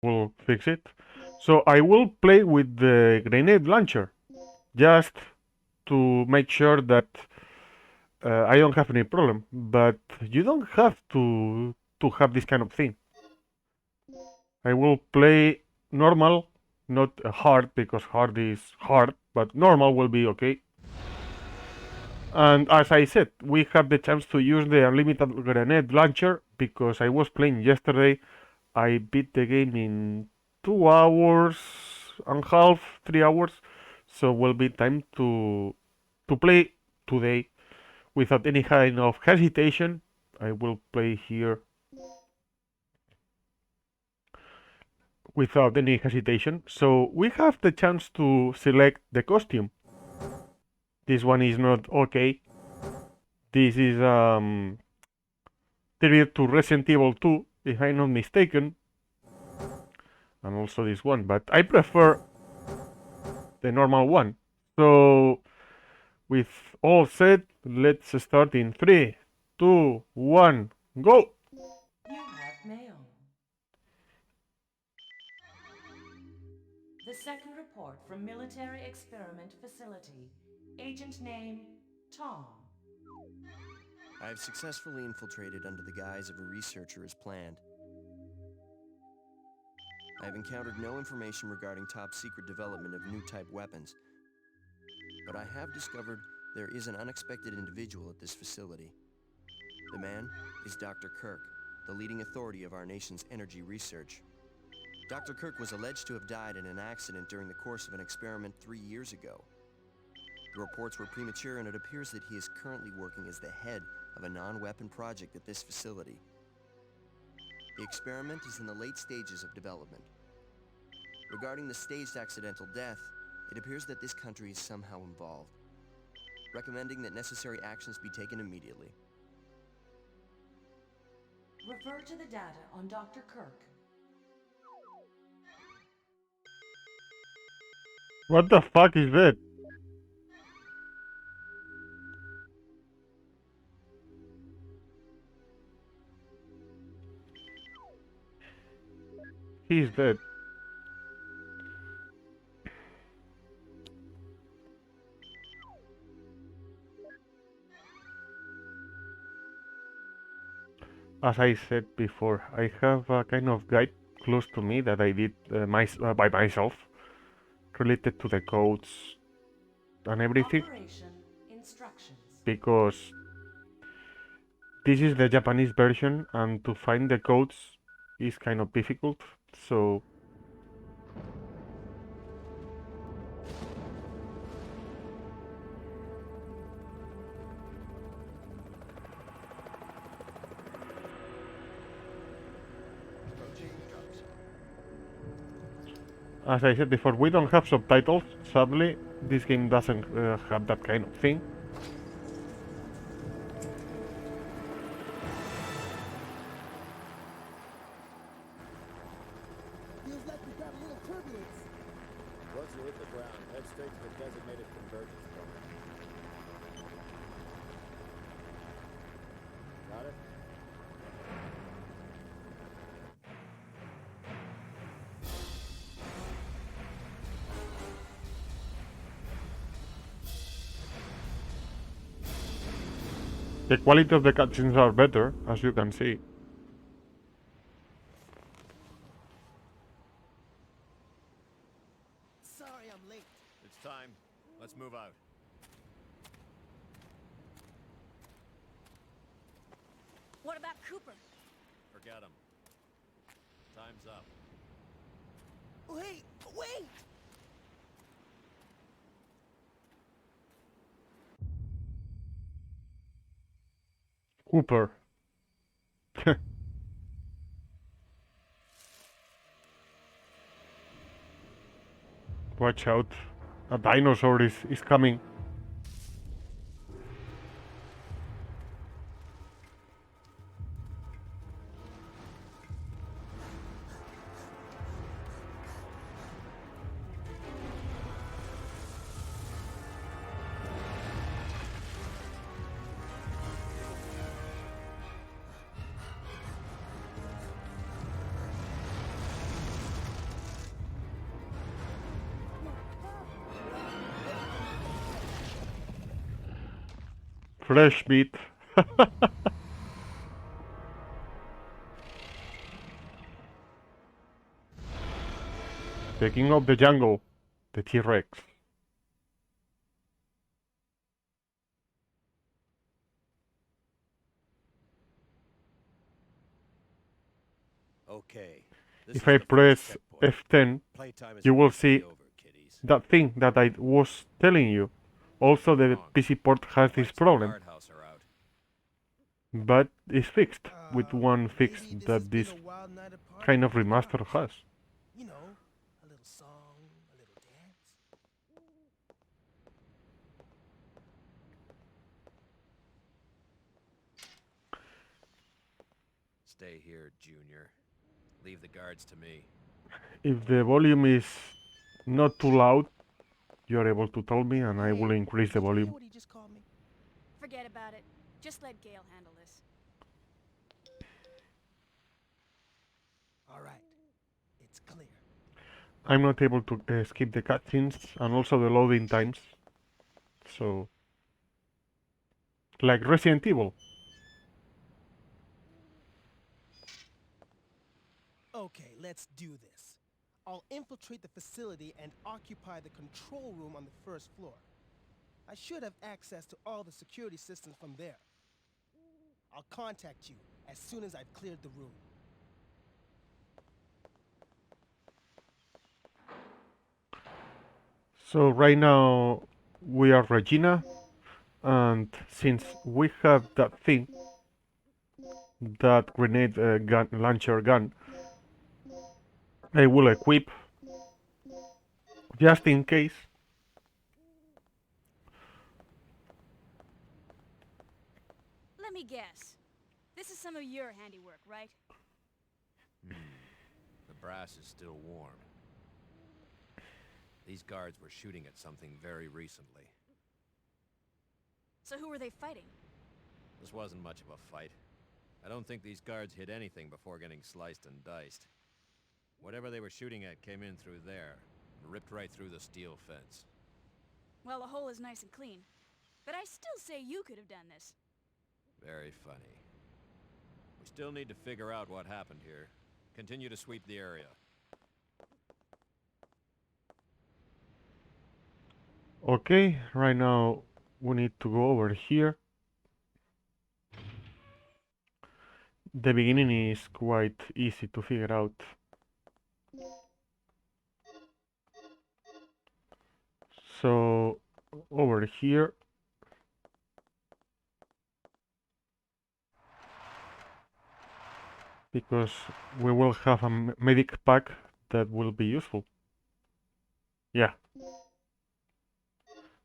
will fix it. So I will play with the grenade launcher just to make sure that I don't have any problem. But you don't have to have this kind of thing. I will play normal, not hard because hard is hard, but normal will be okay. And as I said, we have the chance to use the unlimited grenade launcher because I was playing yesterday. I beat the game in 2 hours and a half, 3 hours. So will be time to play today without any kind of hesitation. I will play here without any hesitation. So we have the chance to select the costume. This one is not okay. This is tribute to Resident Evil 2, if I'm not mistaken, and also this one, but I prefer the normal one. So with all said, let's start in 3, 2, 1, go! You have mail. The second report from Military Experiment Facility. Agent name, Tom. I have successfully infiltrated under the guise of a researcher as planned. I have encountered no information regarding top-secret development of new type weapons, but I have discovered there is an unexpected individual at this facility. The man is Dr. Kirk, the leading authority of our nation's energy research. Dr. Kirk was alleged to have died in an accident during the course of an experiment 3 years ago. The reports were premature, and it appears that he is currently working as the head of a non-weapon project at this facility. The experiment is in the late stages of development. Regarding the staged accidental death, it appears that this country is somehow involved, recommending that necessary actions be taken immediately. Refer to the data on Dr. Kirk. What the fuck is that? He's dead. As I said before, I have a kind of guide close to me that I did by myself, related to the codes and everything, Operation instructions. because this is the Japanese version and to find the codes is kind of difficult. So as I said before, we don't have subtitles. Sadly, this game doesn't have that kind of thing. Feels like we've got a little turbulence. Once you hit the ground, head straight to the designated convergence point. Got it? The quality of the cutscenes are better, as you can see. Sorry I'm late. It's time. Let's move out. What about Cooper? Forget him. Time's up. Wait! Wait! Cooper. Watch out. A dinosaur is coming. Fresh meat. The king of the jungle, the T-Rex. Okay. If I press F10, Playtime is you will about to be see over, kiddies. that thing that I was telling you. Also, the PC port has this Lights in the problem, guardhouse are out. but it's fixed with one fix Maybe this has that been this a wild night at party kind of with the remaster guards. has. You know, a little song, a little dance. Stay here, Junior. Leave the guards to me. If the volume is not too loud, you are able to tell me and I will Hey, increase the did you hear volume. what he just called me? Forget about it. Just let Gale handle this. All right, it's clear. I'm not able to skip the cutscenes and also the loading times. So, like Resident Evil. Okay, let's do this. I'll infiltrate the facility and occupy the control room on the first floor. I should have access to all the security systems from there. I'll contact you as soon as I've cleared the room. So right now we are Regina, and since we have that thing, that grenade gun launcher gun, I will equip just in case. Let me guess. This is some of your handiwork, right? The brass is still warm. These guards were shooting at something very recently. So who were they fighting? This wasn't much of a fight. I don't think these guards hit anything before getting sliced and diced. Whatever they were shooting at came in through there, and ripped right through the steel fence. Well, the hole is nice and clean. But I still say you could have done this. Very funny. We still need to figure out what happened here. Continue to sweep the area. Okay, right now we need to go over here. The beginning is quite easy to figure out. So over here because we will have a medic pack that will be useful. Yeah.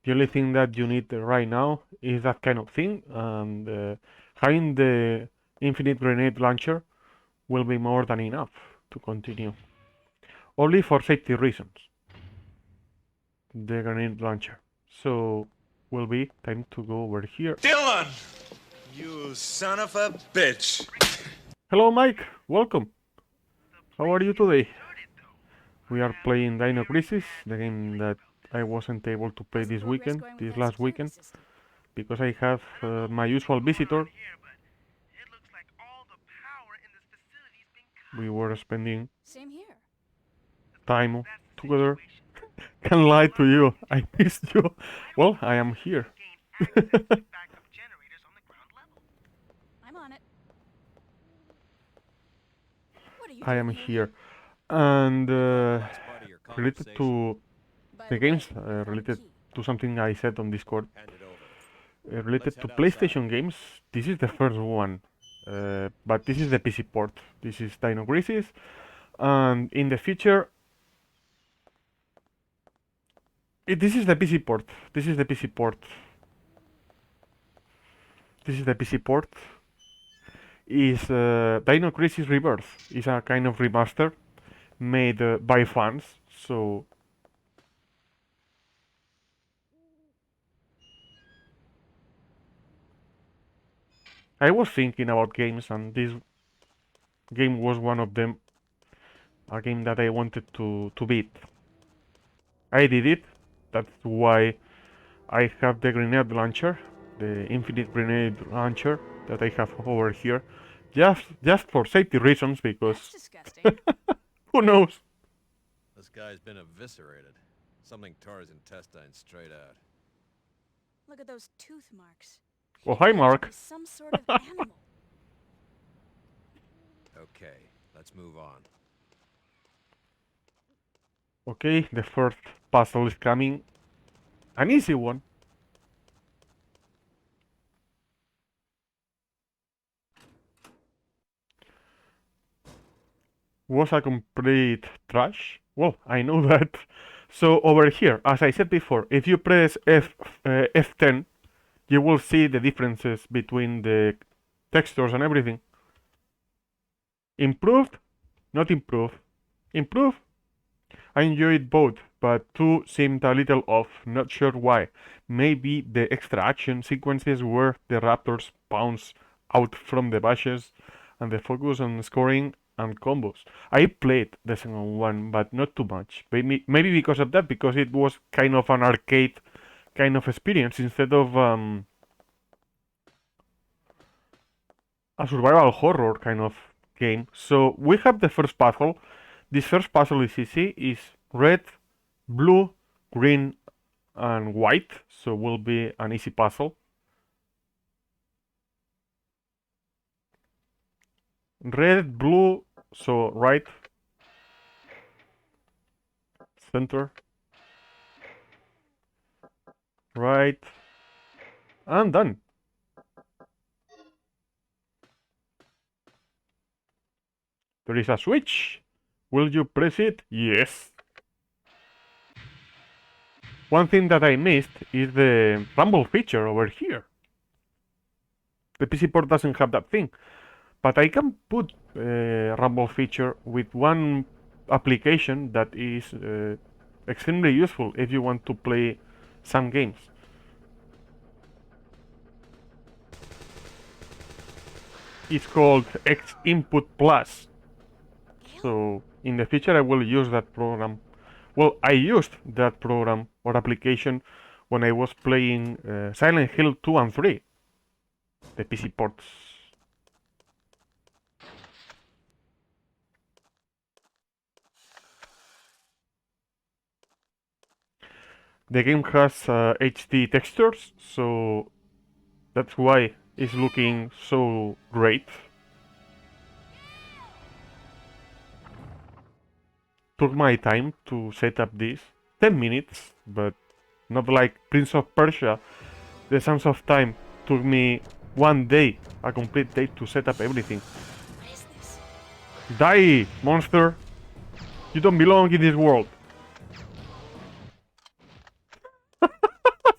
The only thing that you need right now is that kind of thing, and having the infinite grenade launcher will be more than enough to continue. Only for safety reasons. The grenade launcher. So will be time to go over here. Dylan! You son of a bitch! Hello Mike, welcome. How are you today? We are playing Dino Crisis, the game that I wasn't able to play this weekend, this last weekend, because I have my usual visitor. We were spending Same here. time together. Can't lie to you, I missed you. Well, I am here. I'm on it. What are you I am doing here. And Last part of your related conversation. to By the way, games, I found a related key. to something I said on Discord, Hand it over. related Let's to head PlayStation outside. games, this is the first one. But this is the PC port. This is Dino Crisis. And in the future, this is the PC port. This is the PC port. This is the PC port. Is Dino Crisis Rebirth. Is a kind of remaster made by fans. So I was thinking about games, and this game was one of them. A game that I wanted to beat. I did it. That's why I have the grenade launcher, the infinite grenade launcher that I have over here, just for safety reasons, That's because disgusting. who knows? This guy's been eviscerated. Something tore his intestines straight out. Look at those tooth marks. Oh, hi, He had to Mark. be some sort of animal. Okay, let's move on. Okay, the first puzzle is coming. An easy one. Was a complete trash? Well, I know that. So over here, as I said before, if you press F10, you will see the differences between the textures and everything. Improved? Not improved. Improved? I enjoyed both, but two seemed a little off, not sure why. Maybe the extra action sequences where the raptors bounce out from the bushes and the focus on scoring and combos. I played the second one, but not too much. Maybe because of that, because it was kind of an arcade kind of experience instead of a survival horror kind of game. So we have the first puzzle. This first puzzle is easy. Is red, blue, green, and white. So will be an easy puzzle. Red, blue. So right, center, right, and done. There is a switch. Will you press it? Yes. One thing that I missed is the rumble feature over here. The PC port doesn't have that thing, but I can put rumble feature with one application that is extremely useful if you want to play some games. It's called X Input Plus. So in the future I will use that program. Well, I used that program or application when I was playing Silent Hill 2 and 3. The PC ports. The game has HD textures, so that's why it's looking so great. Took my time to set up this. 10 minutes, but not like Prince of Persia. The Sands of Time took me one day, a complete day to set up everything. What is this? Die, monster! You don't belong in this world.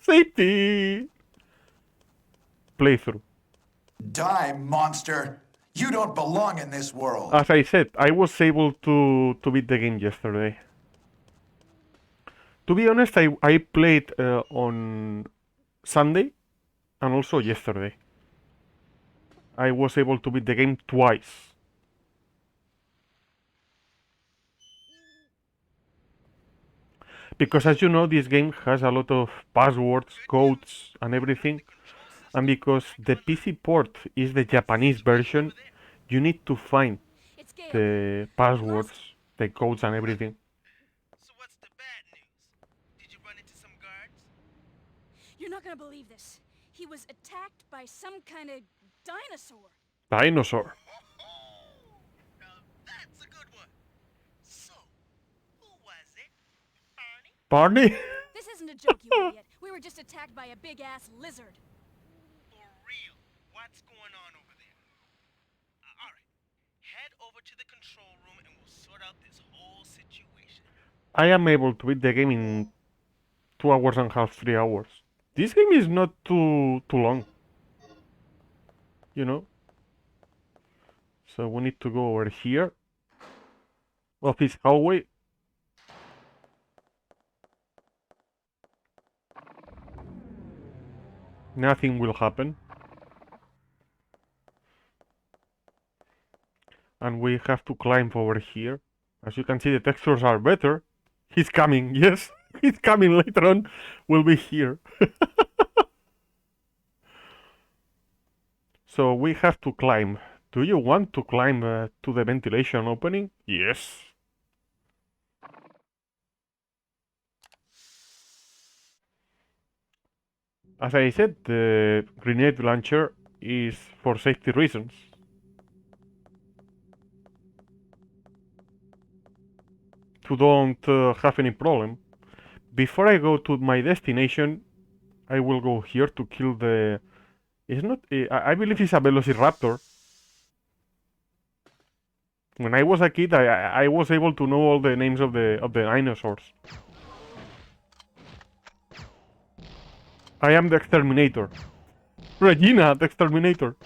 Safety! Playthrough. Die, monster! You don't belong in this world! As I said, I was able to beat the game yesterday. To be honest, I played on Sunday and also yesterday. I was able to beat the game twice. Because as you know, this game has a lot of passwords, codes, and everything. And because the PC port is the Japanese version, you need to find It's Gale. the passwords, the codes, and everything. So what's the bad news? Did you run into some guards? You're not gonna believe this. He was attacked by some kind of dinosaur. Dinosaur. Now that's a good one. So, who was it? Barney? Barney? This isn't a joke, you idiot. We were just attacked by a big-ass lizard. For real? What's going on over there? Alright. Head over to the control room and we'll sort out this whole situation. I am able to beat the game in 2 hours and a half, 3 hours. This game is not too long. You know? So we need to go over here. Office hallway. Nothing will happen. And we have to climb over here. As you can see, the textures are better. He's coming, yes. He's coming later on. We'll be here. So we have to climb. Do you want to climb to the ventilation opening? Yes. As I said, the grenade launcher is for safety reasons. To don't have any problem. Before I go to my destination, I will go here to kill the... It's not... I believe it's a Velociraptor. When I was a kid, I was able to know all the names of the dinosaurs. I am the exterminator. Regina, the exterminator.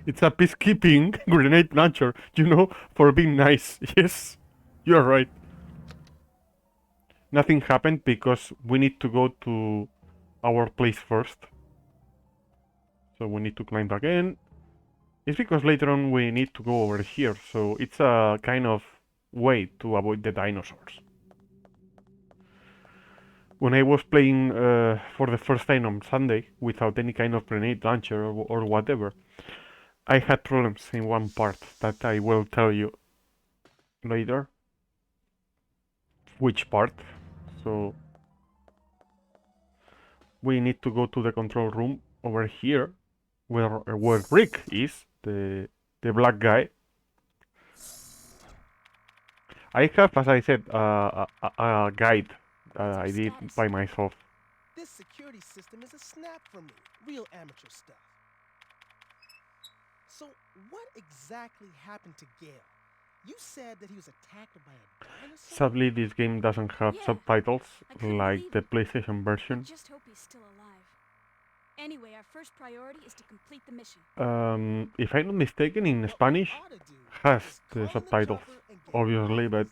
It's a peacekeeping grenade launcher, you know, for being nice. Yes, you're right. Nothing happened because we need to go to our place first. So we need to climb again. It's because later on we need to go over here, so it's a kind of way to avoid the dinosaurs. When I was playing for the first time on Sunday without any kind of grenade launcher or whatever, I had problems in one part that I will tell you later. Which part? So we need to go to the control room over here, where Rick is, the black guy. I have, as I said, a guide that I did by myself. This security system is a snap for me. Real amateur stuff. So, what exactly happened to Gale? You said that he was attacked by a dinosaur? Sadly, this game doesn't have subtitles like the PlayStation version. Just hope he's still alive. Anyway, our first priority is to complete the mission. If I'm not mistaken, in Spanish has the subtitles, obviously, but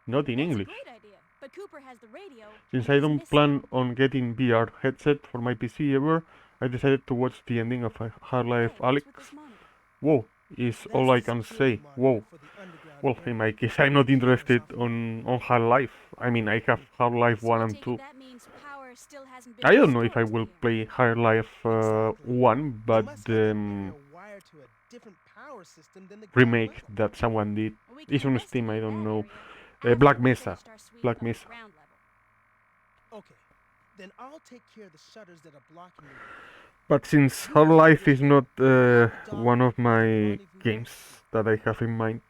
not in English. Great idea, but Cooper has the radio. Since I don't plan on getting VR headset for my PC ever, I decided to watch the ending of Half-Life Alyx. Whoa, is all I can say. Whoa. Well, in my case, I'm not interested on Half-Life. I mean, I have Half-Life 1 and 2. I don't know if I will play Half-Life 1, but the remake that someone did is on Steam, I don't know. Black Mesa. Black Mesa. Okay, then I'll take care of the shutters that are blocking me. But since Half-Life is not one of my games that I have in mind,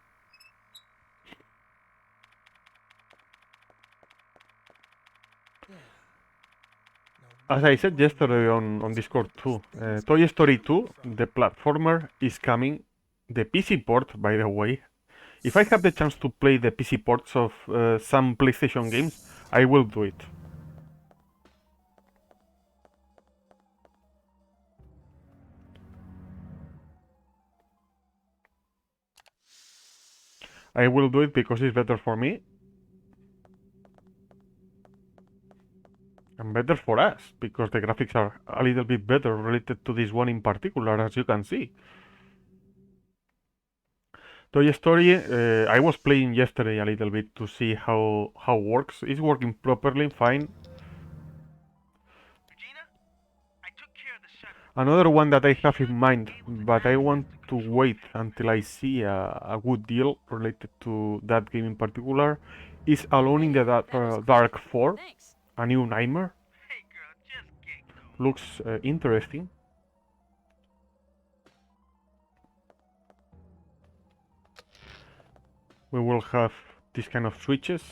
as I said yesterday on Discord too, Toy Story 2, the platformer, is coming. The PC port, by the way. If I have the chance to play the PC ports of some PlayStation games, I will do it. I will do it because it's better for me. And better for us, because the graphics are a little bit better related to this one in particular, as you can see. Toy Story, I was playing yesterday a little bit to see how it works. It's working properly, fine. Another one that I have in mind, but I want to wait until I see a good deal related to that game in particular, is Alone in the Dark 4, A New Nightmare. Looks interesting. We will have this kind of switches.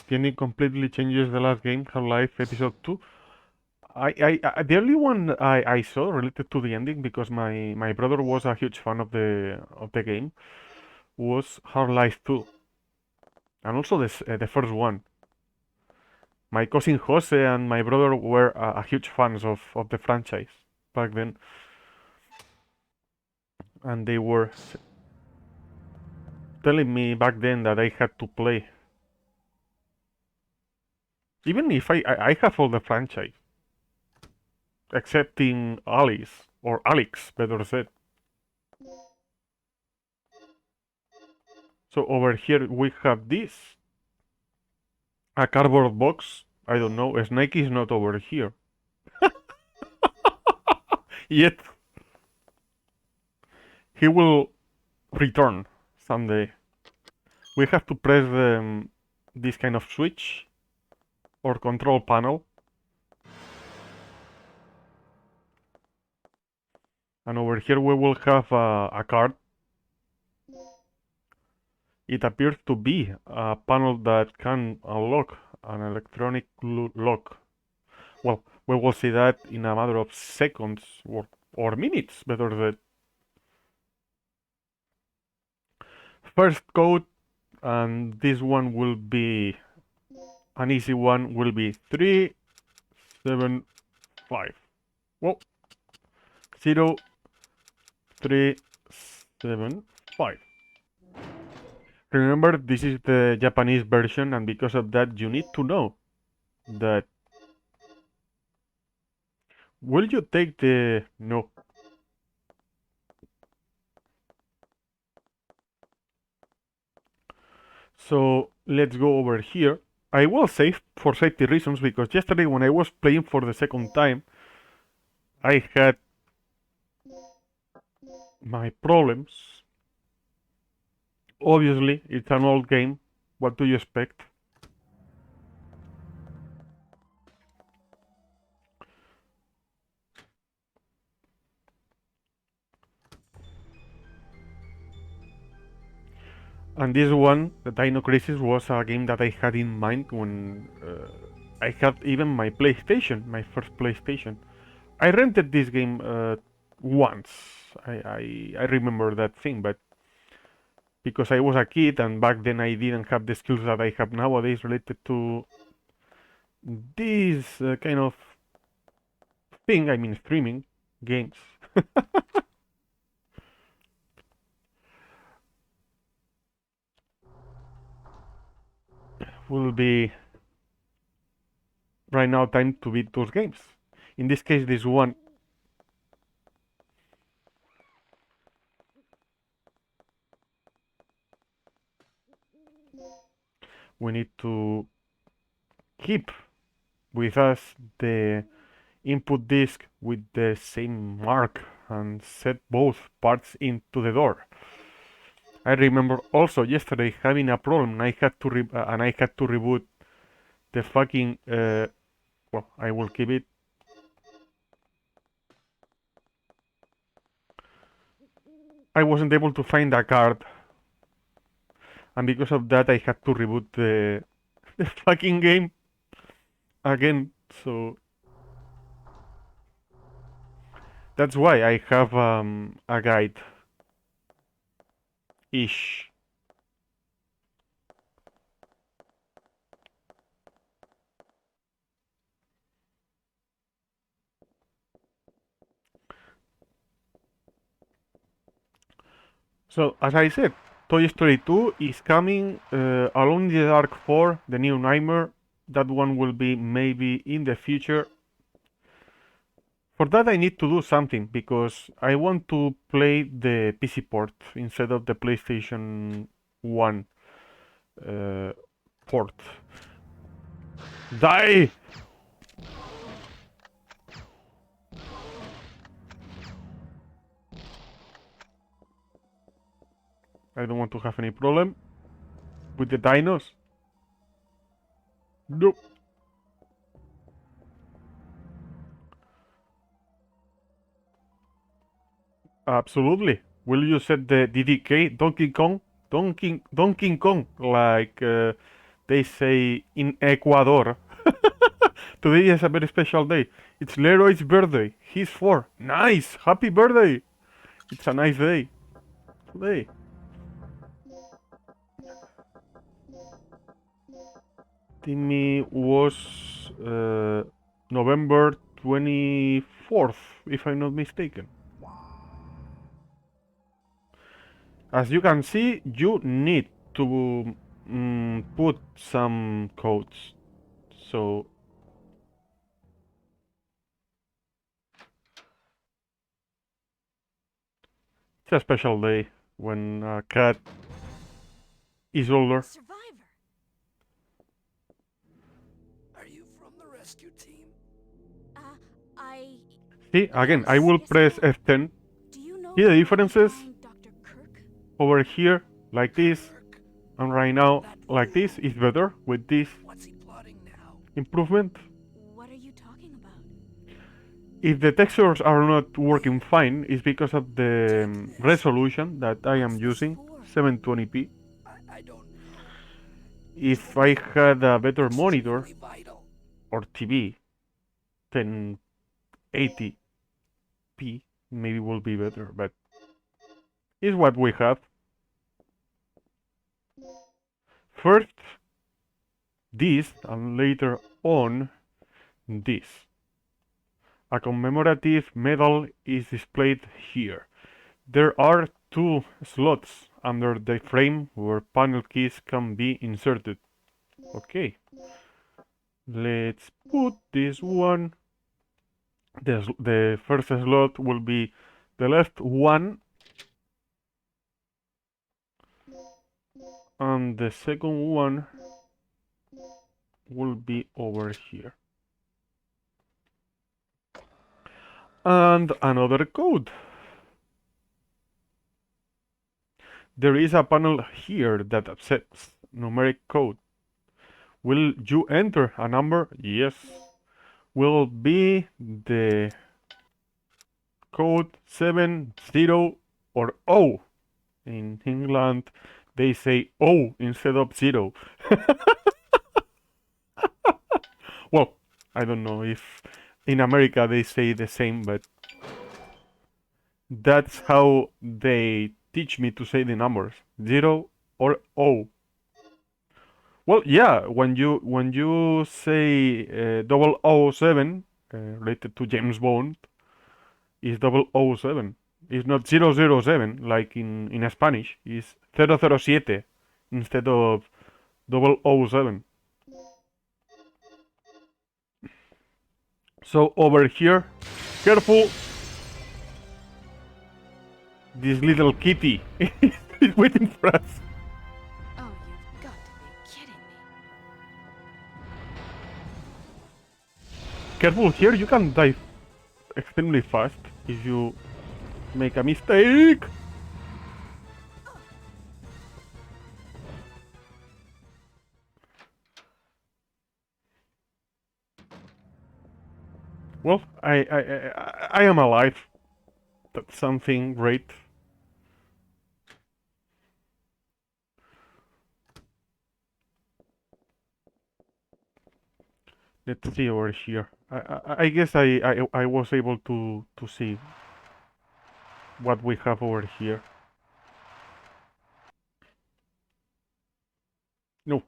The ending completely changes the last game, Half-Life Episode 2. The only one I saw related to the ending, because my brother was a huge fan of the game, was Half-Life 2, and also the first one. My cousin Jose and my brother were huge fans of the franchise back then, and they were telling me back then that I had to play. Even if I have all the franchise, excepting Alice, or Alex, better said. So over here we have this. A cardboard box? I don't know. Snake is not over here. Yet. He will return someday. We have to press this kind of switch or control panel. And over here we will have a card. It appears to be a panel that can unlock an electronic lock. Well, we will see that in a matter of seconds or minutes, better said. First code, and this one will be an easy one, will be 375. Whoa. 0375. Remember, this is the Japanese version, and because of that, you need to know that. Will you take the. No. So let's go over here. I will save for safety reasons because yesterday when I was playing for the second time, I had my problems. Obviously, it's an old game. What do you expect? And this one, the Dino Crisis, was a game that I had in mind when I had even my PlayStation, my first PlayStation. I rented this game once. I remember that thing, but because I was a kid and back then I didn't have the skills that I have nowadays related to this kind of thing, I mean streaming games. Will be right now time to beat those games. In this case, this one. We need to keep with us the input disk with the same mark and set both parts into the door. I remember also yesterday having a problem. I had to reboot the fucking. Well, I will keep it. I wasn't able to find a card, and because of that, I had to reboot the fucking game again. So that's why I have a guide ish. So, as I said, Toy Story 2 is coming, Alone in the Dark 4, the new Nightmare. That one will be maybe in the future. For that I need to do something, because I want to play the PC port instead of the PlayStation 1 port. Die! I don't want to have any problem with the dinos. Nope. Absolutely. Will you set the DDK Donkey Kong? Donkey Kong, like they say in Ecuador. Today is a very special day. It's Leroy's birthday. He's 4. Nice! Happy birthday! It's a nice day today. Timmy was November 24th, if I'm not mistaken. As you can see, you need to put some codes. So it's a special day when a cat is older. Survivor. See, again, I will press F10. Do you know See the why we differences? found Dr. Kirk? Over here, like this, and right now, like this, is better with this What's he plotting now? improvement. What are you talking about? If the textures are not working fine, it's because of the resolution that I am using, 720p. I don't know. If I had a better This is monitor really vital. or TV, 1080p, maybe will be better, but it's what we have. First this, and later on this. A commemorative medal is displayed here. There are two slots under the frame where panel keys can be inserted. Okay. Let's put this one. The first slot will be the left one, and the second one will be over here. And another code. There is a panel here that accepts numeric code. Will you enter a number? Yes. Will be the code 70 or O. In England, they say O instead of 0. Well, I don't know if in America they say the same, but that's how they teach me to say the numbers, 0 or O. Well, yeah, when you say 007 related to James Bond, is 007. It's not 007 like in Spanish. It's 007 instead of 007. So over here, careful. This little kitty is waiting for us. Oh, you've got to be kidding me. Careful here, you can die extremely fast if you make a mistake. Well, I am alive. That's something great. Let's see over here. I guess I was able to see what we have over here. No.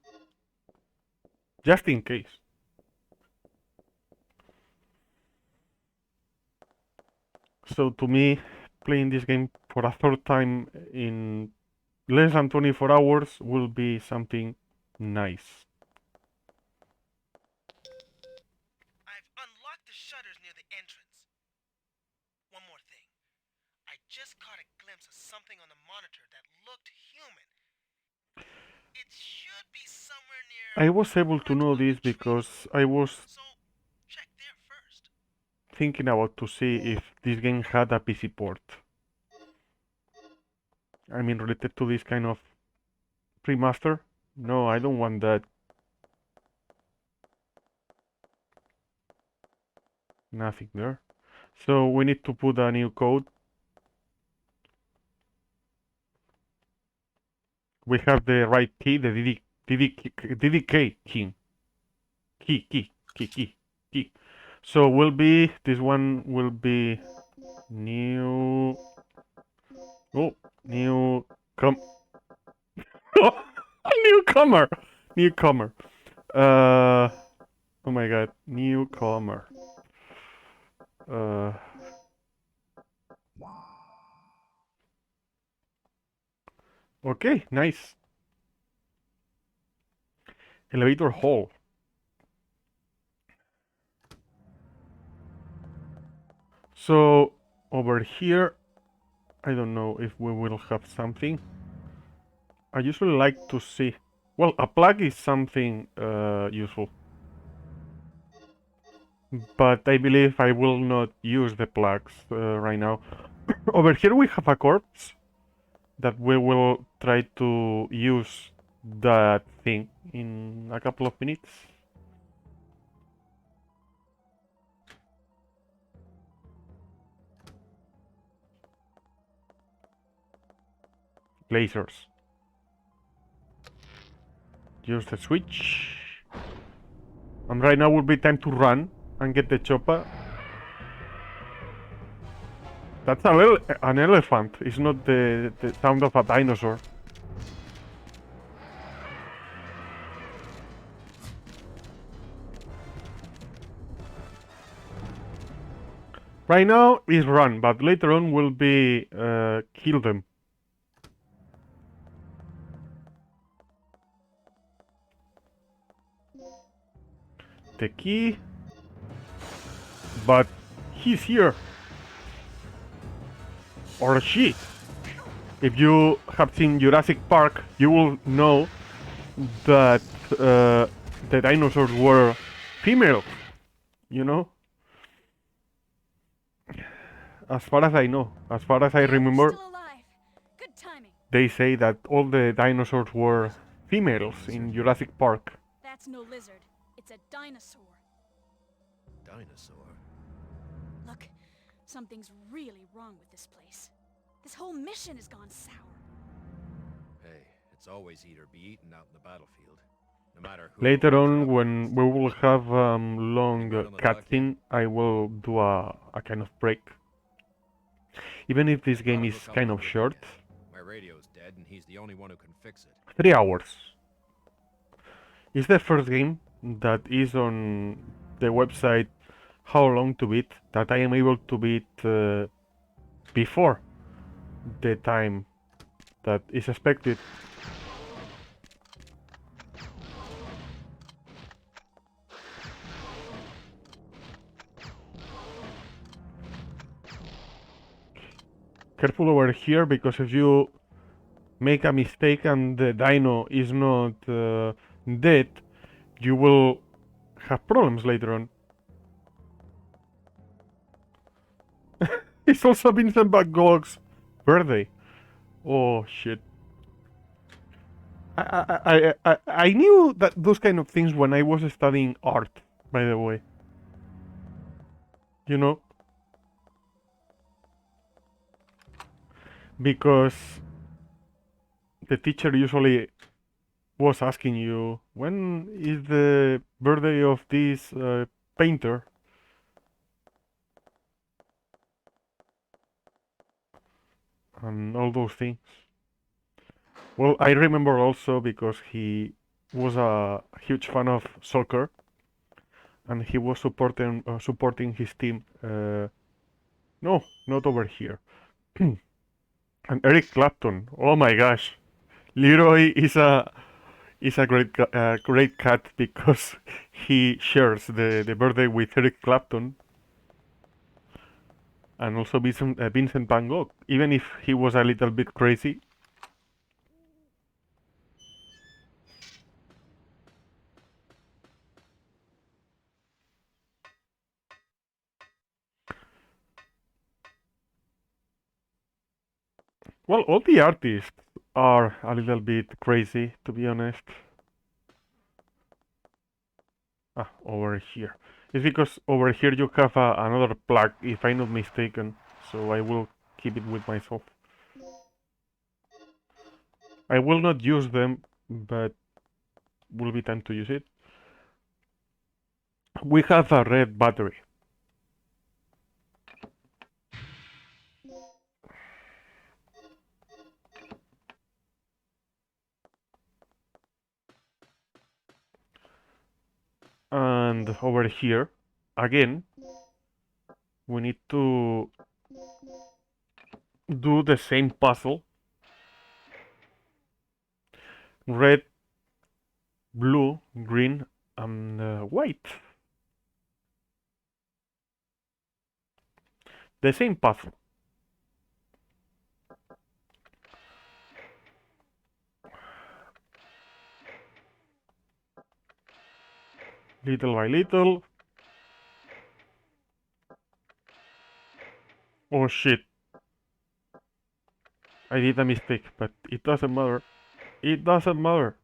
Just in case. So to me, playing this game for a third time in less than 24 hours will be something nice. I've unlocked the shutters near the entrance. One more thing. I just caught a glimpse of something on the monitor that looked human. It should be somewhere near... I was able to know this because I was So, check there first. thinking about to see if this game had a PC port. I mean, related to this kind of remaster. No, I don't want that. Nothing there. So we need to put a new code. We have the right key, the DDK key. So will be, this one will be new, newcomer. Oh my god, newcomer. Okay, nice. Elevator hall. So over here, I don't know if we will have something. I usually like to see. Well, a plug is something useful. but I believe I will not use the plugs right now. Over here we have a corpse that we will try to use that thing in a couple of minutes. Lasers. Use the switch. And right now will be time to run and get the chopper. That's an elephant. It's not the sound of a dinosaur. Right now is run, but later on will be kill them. The key, but he's here, or she. If you have seen Jurassic Park, you will know that the dinosaurs were female. You know, as far as I know, as far as I remember, Still alive. Good timing. they say that all the dinosaurs were females in Jurassic Park. That's no lizard. It's a dinosaur. Dinosaur? Look, something's really wrong with this place. This whole mission has gone sour. Hey, it's always eat or be eaten out in the battlefield. No matter who. Later on, when we will have long cutscene, I will do a kind of break. Even if this game is kind of short. My radio's dead and he's the only one who can fix it. 3 hours. It's the first game that is on the website How Long to Beat that I am able to beat before the time that is expected. Careful over here, because if you make a mistake and the dino is not dead, you will have problems later on. It's also Vincent Van Gogh's birthday. Oh shit. I knew that those kind of things when I was studying art, by the way. You know? Because the teacher usually was asking you, when is the birthday of this painter? And all those things. Well, I remember also because he was a huge fan of soccer, and he was supporting his team. No, not over here. And Eric Clapton. Oh my gosh, Leroy is a great cat because he shares the birthday with Eric Clapton. And also Vincent Van Gogh, even if he was a little bit crazy. Well, all the artists are a little bit crazy, to be honest. Ah, over here. It's because over here you have another plug, if I'm not mistaken. So I will keep it with myself. I will not use them, but will be time to use it. We have a red battery. And over here, again, we need to do the same puzzle. Red, blue, green, and white. The same puzzle. Little by little. Oh shit. I did a mistake, but it doesn't matter. It doesn't matter.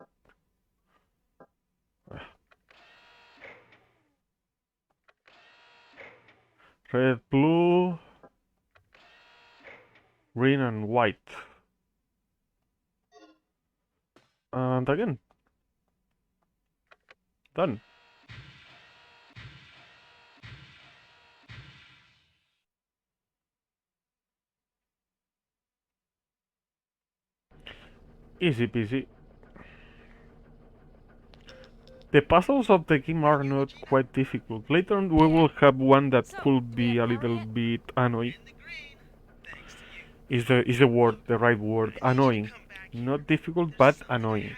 Red, blue, green and white. And again. Done. Easy peasy. The puzzles of the game are not quite difficult. Later on we will have one that could be a little bit annoying. Is the word, the right word, annoying. Not difficult, but annoying.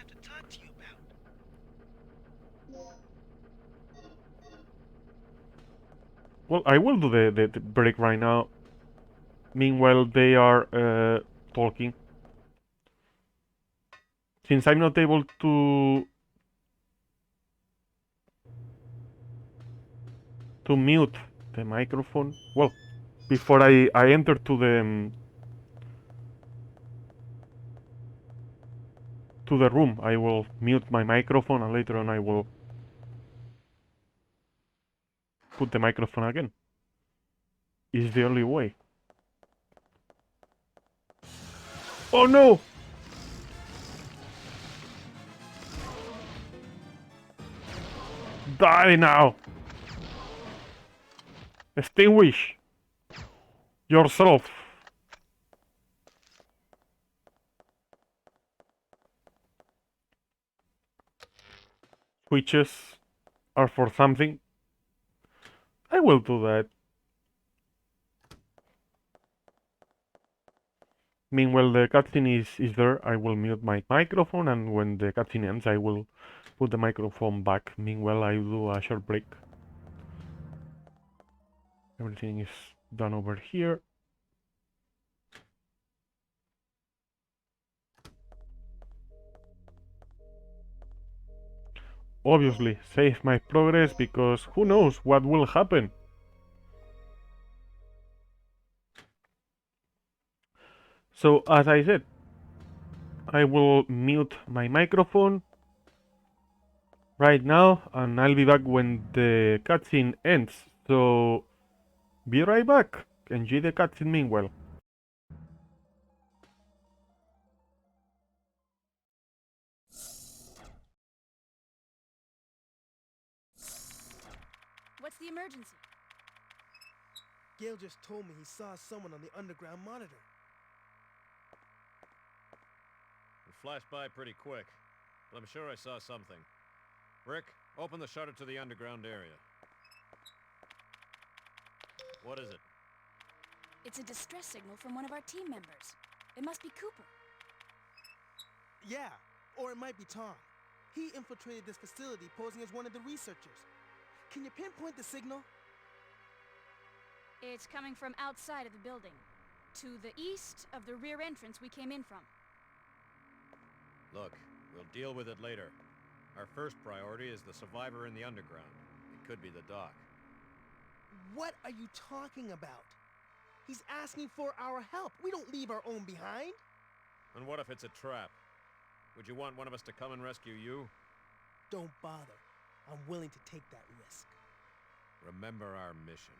Well, I will do the break right now. Meanwhile, they are talking. Since I'm not able to mute the microphone, well, before I enter to the room, I will mute my microphone, and later on I will put the microphone again. It's the only way. Oh no! Die now! Extinguish yourself. Switches are for something. I will do that. Meanwhile, the cutscene is there. I will mute my microphone, and when the cutscene ends, I will put the microphone back. Meanwhile, I do a short break. Everything is done over here. Obviously, save my progress, because who knows what will happen. So, as I said, I will mute my microphone right now, and I'll be back when the cutscene ends. So, be right back. Enjoy the cutscene meanwhile. What's the emergency? Gale just told me he saw someone on the underground monitor. It flashed by pretty quick, but I'm sure I saw something. Rick, open the shutter to the underground area. What is it? It's a distress signal from one of our team members. It must be Cooper. Yeah, or it might be Tom. He infiltrated this facility posing as one of the researchers. Can you pinpoint the signal? It's coming from outside of the building, to the east of the rear entrance we came in from. Look, we'll deal with it later. Our first priority is the survivor in the underground. It could be the doc. What are you talking about? He's asking for our help. We don't leave our own behind. And what if it's a trap? Would you want one of us to come and rescue you? Don't bother. I'm willing to take that risk. Remember our mission.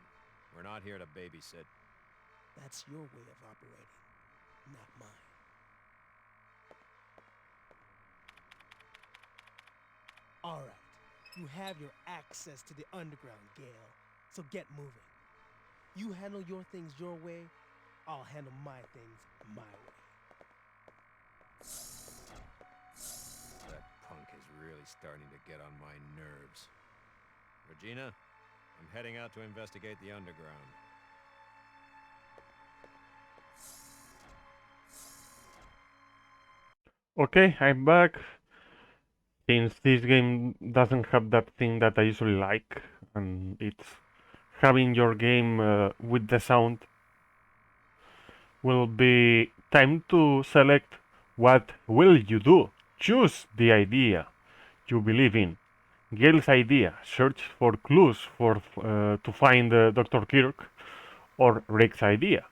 We're not here to babysit. That's your way of operating, not mine. All right. You have your access to the underground, Gale. So get moving. You handle your things your way, I'll handle my things my way. That punk is really starting to get on my nerves. Regina, I'm heading out to investigate the underground. Okay, I'm back. Since this game doesn't have that thing that I usually like, and it's having your game with the sound, will be time to select what will you do. Choose the idea you believe in. Gale's idea, search for clues to find Dr. Kirk, or Rick's idea,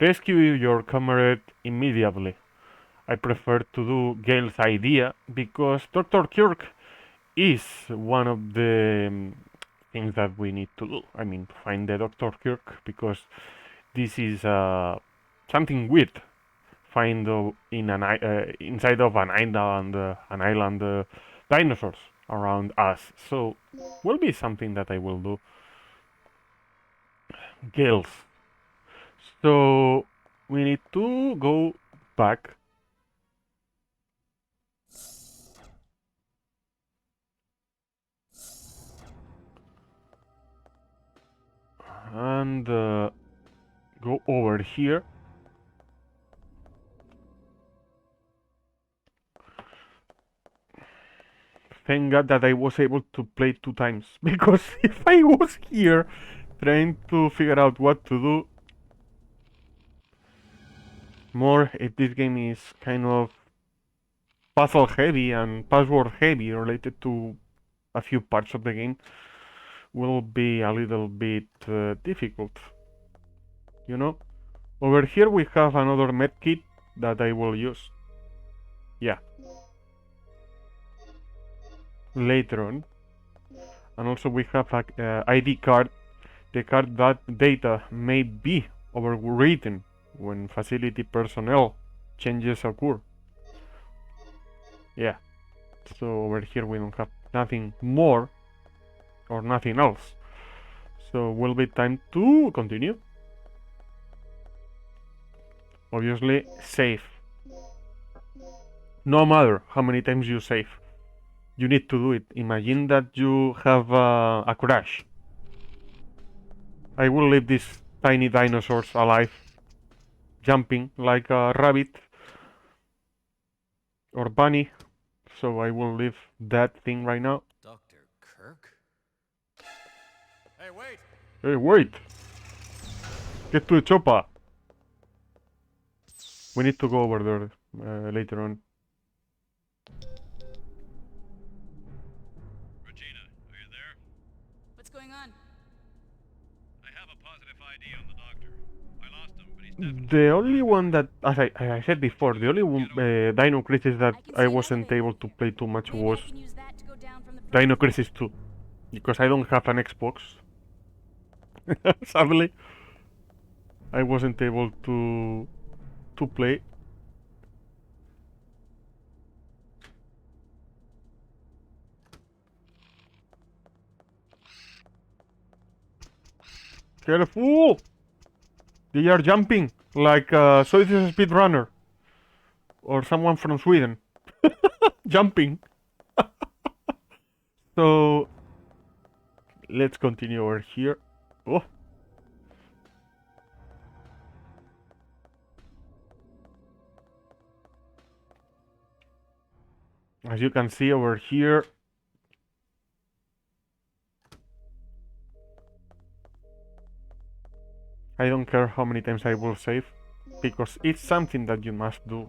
Rescue your comrade immediately. I prefer to do Gale's idea because Dr. Kirk is one of the things that we need to do. I mean, find the Dr. Kirk because this is something weird. Find in inside of an island dinosaurs around us. So will be something that I will do. Gales. So we need to go back. And go over here. Thank God that I was able to play 2 times, because if I was here trying to figure out what to do, more if this game is kind of puzzle heavy and password heavy related to a few parts of the game, will be a little bit difficult, you know. Over here we have another medkit that I will use. Yeah. Later on. And also we have a ID card. The card that data may be overwritten when facility personnel changes occur. Yeah. So over here we don't have nothing more or nothing else. So will be time to continue. Obviously save. No matter how many times you save, you need to do it. Imagine that you have a crash. I will leave these tiny dinosaurs alive, jumping like a rabbit or bunny. So I will leave that thing right now. Dr. Kirk? Hey, wait! Hey, wait! Get to the chopper! We need to go over there later on. Regina, are you there? What's going on? I have a positive ID on the doctor. I lost him, but he's definitely... The only one that, as I said before, the only one, Dino Crisis that I wasn't able to play too much Maybe was I can use that to go down from the Dino first Crisis 2. Because I don't have an Xbox. Sadly, I wasn't able to play. Careful! They are jumping like so this is a speedrunner or someone from Sweden jumping. So let's continue over here. Oh. As you can see over here, I don't care how many times I will save, because it's something that you must do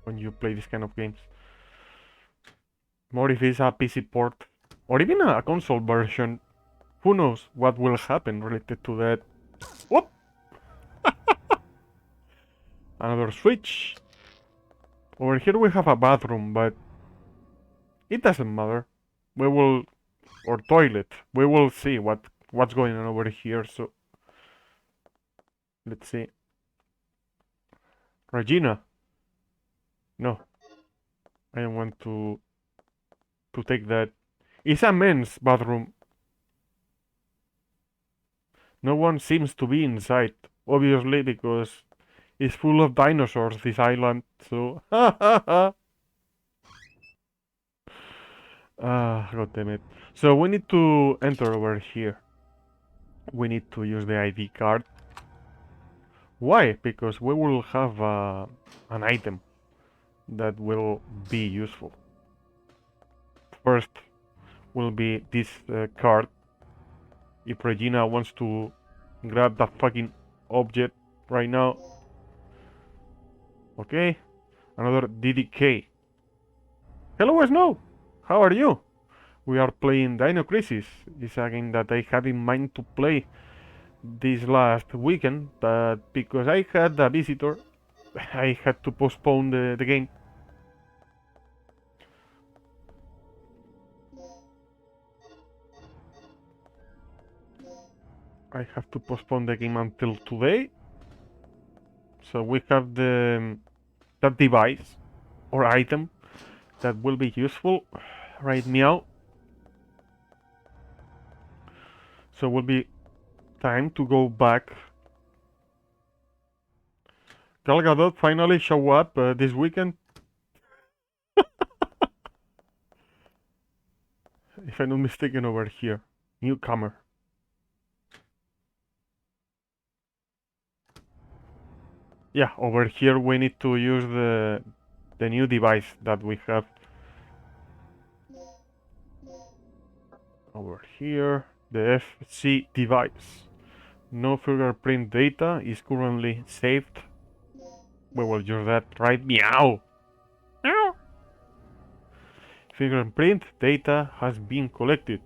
when you play this kind of games. More if it's a PC port, or even a console version. Who knows what will happen related to that. Whoop! Another switch. Over here we have a bathroom, but it doesn't matter. We will... or toilet. We will see what's going on over here, so... Let's see. Regina. No. I don't want to take that. It's a men's bathroom. No one seems to be inside. Obviously, because it's full of dinosaurs, this island, so... Ah, god damn it. So we need to enter over here. We need to use the ID card. Why? Because we will have an item that will be useful. First will be this card. If Regina wants to grab that fucking object right now. Okay. Another DDK. Hello, Snow! How are you? We are playing Dino Crisis. It's a game that I had in mind to play this last weekend, but because I had a visitor, I had to postpone the game. I have to postpone the game until today. So we have that device or item that will be useful right now. So will be time to go back. Gal Gadot finally show up this weekend. If I'm not mistaken, over here. Newcomer. Yeah, over here we need to use the new device that we have. Over here, the FC device. No fingerprint data is currently saved. We will use that, right? Meow! Meow! Fingerprint data has been collected.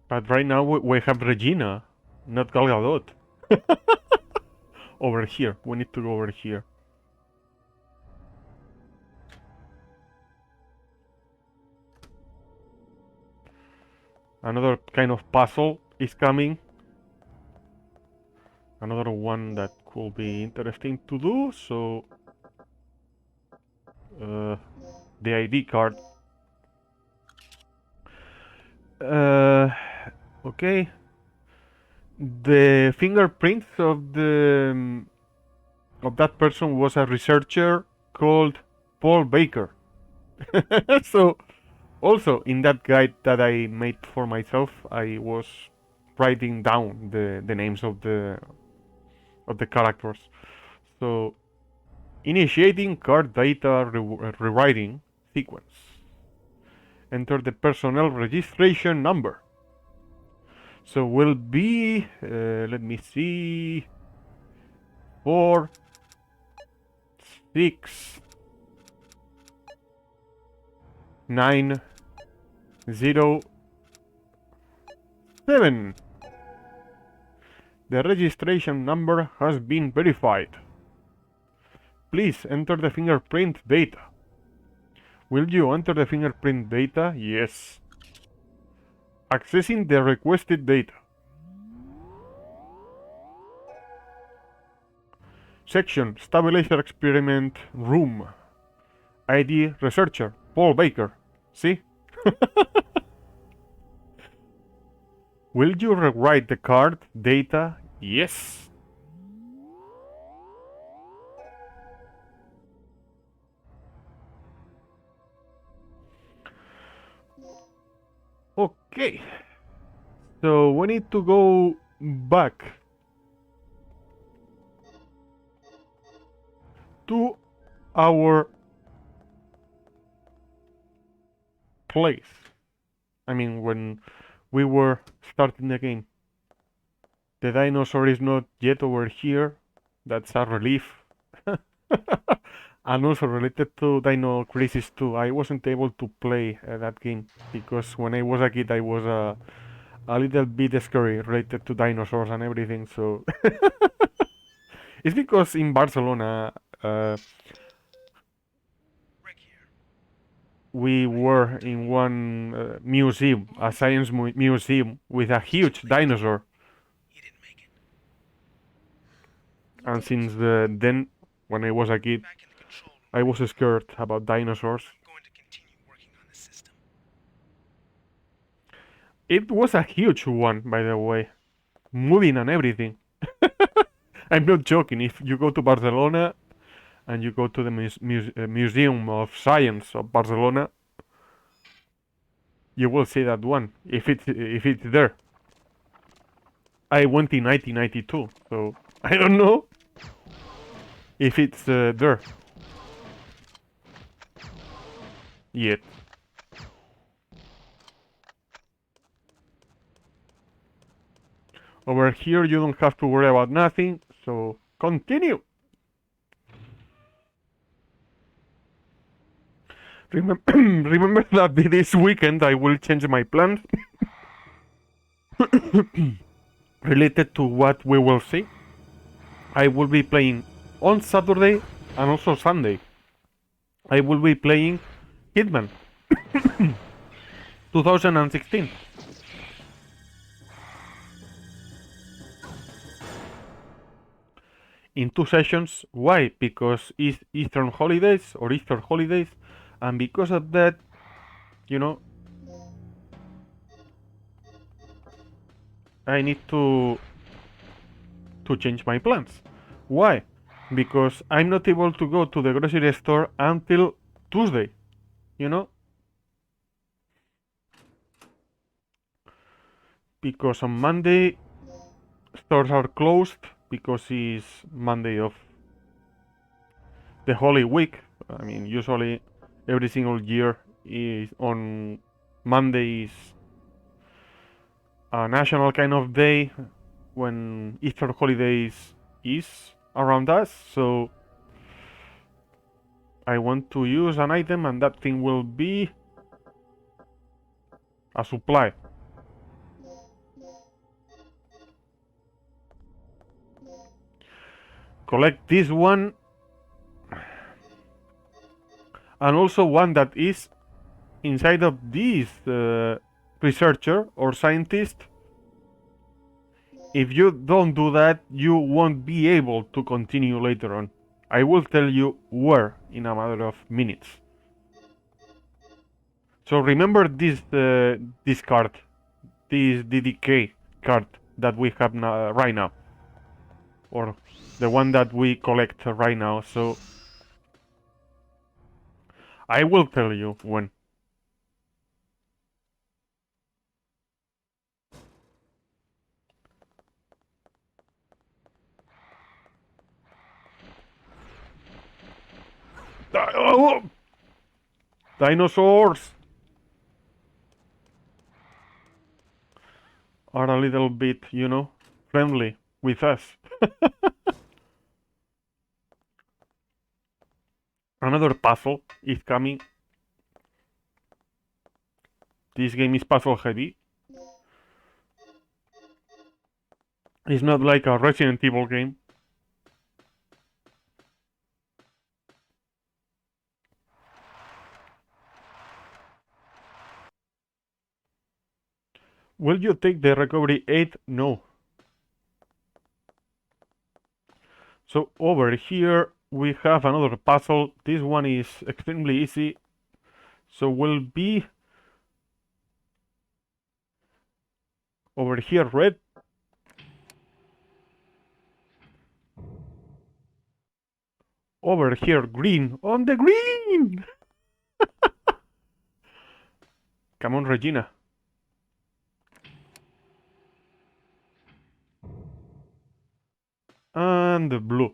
But right now we have Regina, not Gal Gadot. Over here, we need to go over here. Another kind of puzzle is coming. Another one that could be interesting to do, so... the ID card. Okay. The fingerprints of that person was a researcher called Paul Baker. So, also in that guide that I made for myself, I was writing down the names of the characters. So, initiating card data rewriting sequence. Enter the personnel registration number. So will be, let me see, 4, 6, 9, 0, 7. The registration number has been verified. Please enter the fingerprint data. Will you enter the fingerprint data? Yes. Accessing the requested data. Section Stabilizer Experiment Room. ID Researcher Paul Baker. See? Will you rewrite the card data? Yes. Okay. So we need to go back to our place. I mean, when we were starting the game. The dinosaur is not yet over here. That's a relief. And also related to Dino Crisis 2, I wasn't able to play that game because when I was a kid I was a little bit scary related to dinosaurs and everything, so... It's because in Barcelona we were in one museum, a science museum with a huge dinosaur. And since then, when I was a kid, I was scared about dinosaurs. It was a huge one, by the way. Moving and everything. I'm not joking. If you go to Barcelona and you go to the Museum of Science of Barcelona, you will see that one, if it's there. I went in 1992, so I don't know if it's there yet. Over here you don't have to worry about nothing, so continue. Remember that this weekend I will change my plans related to what we will see. I will be playing on Saturday and also Sunday. I will be playing Hitman 2016. In 2 sessions. Why? Because it's Eastern holidays or Easter holidays, and because of that, you know, I need to change my plans. Why? Because I'm not able to go to the grocery store until Tuesday, you know? Because on Monday stores are closed because it's Monday of the Holy Week. I mean, usually every single year is on Monday is a national kind of day when Easter holidays is around us. So I want to use an item, and that thing will be a supply. Collect this one, and also one that is inside of this researcher or scientist. If you don't do that, you won't be able to continue later on. I will tell you where in a matter of minutes. So remember this card, this DDK card that we have now, right now, or the one that we collect right now. So I will tell you when. Oh! Dinosaurs are a little bit, you know, friendly with us. Another puzzle is coming. This game is puzzle heavy. It's not like a Resident Evil game. Will you take the recovery aid? No. So over here we have another puzzle. This one is extremely easy. So will be over here red. Over here green. On the green! Come on, Regina. And the blue.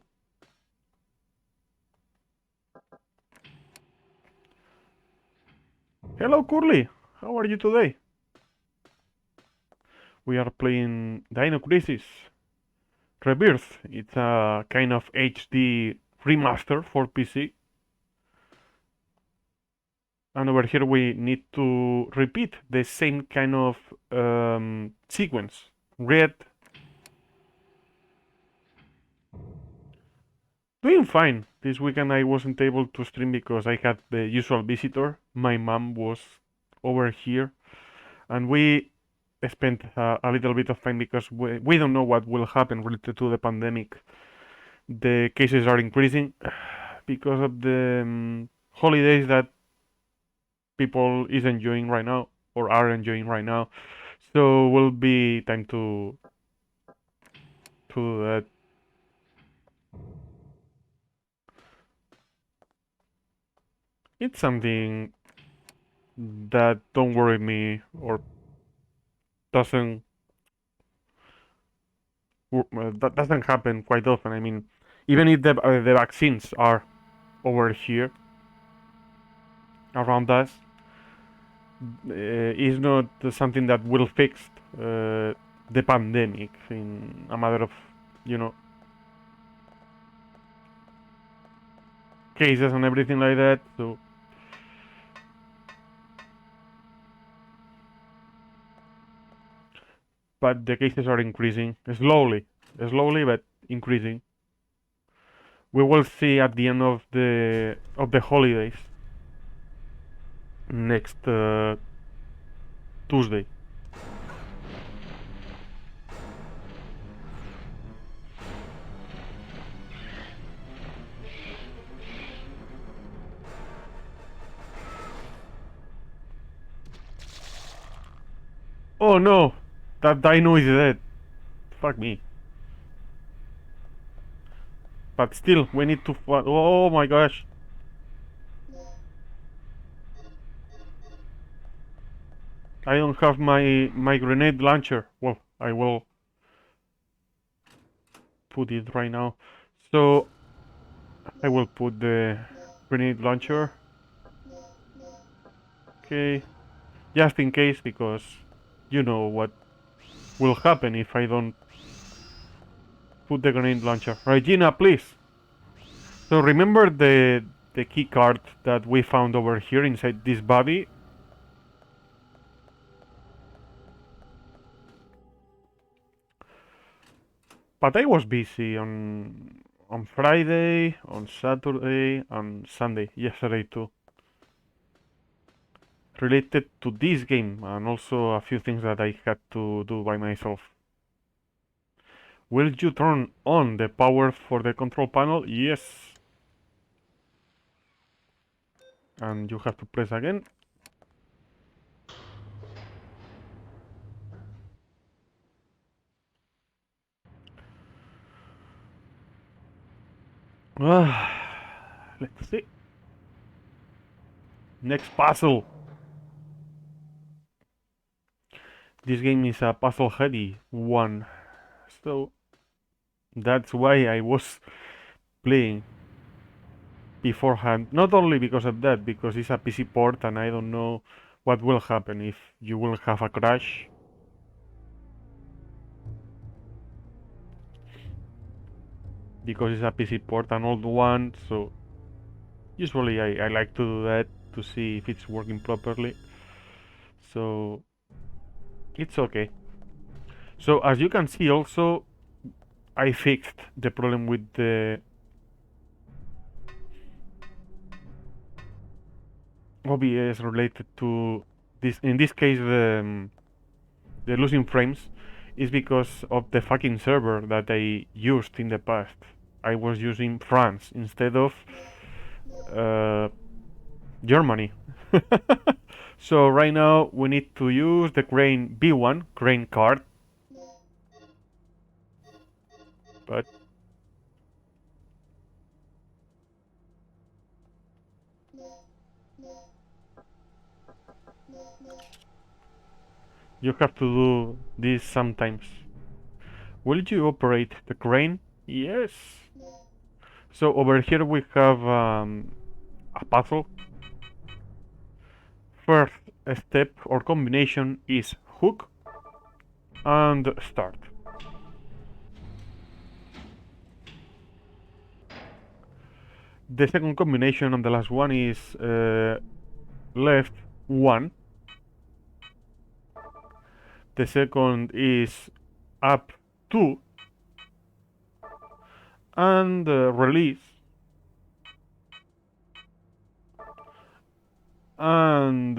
Hello, Curly. How are you today? We are playing Dino Crisis Rebirth. It's a kind of HD remaster for PC. And over here we need to repeat the same kind of sequence. Red. Doing fine. This weekend I wasn't able to stream because I had the usual visitor. My mom was over here. And we spent a little bit of time because we don't know what will happen related to the pandemic. The cases are increasing because of the holidays that people is enjoying right now or are enjoying right now. So will be time to that. It's something that don't worry me or doesn't that doesn't happen quite often. I mean, even if the vaccines are over here around us, is not something that will fix the pandemic in a matter of, you know, cases and everything like that. So but the cases are increasing slowly, but increasing. We will see at the end of the holidays next Tuesday. Oh no, that dino is dead. Fuck me. But still, we need to. Oh my gosh. I don't have my grenade launcher. Well, I will put it right now. So I will put the grenade launcher. Okay, just in case, because you know what will happen if I don't put the grenade launcher. Regina, please. So remember the key card that we found over here inside this body? But I was busy on Friday, on Saturday, and Sunday, yesterday too. Related to this game, and also a few things that I had to do by myself. Will you turn on the power for the control panel? Yes. And you have to press again. Let's see. Next puzzle. This game is a puzzle heavy one. So that's why I was playing beforehand. Not only because of that, because it's a PC port and I don't know what will happen if you will have a crash. Because it's a PC port, an old one, so usually I like to do that to see if it's working properly. So it's okay. So as you can see also, I fixed the problem with the OBS related to this. In this case, the losing frames is because of the fucking server that I used in the past. I was using France instead of Germany. So right now we need to use the crane B1 crane card, but you have to do this sometimes. Will you operate the crane? Yes. So over here we have a puzzle. First step or combination is hook and start. The second combination and the last one is left 1. The second is up 2 and release, and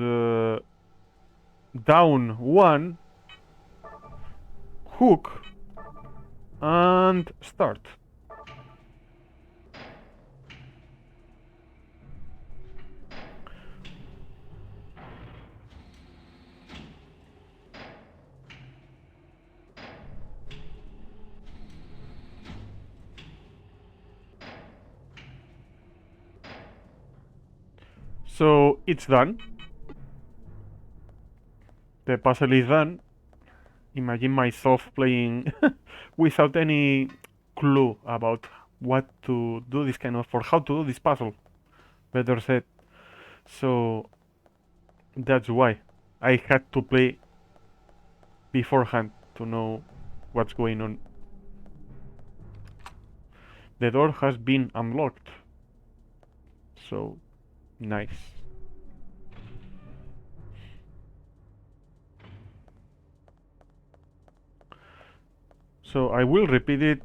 down 1, hook and start. So it's done. The puzzle is done. Imagine myself playing without any clue about what to do this kind of, or how to do this puzzle, better said. So that's why I had to play beforehand to know what's going on. The door has been unlocked. So nice. So I will repeat it.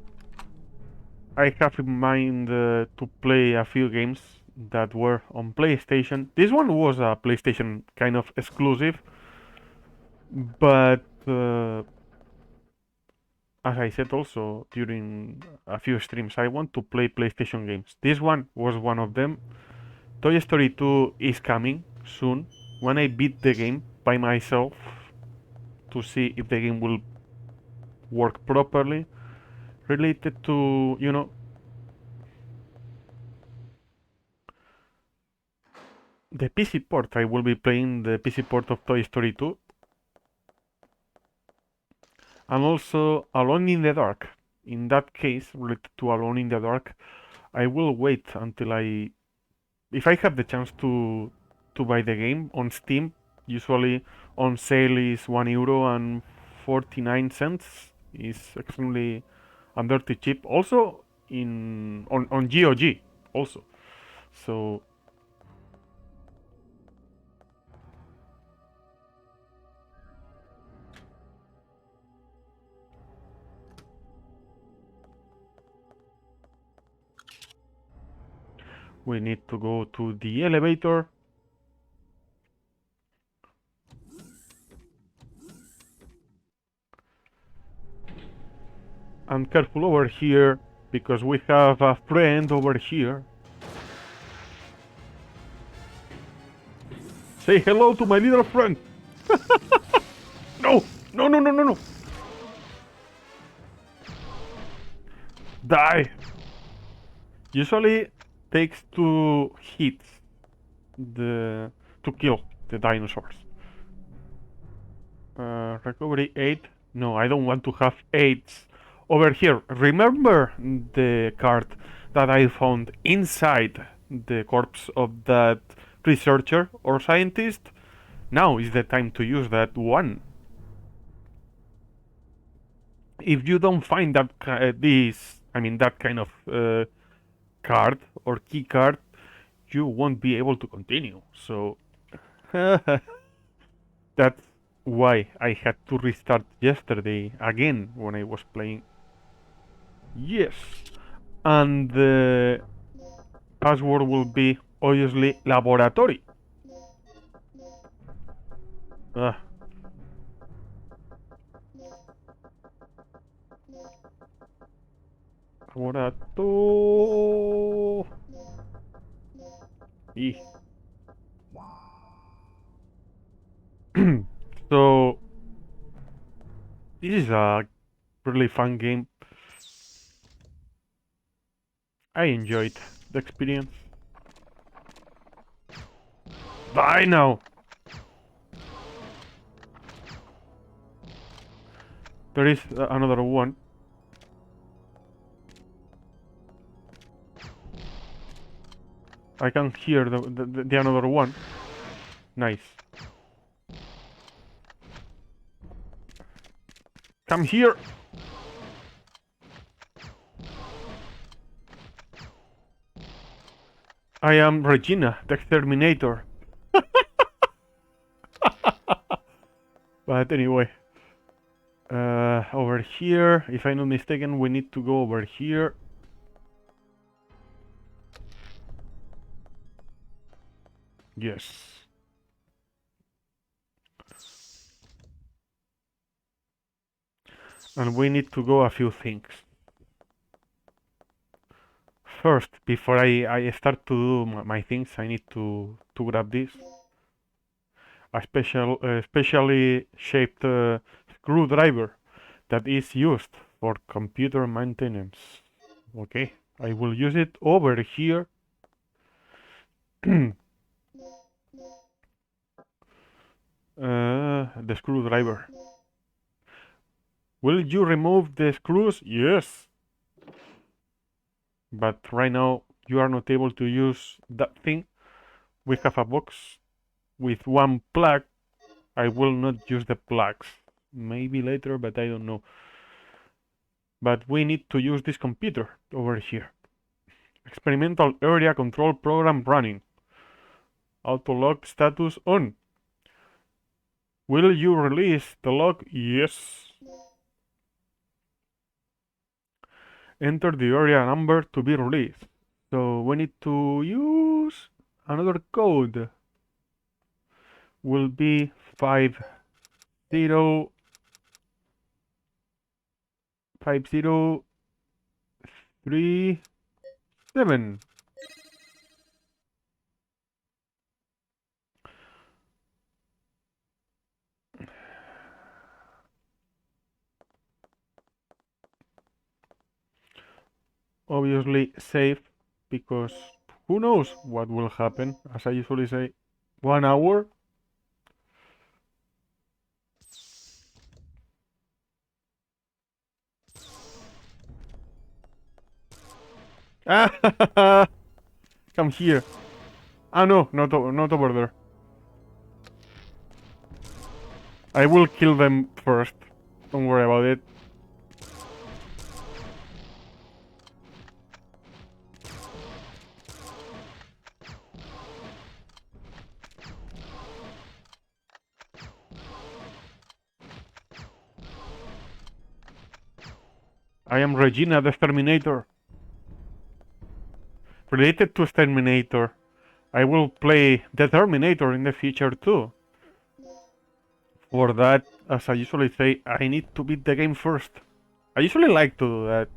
I have in mind to play a few games that were on PlayStation. This one was a PlayStation kind of exclusive, but as I said also during a few streams, I want to play PlayStation games. This one was one of them. Toy Story 2 is coming soon when I beat the game by myself to see if the game will work properly. Related to, the PC port. I will be playing the PC port of Toy Story 2 and also Alone in the Dark. In that case, related to Alone in the Dark, I will wait until if I have the chance to buy the game on Steam. Usually on sale is €1.49. Is extremely and dirty cheap. Also on GOG also. So we need to go to the elevator. And careful over here, because we have a friend over here. Say hello to my little friend. No, no, no, no, no, no. Die. Usually takes 2 hits to kill the dinosaurs. Recovery 8. No, I don't want to have 8s over here. Remember the card that I found inside the corpse of that researcher or scientist? Now is the time to use that one. If you don't find that that kind of card or key card, you won't be able to continue. So that's why I had to restart yesterday again when I was playing. Yes, and the password will be obviously laboratory. Laboratory. So this is a really fun game. I enjoyed the experience. Die now! There is another one. I can hear the another one. Nice. Come here! I am Regina, the exterminator. But anyway. Over here, if I'm not mistaken, we need to go over here. Yes. And we need to go a few things. First, before I start to do my things, I need to grab this. A specially shaped screwdriver that is used for computer maintenance. Okay, I will use it over here. The screwdriver. Will you remove the screws? Yes. But right now you are not able to use that thing. We have a box with one plug. I will not use the plugs. Maybe later, but I don't know. But we need to use this computer over here. Experimental area control program running. Auto lock status on. Will you release the lock? Yes. Enter the area number to be released. So we need to use another code. Will be 5037. Obviously save, because who knows what will happen. As I usually say, 1 hour. Ah, come here. Ah, no, not over there. I will kill them first. Don't worry about it. I am Regina the Terminator. Related to Terminator, I will play the Terminator in the future too. For that, as I usually say, I need to beat the game first. I usually like to do that.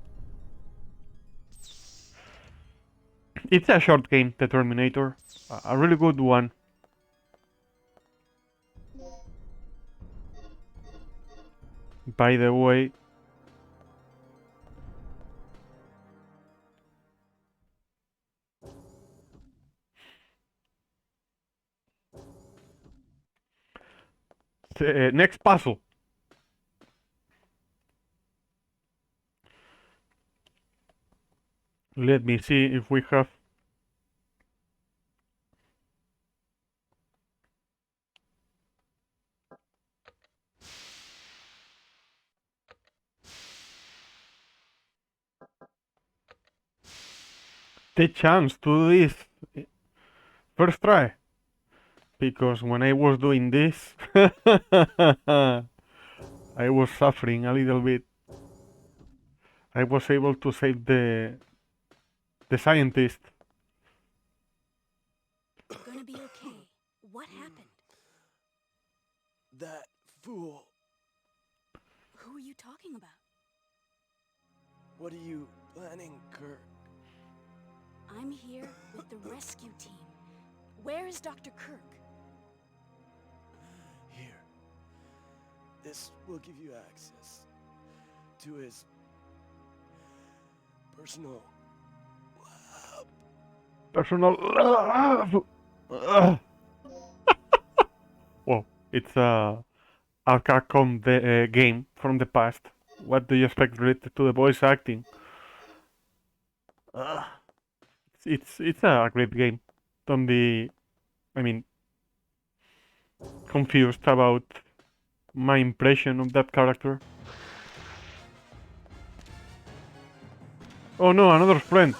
It's a short game, the Terminator. A really good one. By the way, next puzzle. Let me see if we have... the chance to do this first try. Because when I was doing this, I was suffering a little bit. I was able to save the scientist. Gonna be okay. What happened? That fool. Who are you talking about? What are you planning, Kirk? I'm here with the rescue team. Where is Dr. Kirk? Here. This will give you access to his personal lab. Personal... Well, it's a Capcom game from the past. What do you expect related to the voice acting? It's a great game. Don't be, I mean, confused about my impression of that character. Oh no, another friend.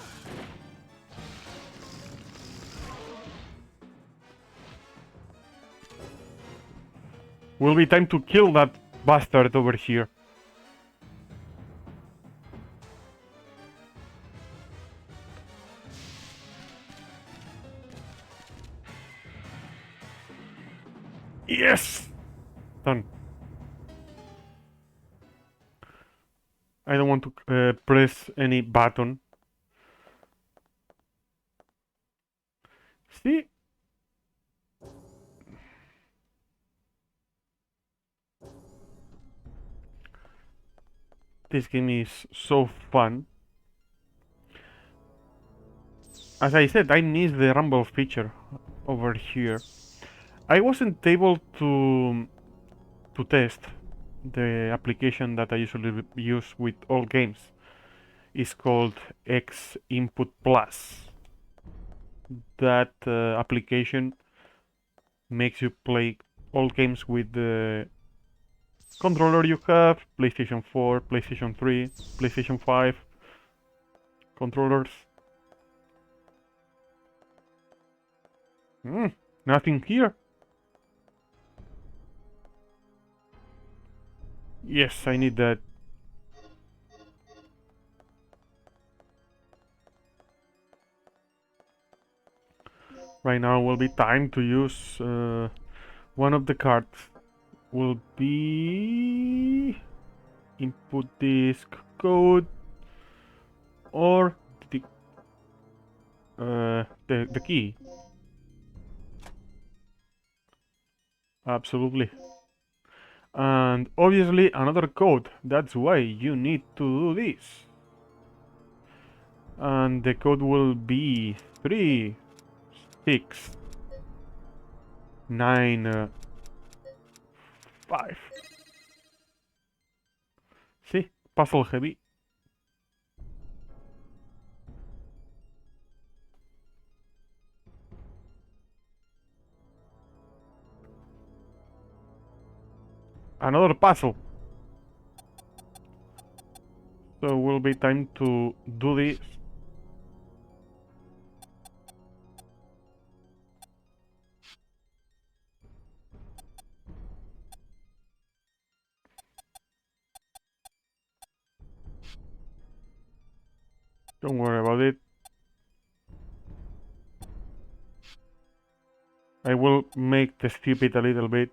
Will be time to kill that bastard over here. Yes! Done. I don't want to press any button. See? This game is so fun. As I said, I missed the rumble feature over here. I wasn't able to test the application that I usually use with all games. It's called X Input Plus. That application makes you play all games with the controller you have, PlayStation 4, PlayStation 3, PlayStation 5 controllers. Nothing here. Yes, I need that. Right now will be time to use one of the cards. Will be input disk code or the key. Absolutely. And obviously another code. That's why you need to do this. And the code will be 3, 6, 9, 5. See? Puzzle heavy. Another puzzle. So will be time to do this. Don't worry about it. I will make the stupid a little bit.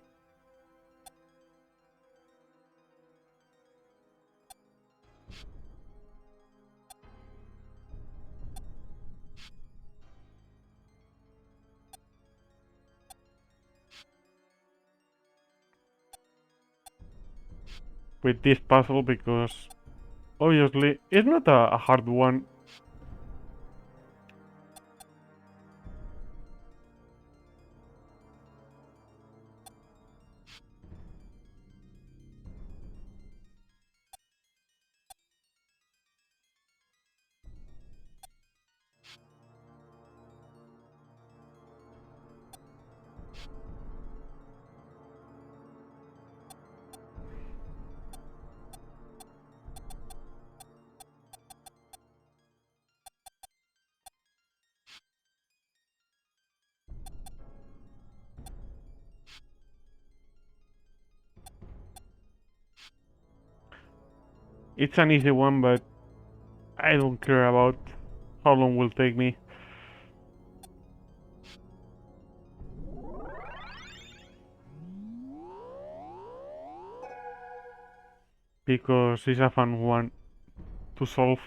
With this puzzle because obviously it's not a hard one. It's an easy one, but I don't care about how long will take me. Because it's a fun one to solve.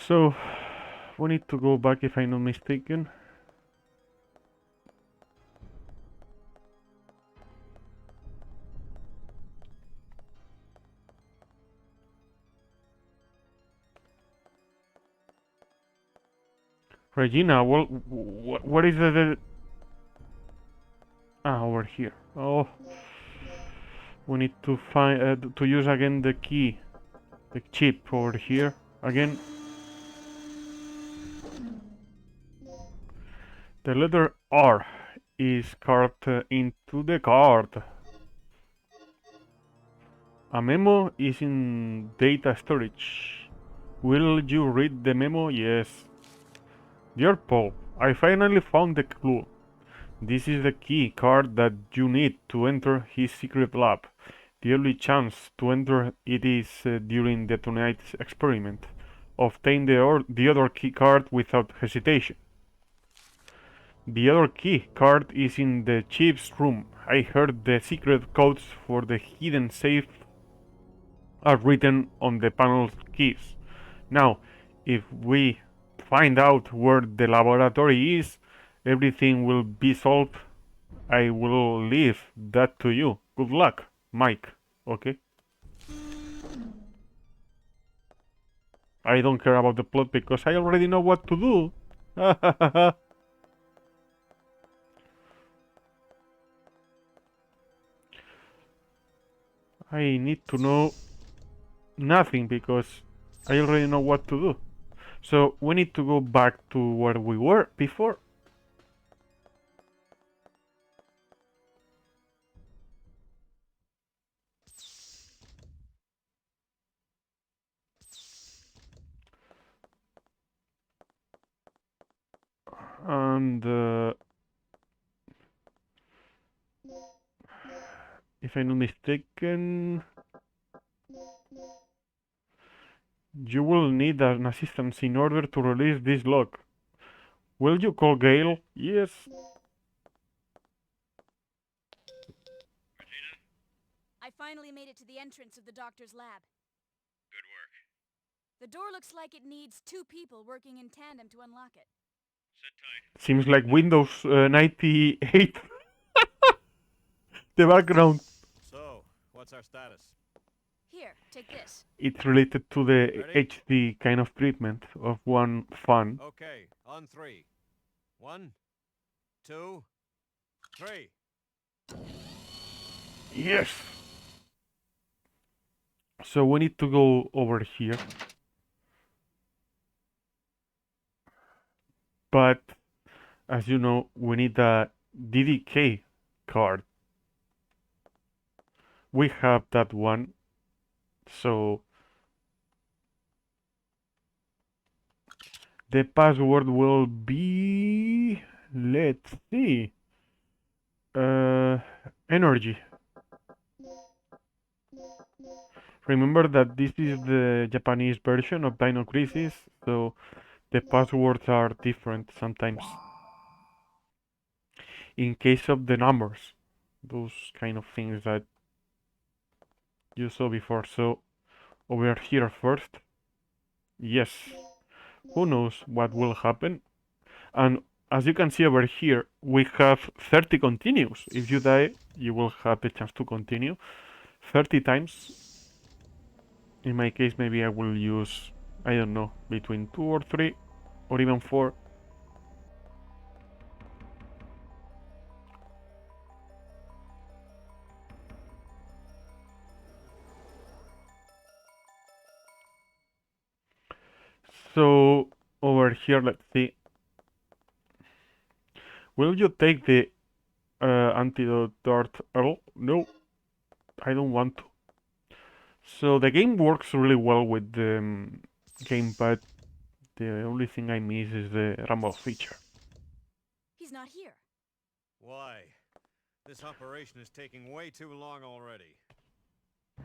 So we need to go back if I'm not mistaken. Regina, well, what is the... Ah, over here. Oh, we need to find to use again the key, the chip over here again. The letter R is carved into the card. A memo is in data storage. Will you read the memo? Yes. Dear Paul, I finally found the clue. This is the key card that you need to enter his secret lab. The only chance to enter it is during the tonight's experiment. Obtain the other key card without hesitation. The other key card is in the chief's room. I heard the secret codes for the hidden safe are written on the panel's keys. Now, if we find out where the laboratory is, everything will be solved. I will leave that to you. Good luck, Mike. Okay? I don't care about the plot because I already know what to do. I need to know nothing because I already know what to do. So we need to go back to where we were before. And If I'm not mistaken, you will need an assistance in order to release this lock. Will you call Gale? Yes. I finally made it to the entrance of the doctor's lab. Good work. The door looks like it needs 2 people working in tandem to unlock it. Seems like Windows 98. The background. So, what's our status? Here, take this. It's related to the Ready? HD kind of treatment of one fan. Okay, on 3. 1, 2, 3. Yes! So we need to go over here. But, as you know, we need a DDK card. We have that one. So the password will be, let's see, energy. Remember that this is the Japanese version of Dino Crisis, so the passwords are different sometimes. In case of the numbers, those kind of things that you saw before. So over here first. Yes. Who knows what will happen? And as you can see over here, we have 30 continues. If you die, you will have the chance to continue 30 times. In my case, maybe I will use, I don't know, between 2 or 3 or even 4. So over here, let's see. Will you take the antidote dart Earl? No, I don't want to. So the game works really well with the gamepad. The only thing I miss is the rumble feature. He's not here. Why? This operation is taking way too long already.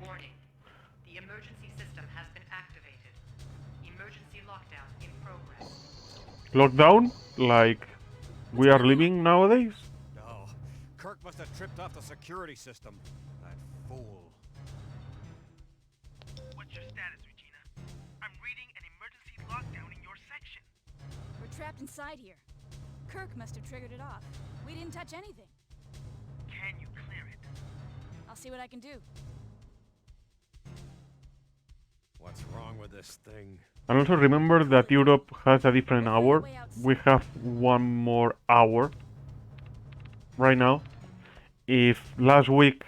Warning. The emergency system has been activated. Emergency lockdown in progress. Lockdown? Like we are living nowadays? No. Kirk must have tripped off the security system. That fool. What's your status, Regina? I'm reading an emergency lockdown in your section. We're trapped inside here. Kirk must have triggered it off. We didn't touch anything. Can you clear it? I'll see what I can do. What's wrong with this thing? And also remember that Europe has a different hour. We have one more hour right now. If last week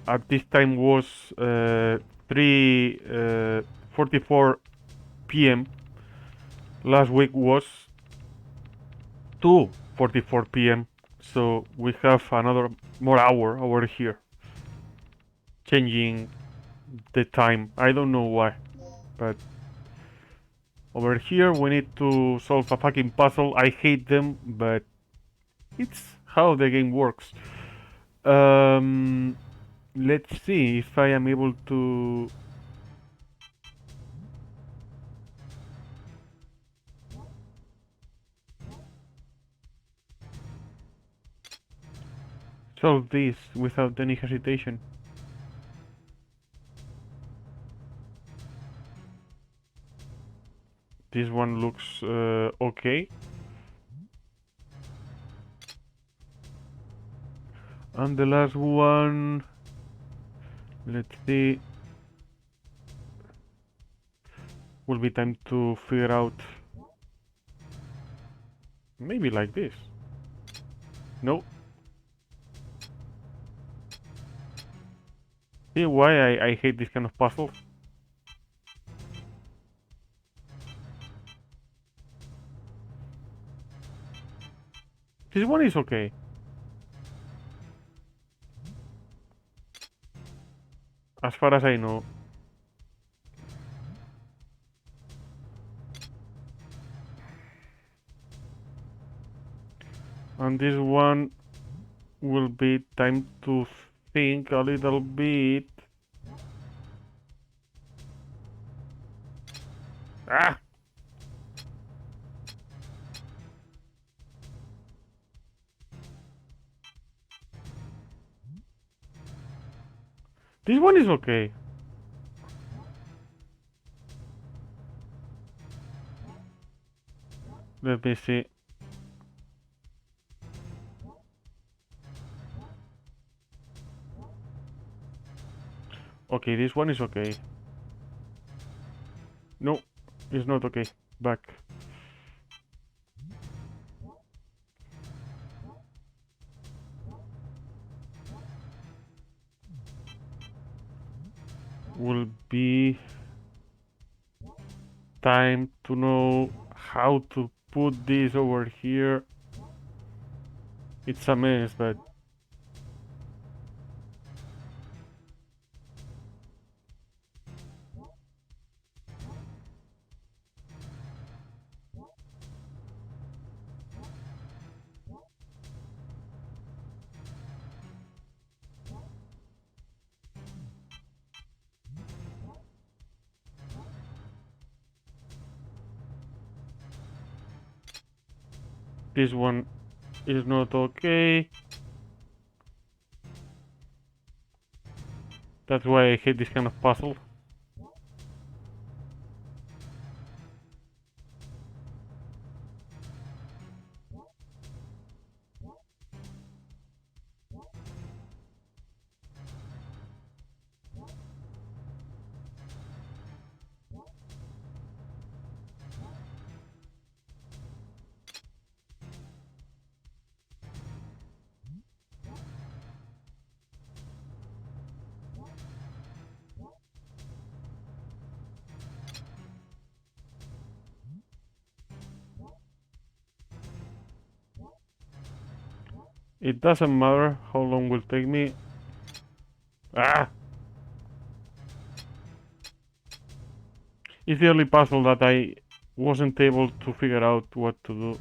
at this time was 3:44 p.m. Last week was 2:44 p.m. So we have another more hour over here, changing the time. I don't know why, but over here we need to solve a fucking puzzle. I hate them, but it's how the game works. Let's see if I am able to. Solve this without any hesitation. This one looks okay. And the last one, let's see, will be time to figure out, maybe like this. No. See why I hate this kind of puzzles? This one is okay. As far as I know. And this one will be time to think a little bit. Ah! This one is okay. Let me see. Okay, this one is okay. No, it's not okay. Back. Will be time to know how to put this over here. It's a mess, but this one is not okay. That's why I hate this kind of puzzle. It doesn't matter how long will take me. Ah! It's the only puzzle that I wasn't able to figure out what to do.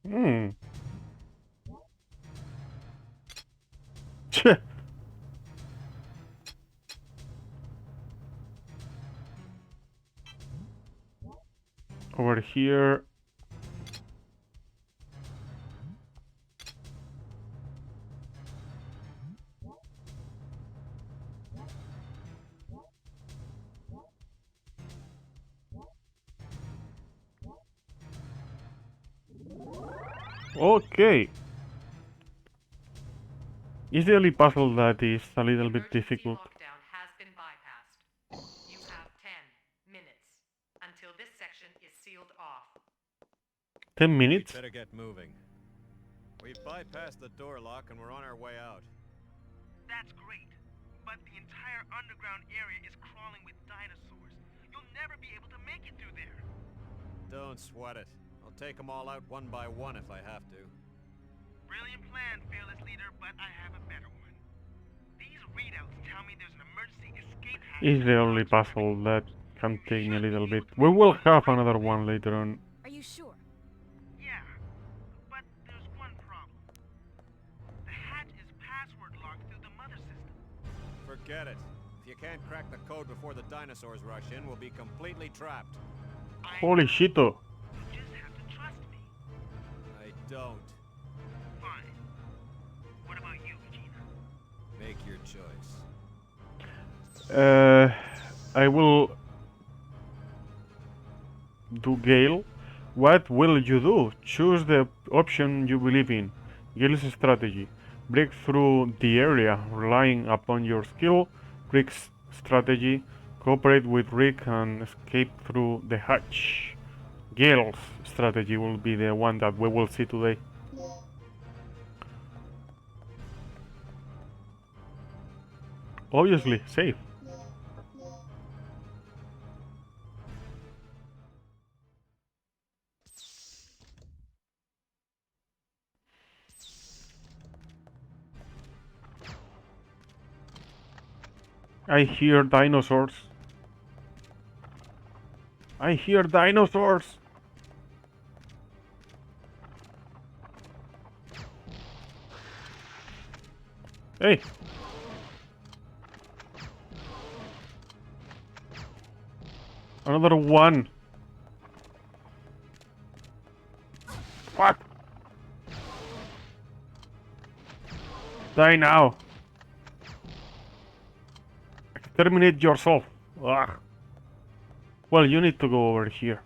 Hmm. Over here. Okay. It's the only puzzle that is a little bit Emergency difficult. lockdown has been bypassed. You have 10 minutes until this section is sealed off. 10 minutes? We'd better get moving. We've bypassed the door lock and we're on our way out. That's great, but the entire underground area is crawling with dinosaurs. You'll never be able to make it through there. Don't sweat it. I'll take them all out one by one if I have to. Brilliant plan, fearless leader, but I have a better one. These readouts tell me there's an emergency escape hatch. It's the only puzzle that can take me a little bit. We will have another one later on. Are you sure? Yeah, but there's one problem. The hatch is password locked through the mother system. Forget it. If you can't crack the code before the dinosaurs rush in, we'll be completely trapped. Holy shito. You just have to trust me. I don't. Fine. What about you, Gina? Make your choice. I will do Gale. What will you do? Choose the option you believe in. Gale's strategy. Break through the area, relying upon your skill. Rick's strategy. Cooperate with Rick and escape through the hatch. Gale's strategy will be the one that we will see today. Obviously, safe. I hear dinosaurs. I hear dinosaurs. Hey. Another one. Fuck. Die now. Exterminate yourself. Ugh. Well, you need to go over here.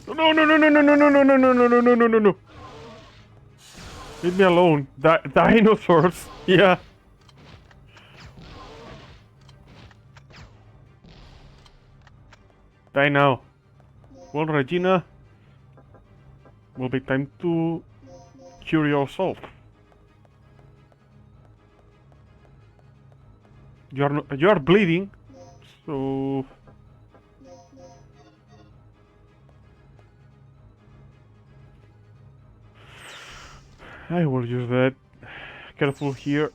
No, no, no, no, no, no, no, no, no, no, no, no, no, no, no, no. Leave me alone. Dinosaurs. Yeah. Die now. Well, Regina, will be time to cure yourself. You are bleeding, so I will use that. Careful here.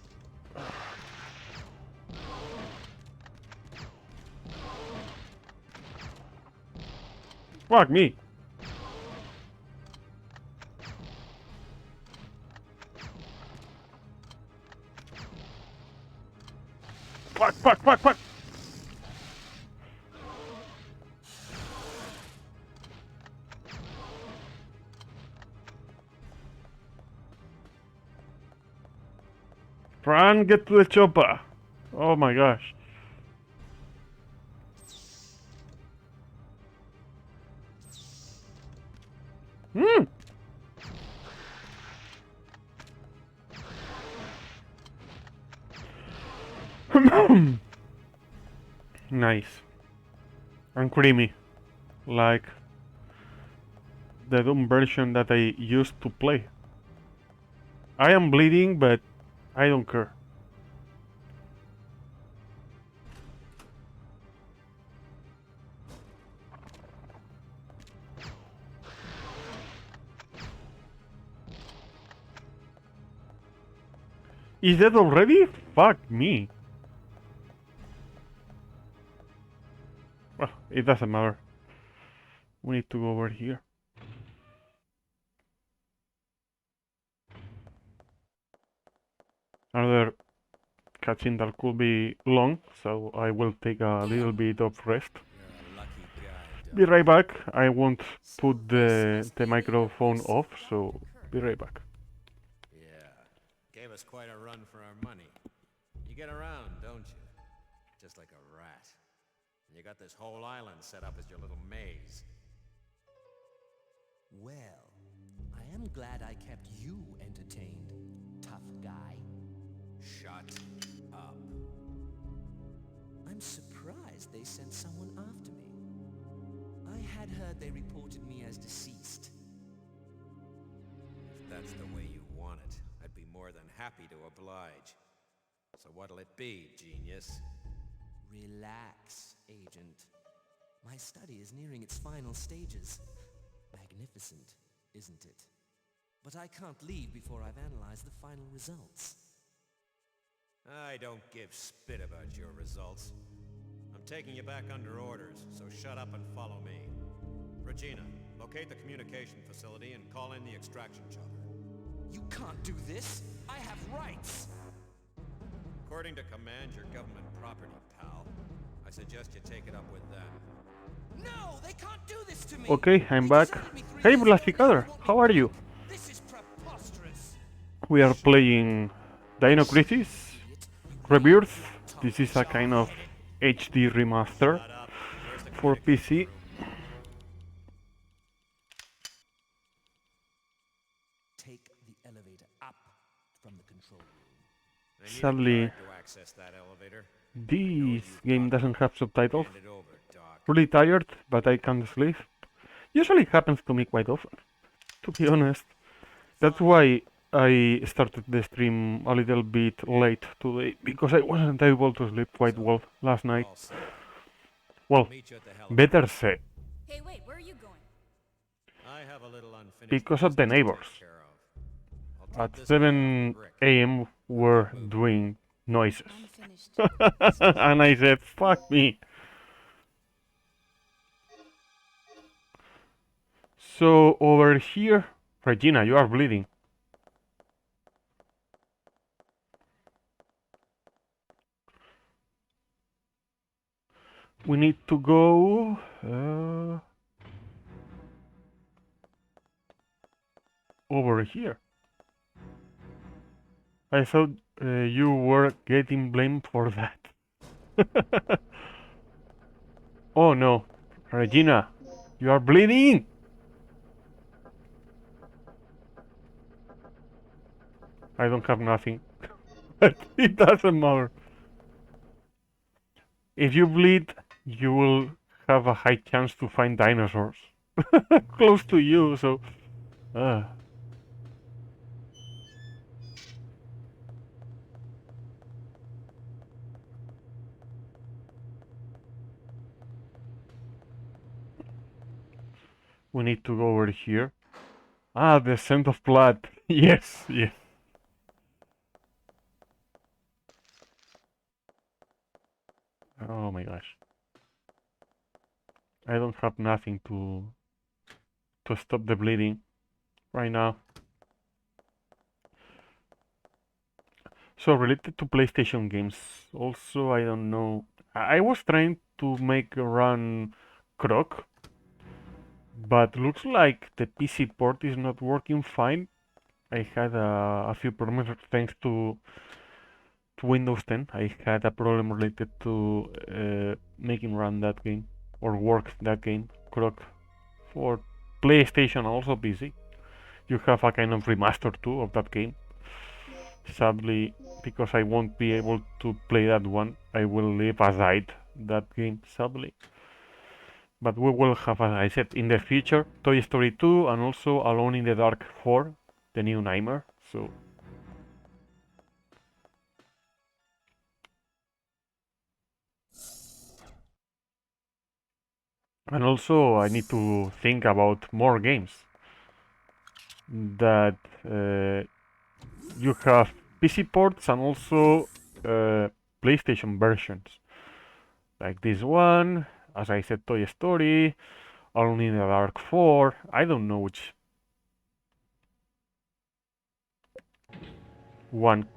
Fuck me. Fuck, fuck, fuck, fuck. Run, get to the chopper. Oh my gosh. Nice. And creamy. Like the Doom version that I used to play. I am bleeding, but I don't care. Is that already? Fuck me. Well, it doesn't matter. We need to go over here. Another cutscene that could be long, so I will take a little bit of rest. Be right back. I won't put the microphone off, so be right back. Yeah, gave us quite a run for our money. You get around, don't you? Just like a rat. And you got this whole island set up as your little maze. Well, I am glad I kept you entertained, tough guy. Shut up. I'm surprised they sent someone after me. I had heard they reported me as deceased. If that's the way you want it, I'd be more than happy to oblige. So what'll it be, genius? Relax, Agent. My study is nearing its final stages. Magnificent, isn't it? But I can't leave before I've analyzed the final results. I don't give spit about your results. I'm taking you back under orders, so shut up and follow me. Regina, locate the communication facility and call in the extraction chopper. You can't do this! I have rights! According to command, your government property, pal. I suggest you take it up with them. No, they can't do this to me! Okay, I'm back. Hey, Blasticader, how are you? This is preposterous! We are playing Dino Crisis, Rebirth. This is a kind of HD remaster for PC. Take the elevator up from the control room. Sadly, this game doesn't have subtitles. Really tired, but I can't sleep. Usually happens to me quite often, to be honest. That's why I started the stream a little bit late today because I wasn't able to sleep quite well last night. All set. Well, Meet you at the better helipad. said, Hey, wait, where are you going? I have a little unfinished because of the business to neighbors. take care of. I'll take At this guy off the 7 brick. a.m. were Moving. doing noises. Unfinished. And I said, fuck me. So over here, Regina, you are bleeding. We need to go over here. I thought you were getting blamed for that. Oh no, Regina, you are bleeding! I don't have nothing. But it doesn't matter. If you bleed, you will have a high chance to find dinosaurs close to you, so... We need to go over here. Ah, the scent of blood. Yes, yes. Oh my gosh. I don't have nothing to stop the bleeding right now. So related to PlayStation games, also I don't know. I was trying to make a run Croc, but looks like the PC port is not working fine. I had a few problems thanks to Windows 10. I had a problem related to making run that game or work that game Croc for PlayStation, also PC. You have a kind of remaster too of that game. Sadly, because I won't be able to play that one, I will leave aside that game, sadly. But we will have, as I said, in the future, Toy Story 2 and also Alone in the Dark 4, the new Nightmare. So and also I need to think about more games that you have PC ports and also PlayStation versions. Like this one, as I said, Toy Story, Alone in the Dark 4. I don't know which one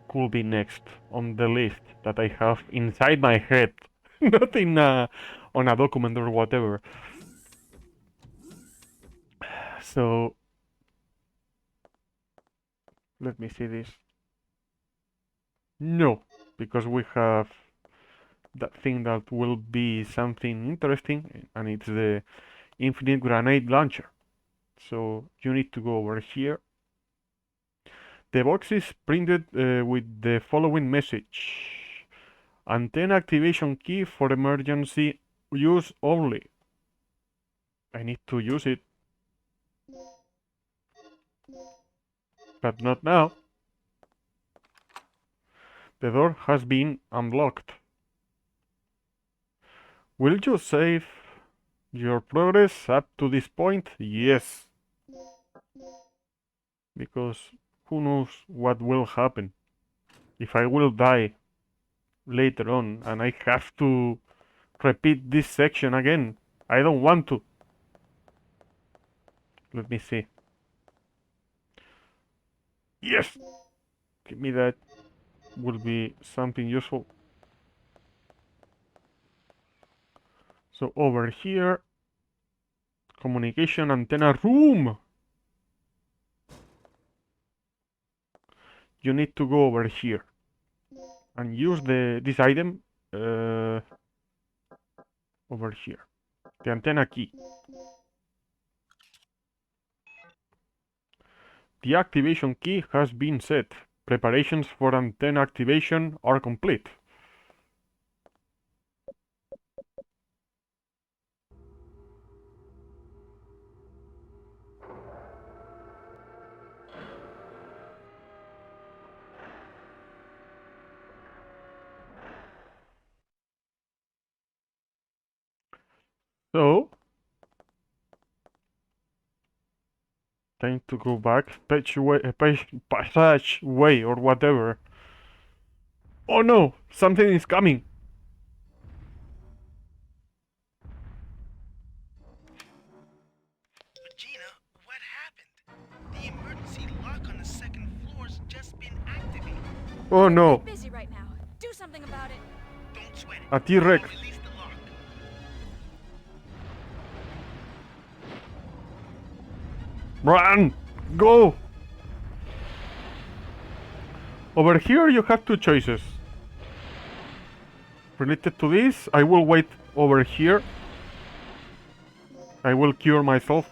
could be next on the list that I have inside my head, not in on a document or whatever. So let me see this. No, because we have that thing that will be something interesting, and it's the infinite grenade launcher. So you need to go over here. The box is printed with the following message: antenna activation key for emergency use only. I need to use it, but not now. The door has been unlocked. Will you save your progress up to this point? Yes. Because who knows what will happen. If I will die later on and I have to repeat this section again. I don't want to. Let me see. Yes! Give me that. Will be something useful. So over here, communication antenna room. You need to go over here and use this item over here. The antenna key. The activation key has been set. Preparations for antenna activation are complete. So, time to go back. Passage way or whatever. Oh no! Something is coming! Regina, what happened? The emergency lock on the second floor's just been activated. Oh We're no! busy right now. Do something about it. Don't sweat it. A T-Rex! Release the lock. Run! Go! Over here you have two choices. Related to this, I will wait over here. I will cure myself.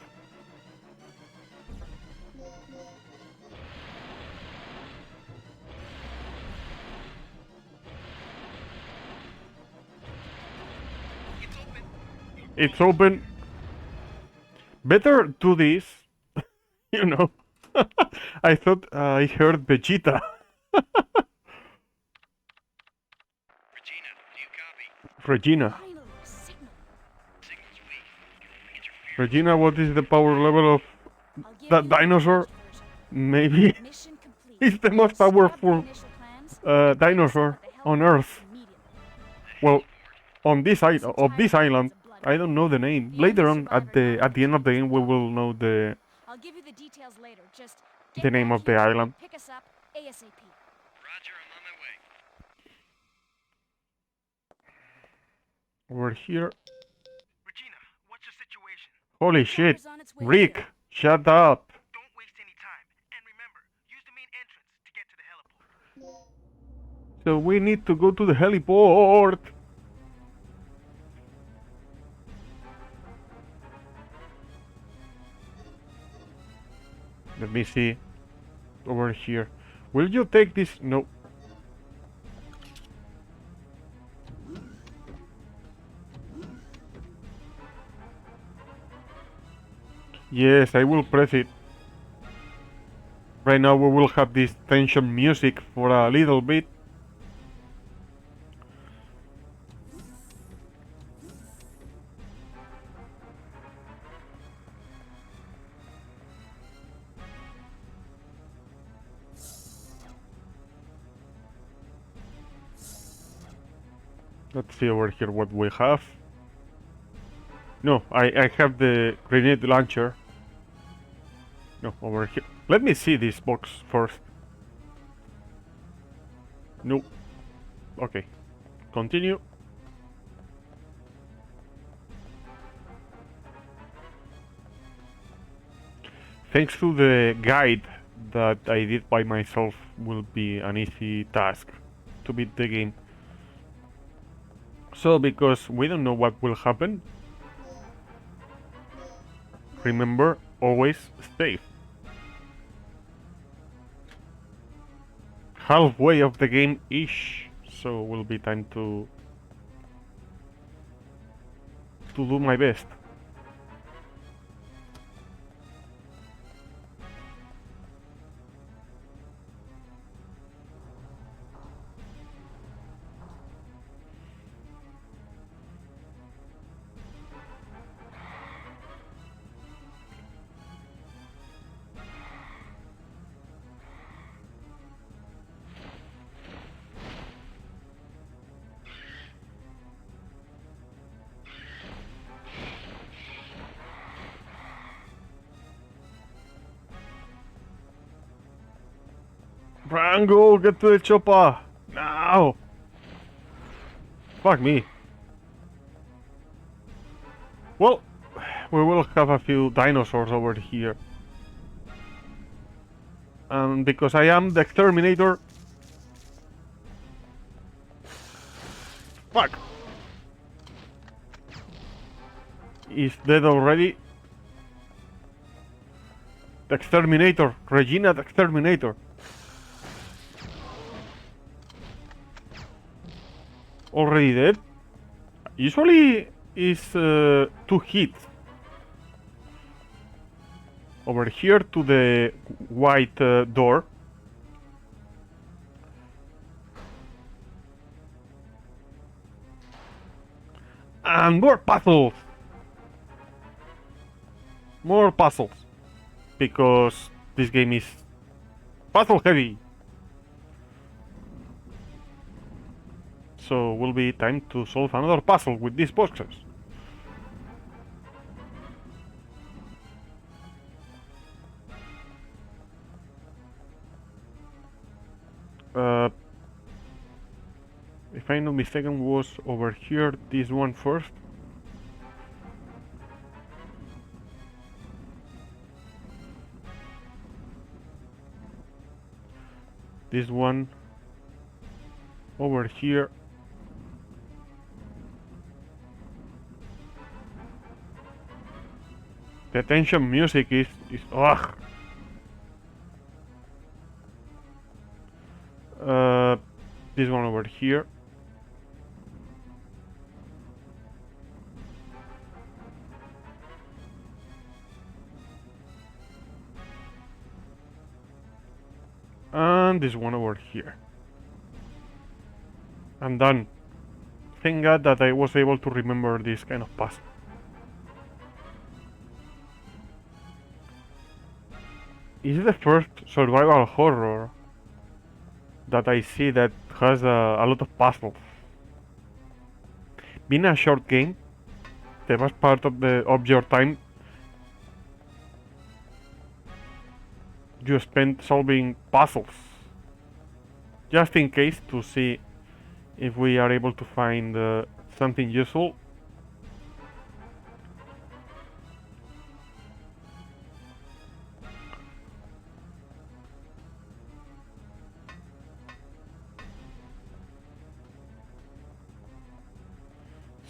It's open. It's open. Better do this. You know. I thought I heard Vegeta. Regina, do you copy? Regina. Finally, a signal. Signal's weak. Interference. Regina, what is the power level of I'll give that you the dinosaur? abridged version. Maybe Mission complete. it's the most Scrub the powerful initial plans, dinosaur the on help Earth. immediately. Well, on this Some island, I don't know the name. The Later only on, at survivor the end of the game, we will know the I'll give you the details later. Just get the name back of the here and island. Pick us up ASAP. Roger, I'm on my way. Over here. Regina, what's your situation? Holy shit! Tower's on its way Rick, here. shut up! Don't waste any time. And remember, use the main entrance to get to the heliport. So we need to go to the heliport. Let me see. Over here. Will you take this? No. Yes, I will press it. Right now we will have this tension music for a little bit. Let's see over here what we have. No, I have the grenade launcher. No, over here. Let me see this box first. No. Okay. Continue. Thanks to the guide that I did by myself, will be an easy task to beat the game. So, because we don't know what will happen, remember, always safe. Halfway of the game-ish, so will be time to do my best. Rango, get to the chopper! Now! Fuck me. Well, we will have a few dinosaurs over here. And because I am the exterminator... Fuck! Is dead already. The exterminator! Regina the exterminator! Already dead? Usually is 2 hits. Over here to the white door. And more puzzles! more puzzles, because this game is puzzle heavy. So will be time to solve another puzzle with these boxes. If I'm not mistaken, was over here, this one first. This one over here. The tension music is ugh. This one over here. And this one over here. I'm done. Thank God that I was able to remember this kind of puzzle. Is the first survival horror that I see that has a lot of puzzles. Being a short game, the vast part of your time you spend solving puzzles, just in case to see if we are able to find something useful.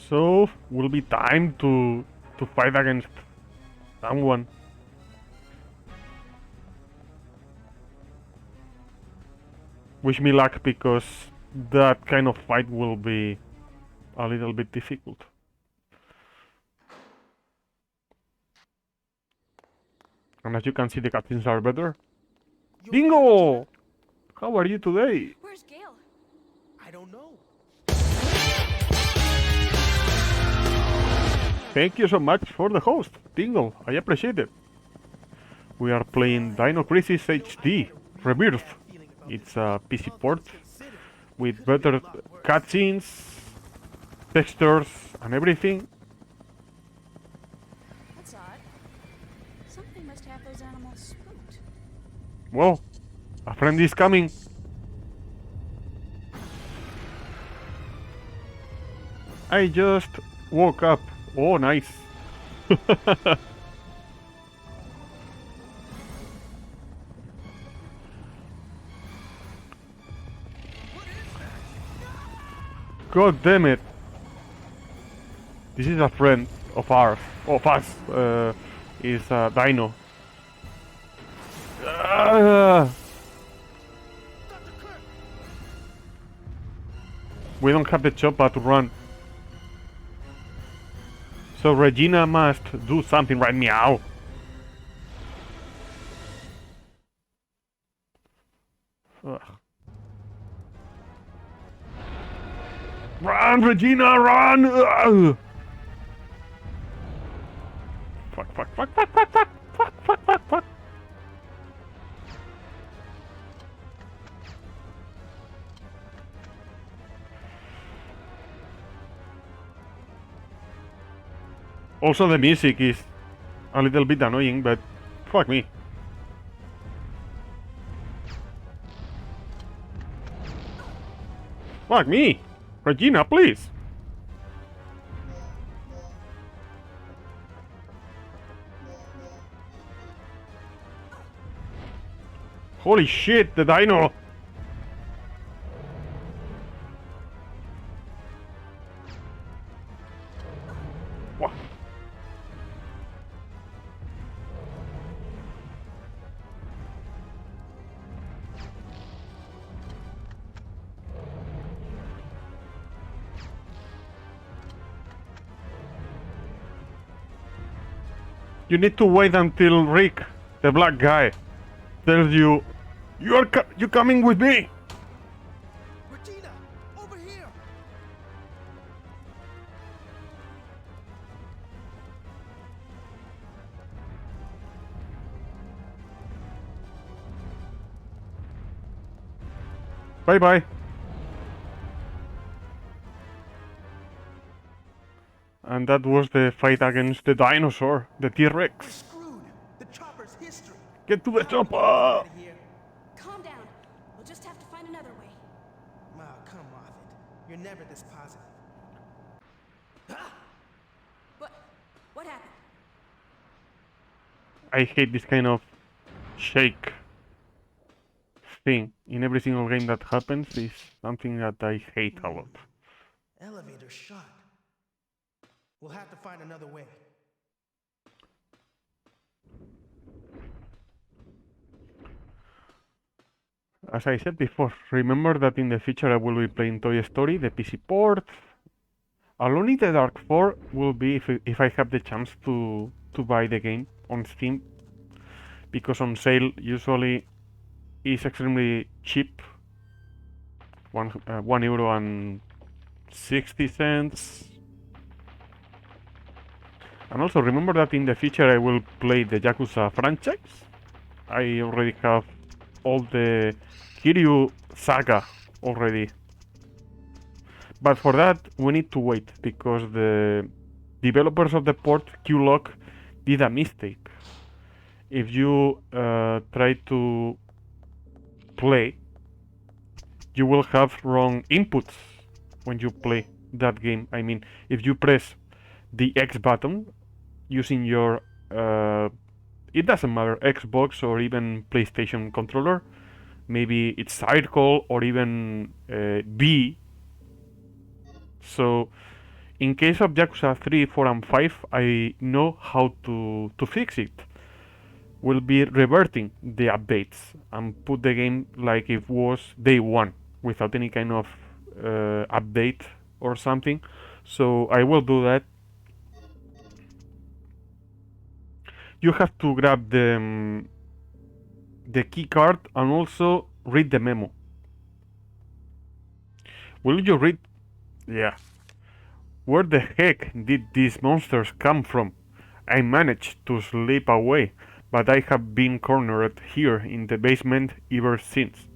So will be time to fight against someone. Wish me luck, because that kind of fight will be a little bit difficult. And as you can see, the cutscenes are better. Dingo! How are you today? Where's Gale? I don't know. Thank you so much for the host, Dingle. I appreciate it. We are playing Dino Crisis HD Rebirth. It's a PC port with better cutscenes, textures, and everything. That's odd. Something must have those animals spooked. Whoa, a friend is coming. I just woke up. Oh, nice. God damn it. This is a friend of ours. Of us. Is Dino. We don't have the chopper to run. So Regina must do something right meow. Ugh. Run, Regina, run! Ugh. Fuck, fuck, fuck, fuck, fuck, fuck, fuck, fuck, fuck, fuck. Also, the music is a little bit annoying, but fuck me. Fuck me! Regina, please! Holy shit, the dino! What? You need to wait until Rick, the black guy, tells you, you coming with me. Regina, over here. Bye bye. And that was the fight against the dinosaur, the We're T-Rex. screwed. The chopper's history. Get to the How are we gonna get chopper! out of here? Calm down. We'll just have to find another way. Oh, come off it. You're never this positive. What happened? I hate this kind of shake thing. In every single game that happens is something that I hate a lot. Elevator shut. We'll have to find another way. As I said before, remember that in the future I will be playing Toy Story, the PC port. Alone in the Dark 4 will be if I have the chance to buy the game on Steam, because on sale usually is extremely cheap, €1 and 60 cents. And also remember that in the future I will play the Yakuza franchise. I already have all the Kiryu saga already. But for that we need to wait, because the developers of the port, Qlock, did a mistake. If you try to play, you will have wrong inputs when you play that game. I mean, if you press the X button using your it doesn't matter, Xbox or even PlayStation controller, maybe it's circle or even B. So in case of Yakuza 3, 4 and 5, I know how to fix it. Will be reverting the updates and put the game like it was day one, without any kind of update or something. So I will do that. You have to grab the key card and also read the memo. Will you read? Yeah. Where the heck did these monsters come from? I managed to slip away, but I have been cornered here in the basement ever since.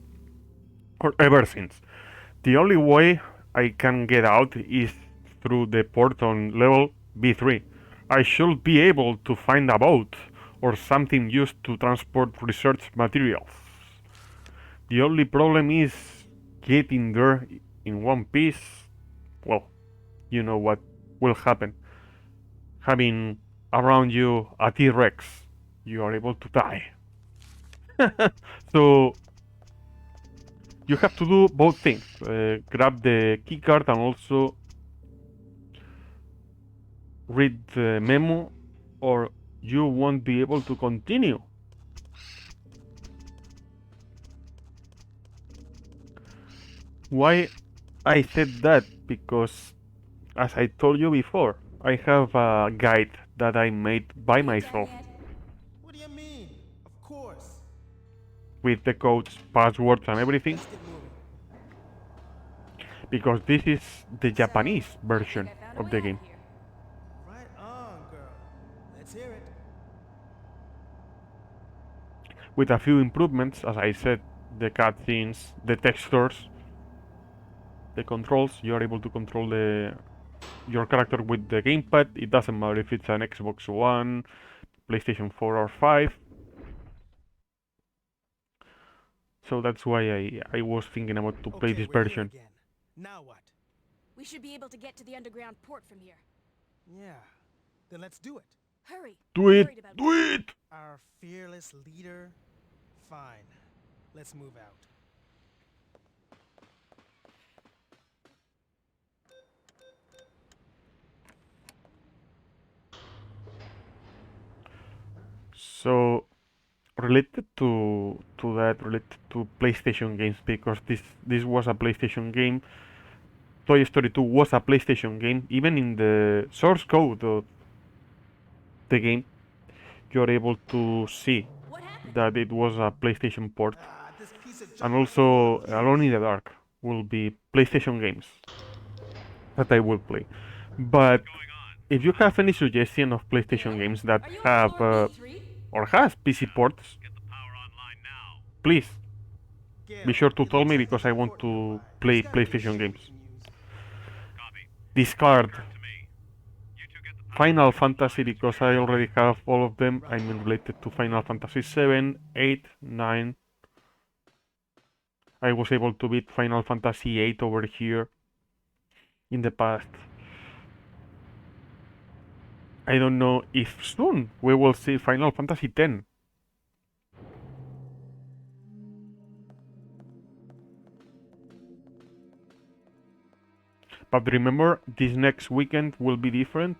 The only way I can get out is through the port on level B3. I should be able to find a boat or something used to transport research materials. The only problem is getting there in one piece. Well, you know what will happen. Having around you a T-Rex, you are able to die. So you have to do both things. Grab the keycard and also read the memo, or you won't be able to continue. Why I said that? Because, as I told you before, I have a guide that I made by myself. What do you mean? Of course. With the codes, passwords and everything. Let's get moving. Because this is the Japanese version of the game. Right on, girl. Let's hear it. With a few improvements, as I said, the cutscenes, the textures, the controls. You are able to control your character with the gamepad. It doesn't matter if it's an Xbox One, PlayStation 4 or 5. So that's why I was thinking about to play this version. Now what? We should be able to get to the underground port from here. Yeah. Then let's do it. Hurry. Do it! Do it! Our fearless leader? Fine. Let's move out. So related to that, related to PlayStation games, because this was a PlayStation game. Toy Story 2 was a PlayStation game. Even in the source code of the game, you're able to see that it was a PlayStation port. And also Alone in the Dark will be PlayStation games that I will play. But if you have any suggestion of PlayStation games that have or has PC ports, please be sure to tell me because I want to play PlayStation games. Discard Final Fantasy because I already have all of them. I mean related to Final Fantasy 7, 8, 9. I was able to beat Final Fantasy 8 over here in the past. I don't know if soon we will see Final Fantasy 10. But remember, this next weekend will be different.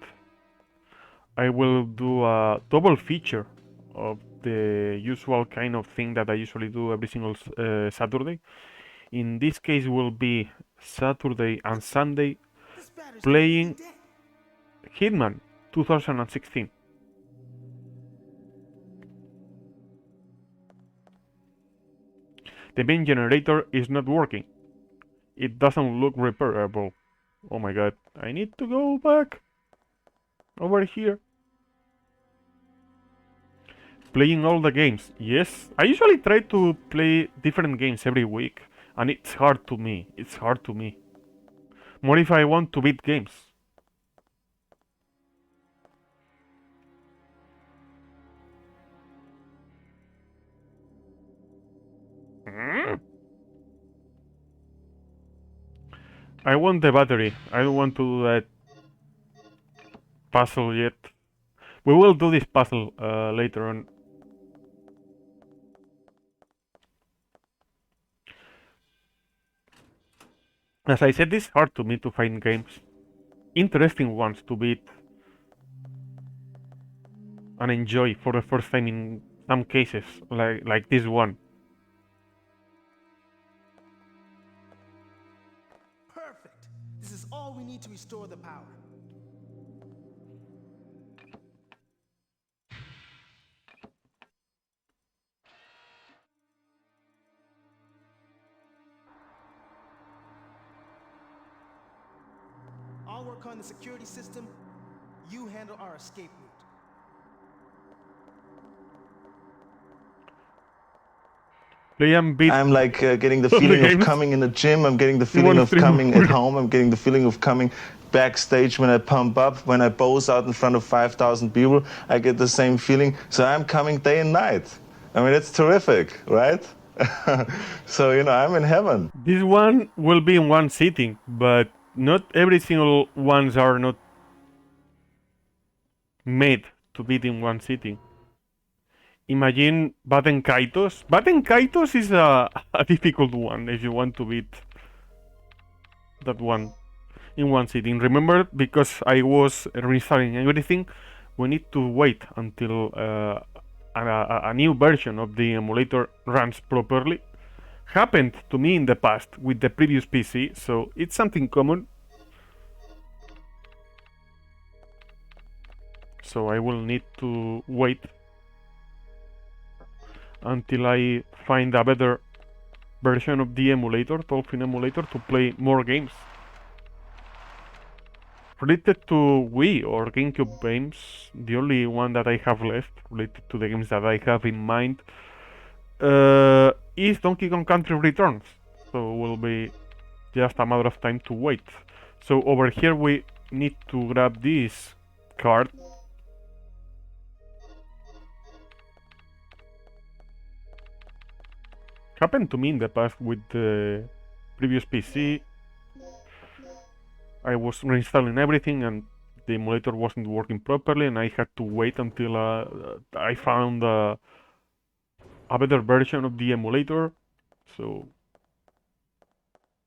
I will do a double feature of the usual kind of thing that I usually do every single Saturday. In this case will be Saturday and Sunday playing Hitman 2016. The main generator is not working. It doesn't look repairable. Oh my god, I need to go back over here. Playing all the games. Yes, I usually try to play different games every week, and it's hard to me. It's hard to me. More if I want to beat games. I want the battery. I don't want to do that puzzle yet. We will do this puzzle later on. As I said, it's hard to me to find games. Interesting ones to beat and enjoy for the first time in some cases, like this one. Perfect. This is all we need to restore the power. I'll work on the security system. You handle our escape route. I'm like getting the feeling of coming in the gym. I'm getting the feeling of coming at home. I'm getting the feeling of coming backstage when I pump up, when I pose out in front of 5,000 people. I get the same feeling. So I'm coming day and night. I mean, it's terrific, right? So, you know, I'm in heaven. This one will be in one sitting, but not every single ones are not made to beat in one sitting. Imagine Baten Kaitos. Baten Kaitos is a difficult one if you want to beat that one in one sitting. Remember, because I was restarting everything, we need to wait until a new version of the emulator runs properly. Happened to me in the past with the previous PC, so it's something common. So I will need to wait until I find a better version of the emulator, Dolphin emulator, to play more games. Related to Wii or GameCube games, the only one that I have left, related to the games that I have in mind, is Donkey Kong Country Returns. So it will be just a matter of time to wait. So over here we need to grab this card. Happened to me in the past with the previous PC. I was reinstalling everything and the emulator wasn't working properly, and I had to wait until I found a better version of the emulator. So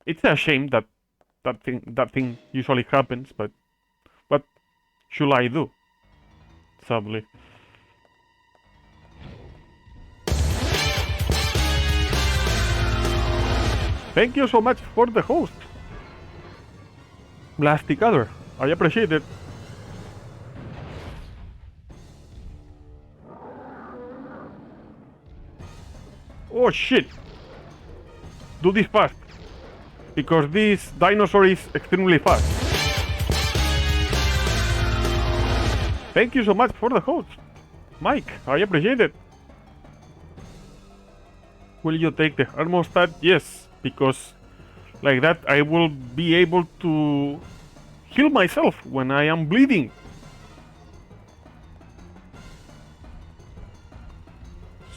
it's a shame that that thing usually happens, but what should I do? Sadly. Thank you so much for the host, Blasticator. I appreciate it. Oh shit! Do this fast, because this dinosaur is extremely fast. Thank you so much for the host, Mike. I appreciate it. Will you take the thermostat? Yes, because like that I will be able to heal myself when I am bleeding.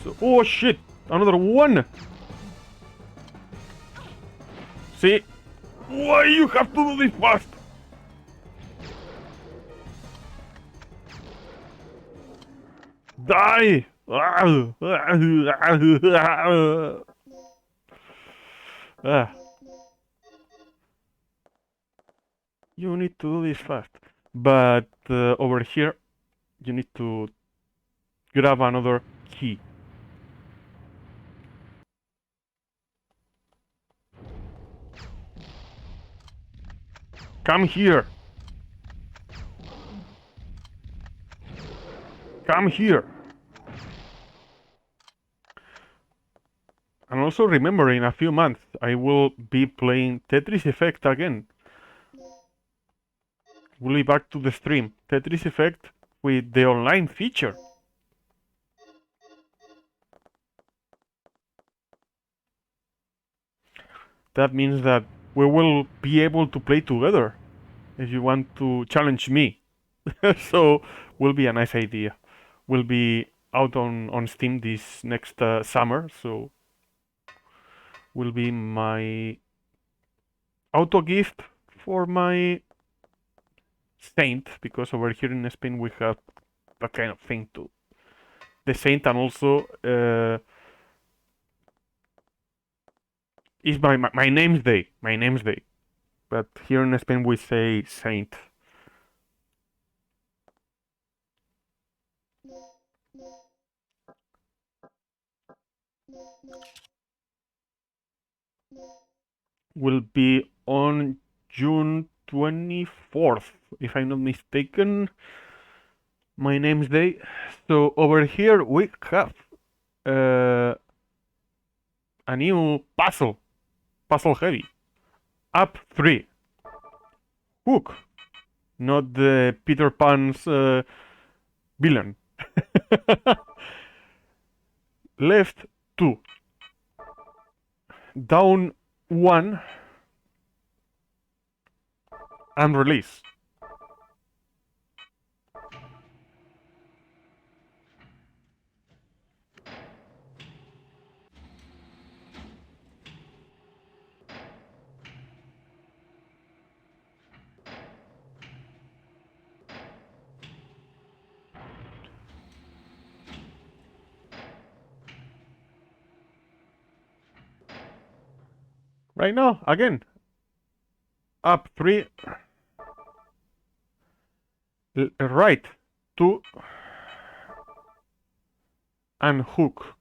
So, oh shit, another one. See, why you have to do this fast? Die! You need to do this fast. But over here, you need to grab another key. Come here. Come here. And also remember, in a few months, I will be playing Tetris Effect again. We'll be back to the stream. Tetris Effect with the online feature. That means that we will be able to play together if you want to challenge me. So, will be a nice idea. Will be out on Steam this next summer, so will be my auto gift for my Saint, because over here in Spain we have that kind of thing too. The Saint, and also is my name's day. My name's day. But here in Spain we say Saint. Will be on June 24th, if I'm not mistaken. My name's day. So over here we have a new puzzle heavy. Up 3. Hook. Not the Peter Pan's villain. Left 2. Down 1. And release. Right now, again. Up 3. Right 2. And hook.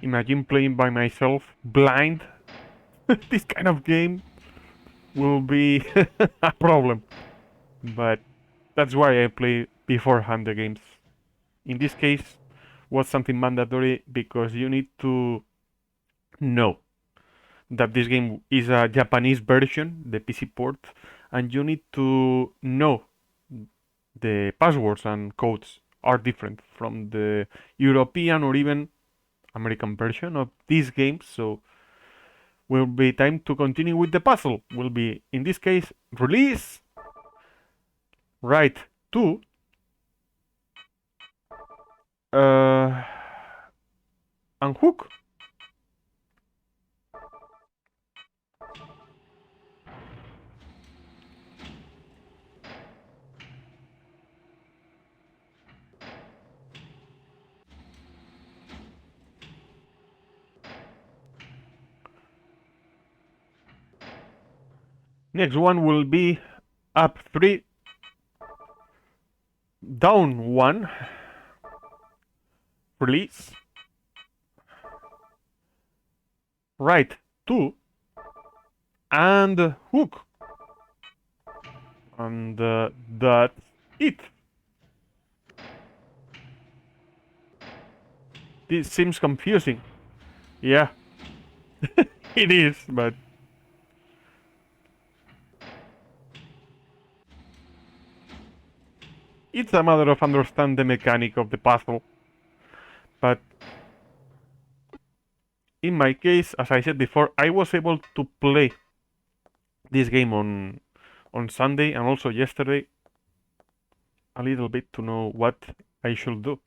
Imagine playing by myself, blind. This kind of game will be a problem. But that's why I play beforehand the games. In this case, was something mandatory because you need to know that this game is a Japanese version, the PC port, and you need to know the passwords and codes are different from the European or even American version of this game. So will be time to continue with the puzzle. Will be, in this case, release, right 2, and hook. Next one will be up 3, down 1, release, right 2, and hook. And that's it. This seems confusing. Yeah, it is, but a matter of understand the mechanic of the puzzle. But in my case, as I said before, I was able to play this game on Sunday and also yesterday a little bit to know what I should do.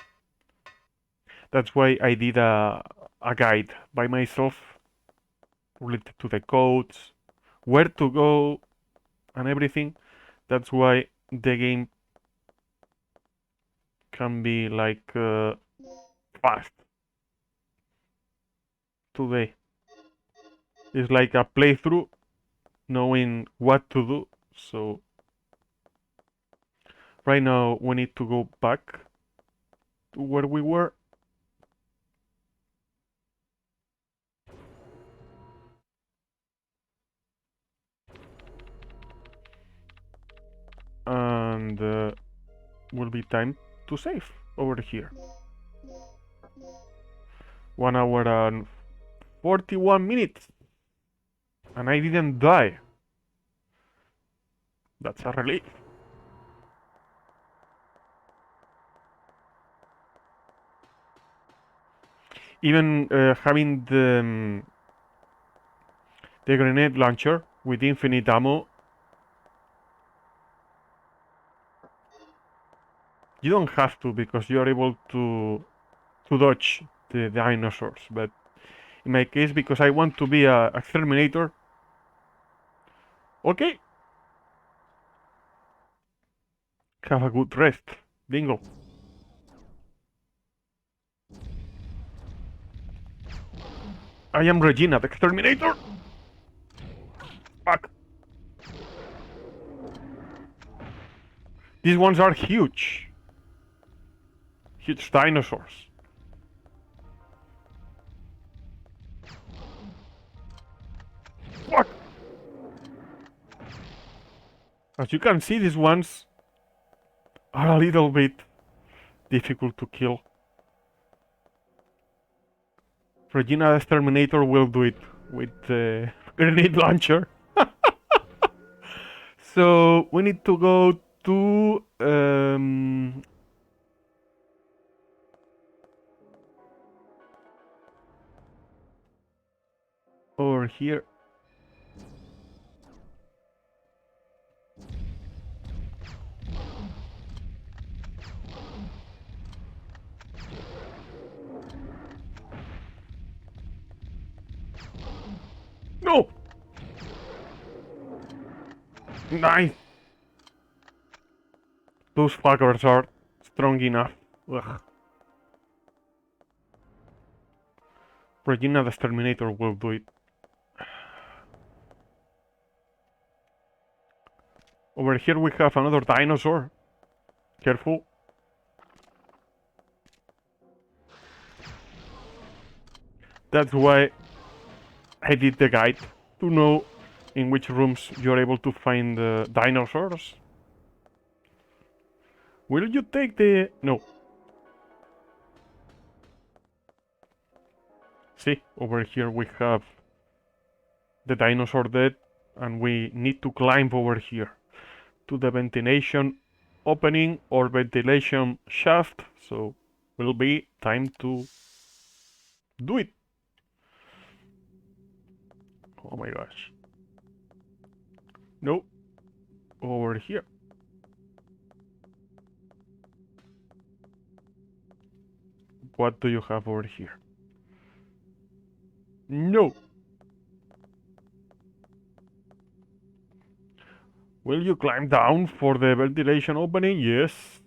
That's why I did a guide by myself related to the codes, where to go, and everything. That's why the game can be like fast today. It's like a playthrough, knowing what to do. So right now we need to go back to where we were. And will be time to save over here. 1 hour and 41 minutes. And I didn't die. That's a relief. Even having the grenade launcher with infinite ammo, you don't have to because you are able to dodge the dinosaurs. But in my case, because I want to be a exterminator, okay. Have a good rest. Bingo. I am Regina, the exterminator. Fuck. These ones are huge. Huge dinosaurs. Fuck. As you can see, these ones are a little bit difficult to kill. Regina the Exterminator will do it with the grenade launcher. So we need to go to over here. No! Nice! Those fuckers are strong enough. Ugh. Regina the Exterminator will do it. Over here we have another dinosaur. Careful. That's why I did the guide, to know in which rooms you're able to find dinosaurs. Will you take the... No. See, over here we have the dinosaur dead, and we need to climb over here to the ventilation opening or ventilation shaft, so will be time to do it. Oh my gosh. No. Over here. What do you have over here? No. Will you climb down for the ventilation opening? Yes.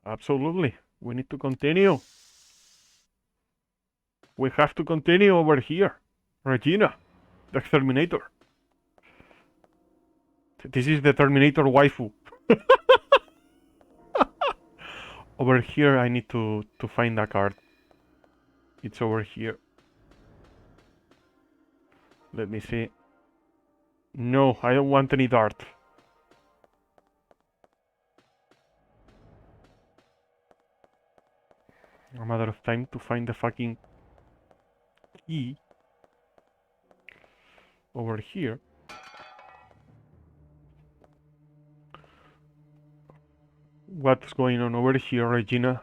Absolutely. We need to continue. We have to continue over here. Regina, the Exterminator. This is the Terminator waifu. Over here I need to find a card. It's over here. Let me see. No, I don't want any dart. A matter of time to find the fucking key. Over here. What's going on over here, Regina?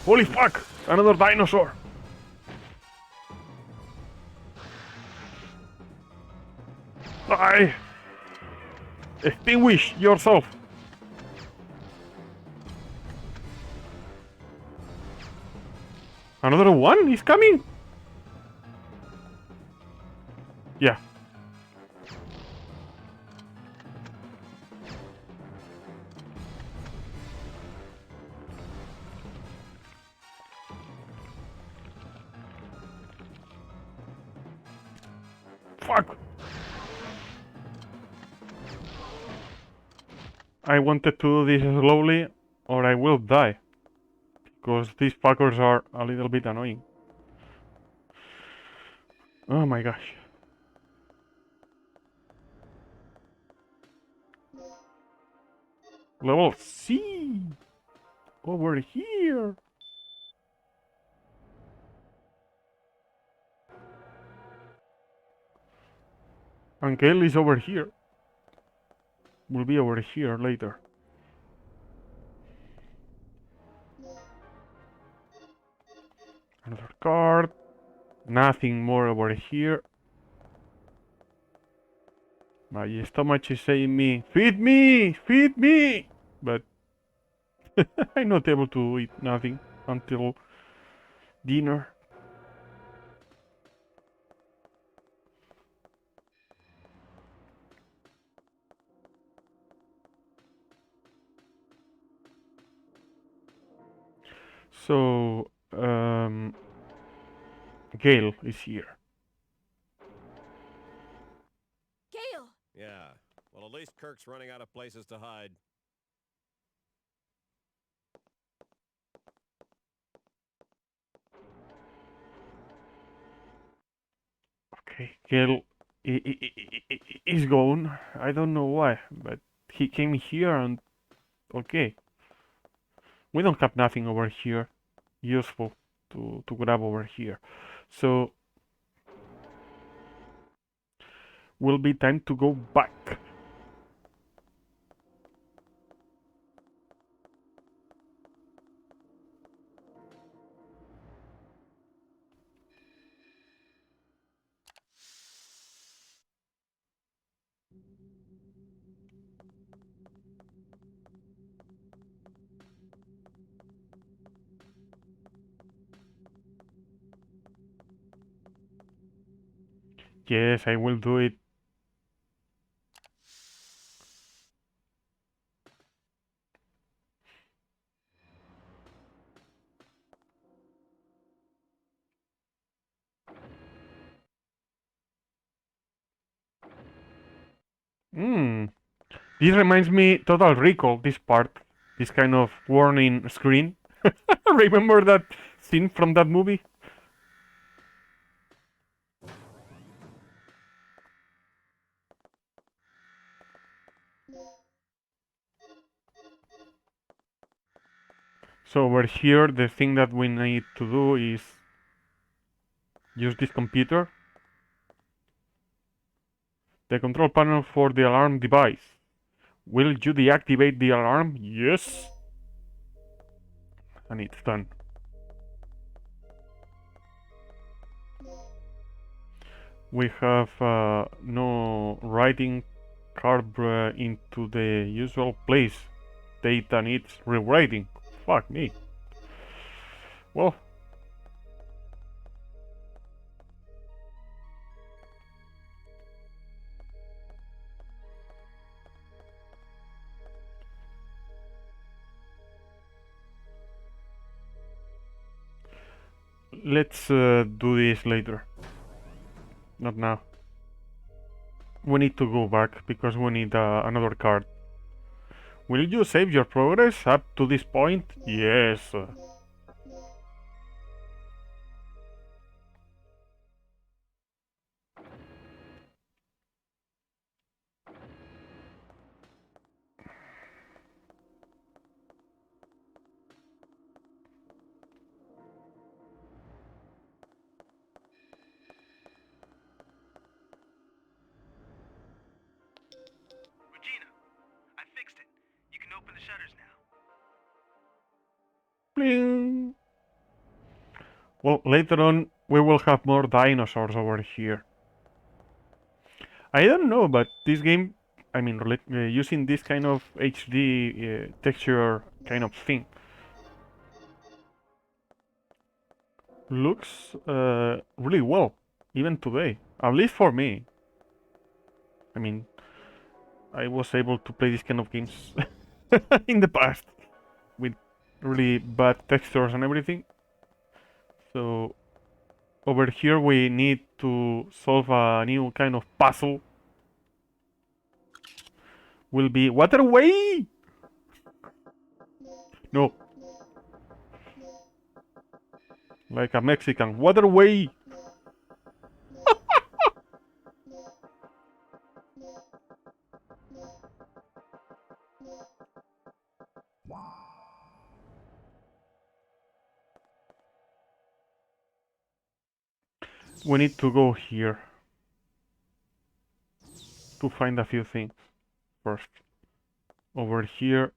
Holy fuck! Another dinosaur! Die! Extinguish yourself! Another one is coming? Yeah. Fuck! I wanted to do this slowly or I will die. Because these fuckers are a little bit annoying. Oh my gosh. Level C! Over here! And Gale is over here. Will be over here later. Another card. Nothing more over here. My stomach is saying me, feed me! Feed me! But I'm not able to eat nothing until dinner. So, Gale is here. Gale! Yeah. Well, at least Kirk's running out of places to hide. Okay, Gale is gone. I don't know why, but he came here and okay. We don't have nothing over here useful to grab over here. So will be time to go back. Yes, I will do it. Hmm. This reminds me Total Recall, this part. This kind of warning screen. Remember that scene from that movie? So over here, the thing that we need to do is use this computer. The control panel for the alarm device. Will you deactivate the alarm? Yes. And it's done. We have no writing card into the usual place. Data needs rewriting. Fuck me. Well. Let's do this later. Not now. We need to go back because we need another card. Will you save your progress up to this point? Yes. Bling. Well, later on we will have more dinosaurs over here. I don't know, but this game, I mean, using this kind of HD texture kind of thing, looks really well, even today, at least for me. I mean, I was able to play this kind of games in the past with really bad textures and everything. So over here we need to solve a new kind of puzzle. Will be waterway. No. Like a Mexican waterway. We need to go here to find a few things first. Over here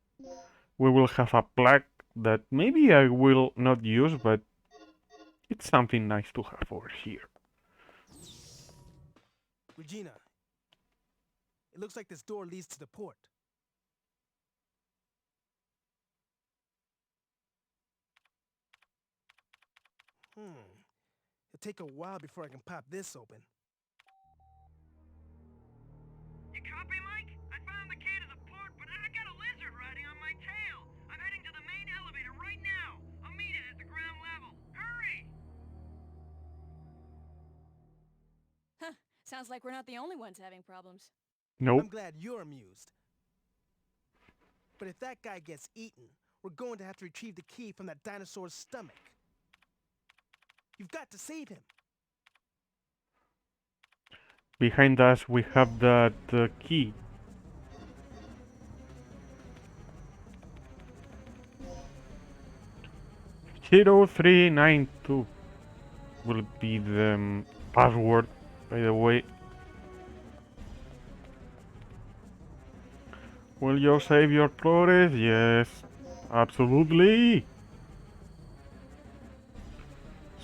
we will have a plaque that maybe I will not use, but it's something nice to have over here. Regina, it looks like this door leads to the port. It'll take a while before I can pop this open. You copy, Mike? I found the key to the port, but I got a lizard riding on my tail. I'm heading to the main elevator right now. I'll meet it at the ground level. Hurry! Huh. Sounds like we're not the only ones having problems. Nope. I'm glad you're amused. But if that guy gets eaten, we're going to have to retrieve the key from that dinosaur's stomach. You've got to save him. Behind us we have that key. Zero 392 will be the password, by the way. Will you save your Flores? Yes, absolutely.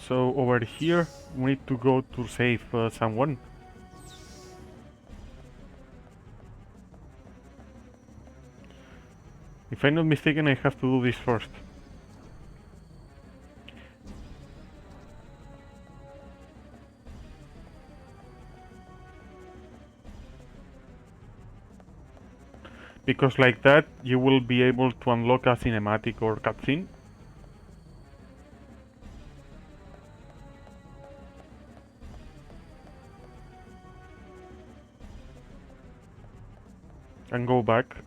So over here we need to go to save someone. If I'm not mistaken, I have to do this first. Because like that, you will be able to unlock a cinematic or cutscene. And go back.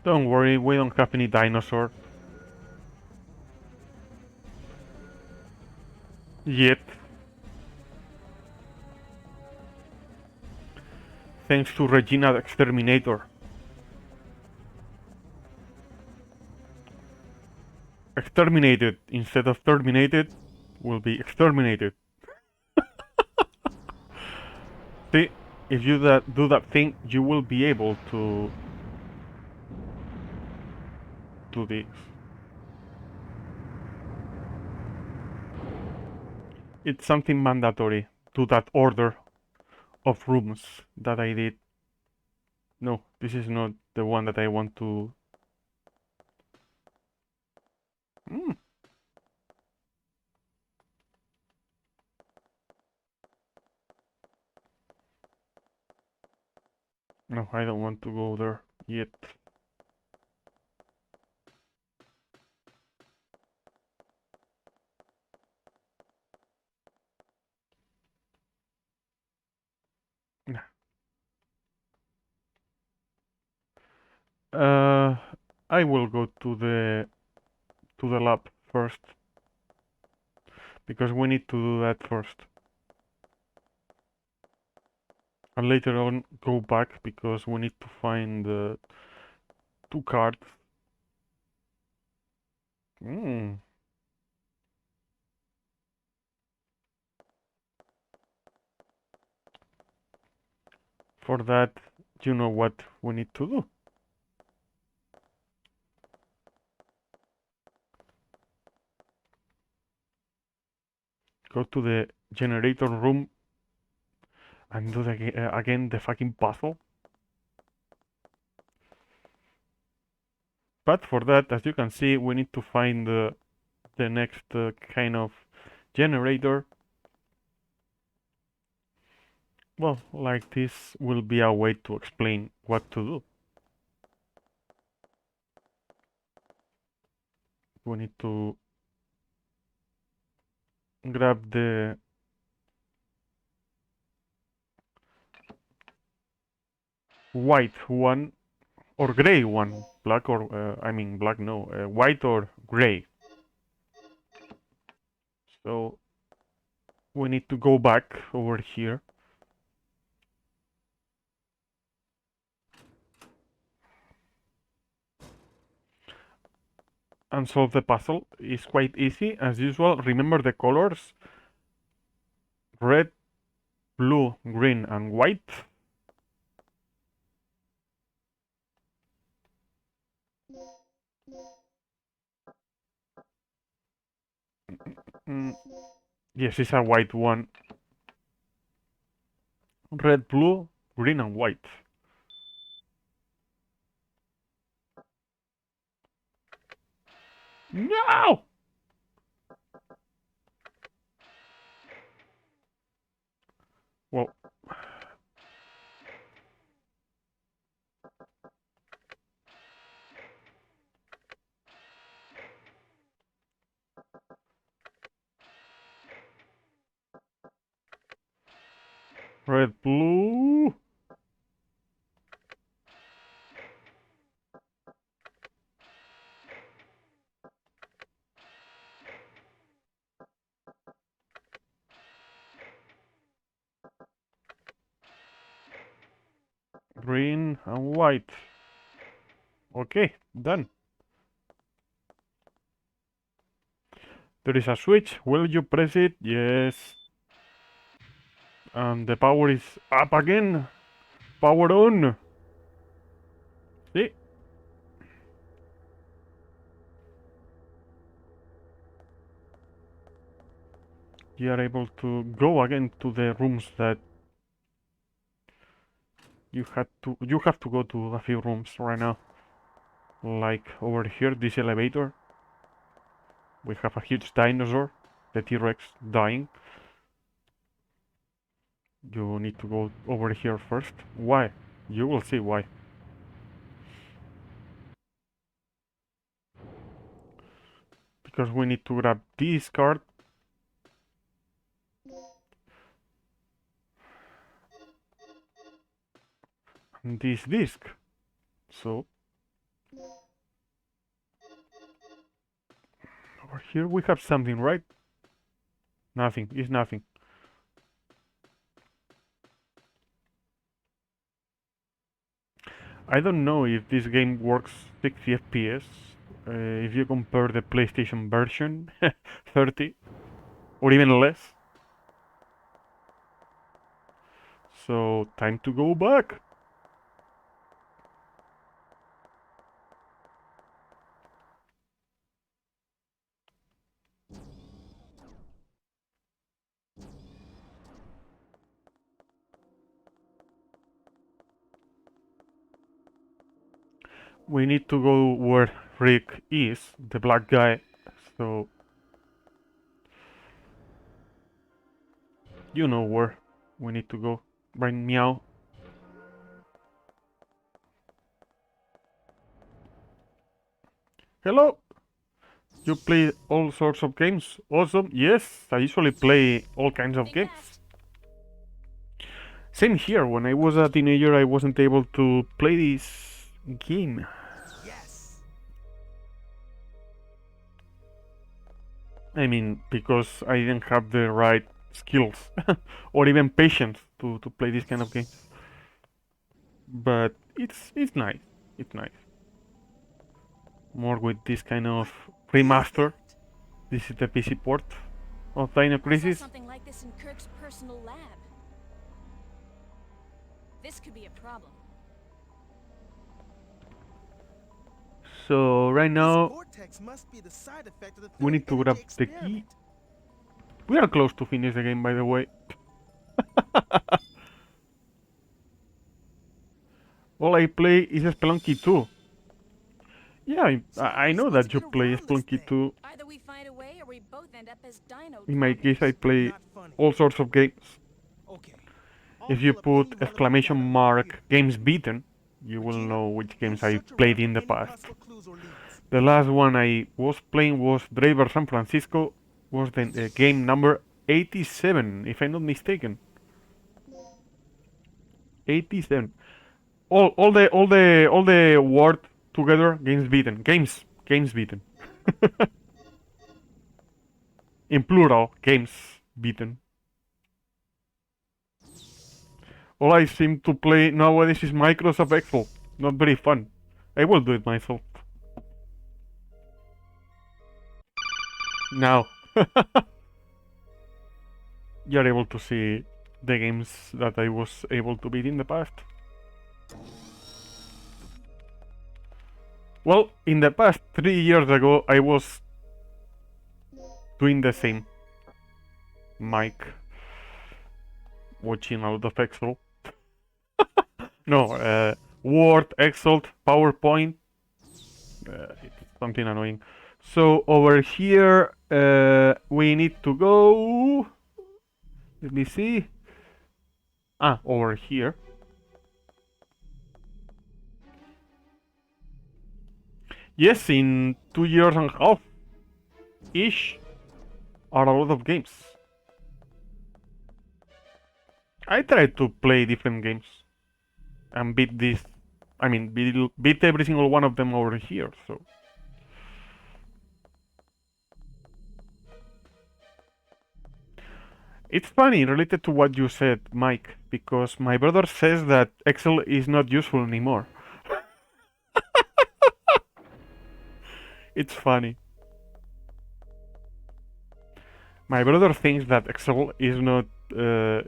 Don't worry, we don't have any dinosaur. Yet. Thanks to Regina the Exterminator. Exterminated instead of terminated will be exterminated. See, if you do that thing, you will be able to do this. It's something mandatory to that order of rooms that I did. No, this is not the one that I want to. No, I don't want to go there yet. Nah. I will go to the lab first because we need to do that first. And later on go back because we need to find the 2 cards. For that, you know what we need to do. Go to the generator room and do again the fucking puzzle. But for that, as you can see, we need to find the next kind of generator. Well, like this will be a way to explain what to do. We need to grab the white one or gray one, black or I mean black, no, white or gray. So we need to go back over here and solve the puzzle. It's quite easy as usual. Remember the colors: red, blue, green, and white. Yes, it's a white one. Red, blue, green, and white. No! Well, red, blue. Green and white. Okay, done. There is a switch. Will you press it? Yes. And the power is up again. Power on. See? You are able to go again to the rooms that you have to go to a few rooms right now. Like over here, this elevator. We have a huge dinosaur, the T-Rex dying. You need to go over here first. Why? You will see why. Because we need to grab this card. And this disc. So over here we have something, right? Nothing. It's nothing. I don't know if this game works 60 FPS. If you compare the PlayStation version, 30 or even less. So time to go back. We need to go where Rick is, the black guy. So you know where we need to go. Right, meow. Hello. You play all sorts of games? Awesome. Yes, I usually play all kinds of games. Same here. When I was a teenager, I wasn't able to play this game. Yes. I mean, because I didn't have the right skills or even patience to play this kind of game. But it's nice. It's nice. More with this kind of remaster. This is the PC port of Dino Crisis. Something like this in Kirk's personal lab. This could be a problem. So right now vortex must be the side effect of the we need to grab the key. We are close to finish the game, by the way. All I play is Spelunky 2. Yeah, I know that you play Spelunky 2. Either we find a way or we both end up as dino In my case, I droppers. play all sorts of games. If you put exclamation mark games beaten, you will know which games I played in the past. The last one I was playing was Driver San Francisco, was the game number 87, if I'm not mistaken. 87. All the word together, games beaten. Games beaten. In plural, games beaten. All I seem to play nowadays is Microsoft Excel. Not very fun. I will do it myself. Now. You're able to see the games that I was able to beat in the past. Well, in the past 3 years ago, I was doing the same. Mike. Watching a lot of Excel. No, Word, Excel, PowerPoint. It's something annoying. So over here, we need to go. Let me see. Over here. Yes, in 2 years and a half ish are a lot of games. I try to play different games and beat this. I mean, beat every single one of them over here. So it's funny related to what you said, Mike, because my brother says that Excel is not useful anymore. It's funny. My brother thinks that Excel is not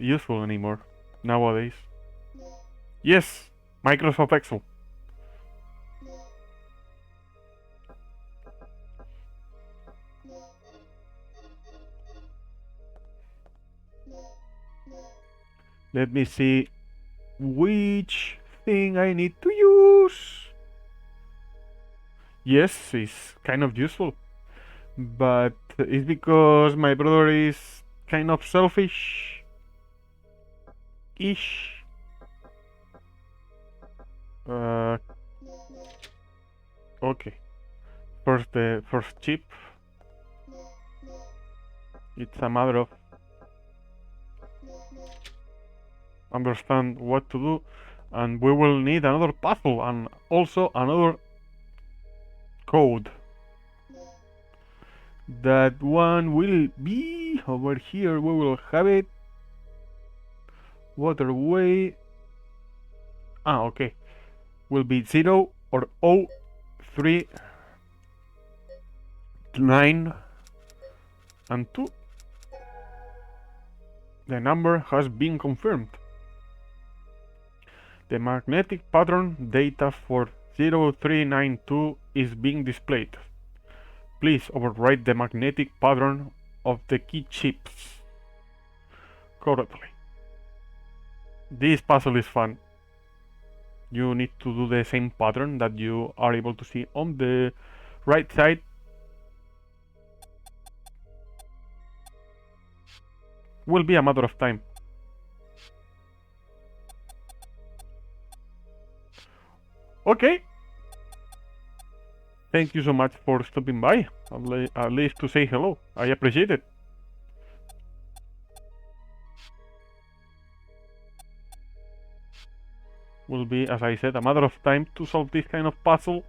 useful anymore nowadays. Yes, Microsoft Excel. Let me see which thing I need to use. Yes, it's kind of useful, but it's because my brother is kind of selfish-ish. Okay. First, the first chip. It's a matter of understand what to do, and we will need another puzzle and also another code. That one will be over here. We will have it. Waterway. Okay. Will be 0 or 0, 3, 9, and 2. The number has been confirmed. The magnetic pattern data for 0392 is being displayed. Please overwrite the magnetic pattern of the key chips correctly. This puzzle is fun. You need to do the same pattern that you are able to see on the right side. Will be a matter of time. Okay. Thank you so much for stopping by, at least to say hello. I appreciate it. Will be, as I said, a matter of time to solve this kind of puzzle.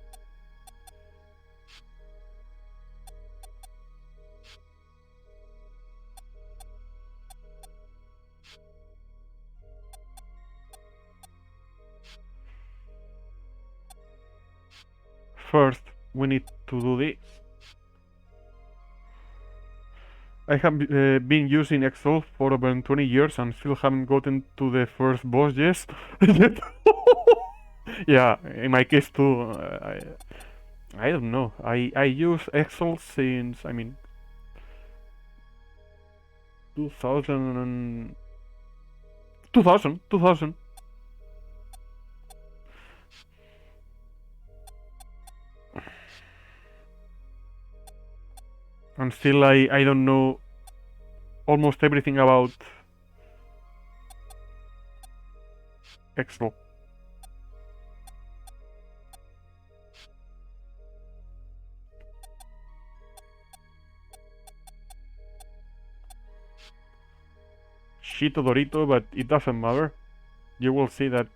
First, we need to do this. I have been using Excel for over 20 years and still haven't gotten to the first boss yet. Yeah, in my case too. I don't know. I use Excel since, I mean, 2000. And still I don't know almost everything about Excel. Shito Dorito, but it doesn't matter. You will see that.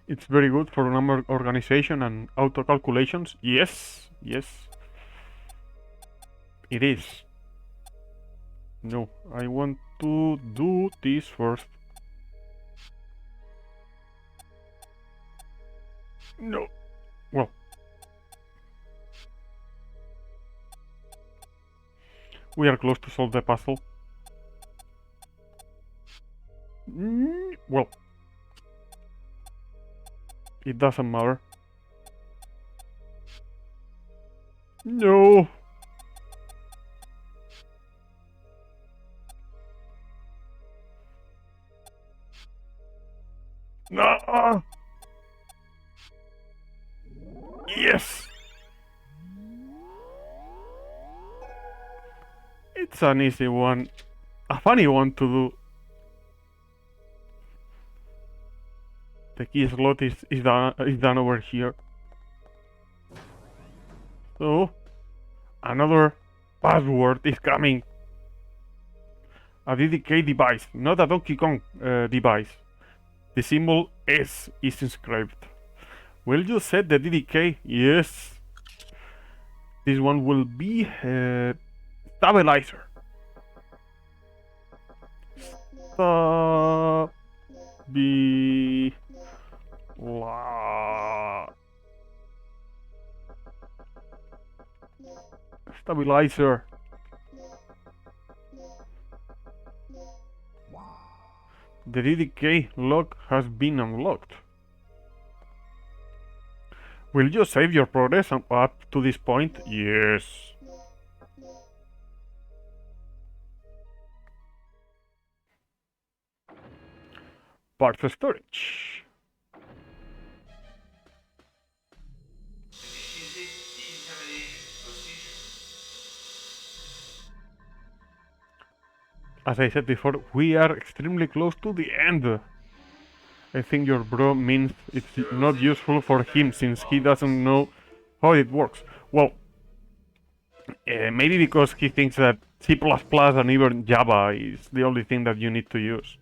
It's very good for number organization and auto calculations. Yes, yes. It is. No, I want to do this first. No. Well. We are close to solve the puzzle. Well. It doesn't matter. No. No. Yes. It's an easy one. A funny one to do. The key slot is done over here. So, another password is coming. A DDK device, not a Donkey Kong device. The symbol S is inscribed. Will you set the DDK? Yes. This one will be stabilizer. Stabilizer. The DDK lock has been unlocked. Will you save your progress up to this point? Yes. Parts storage. As I said before, we are extremely close to the end. I think your bro means it's not useful for him since he doesn't know how it works. Well, maybe because he thinks that C++ and even Java is the only thing that you need to use.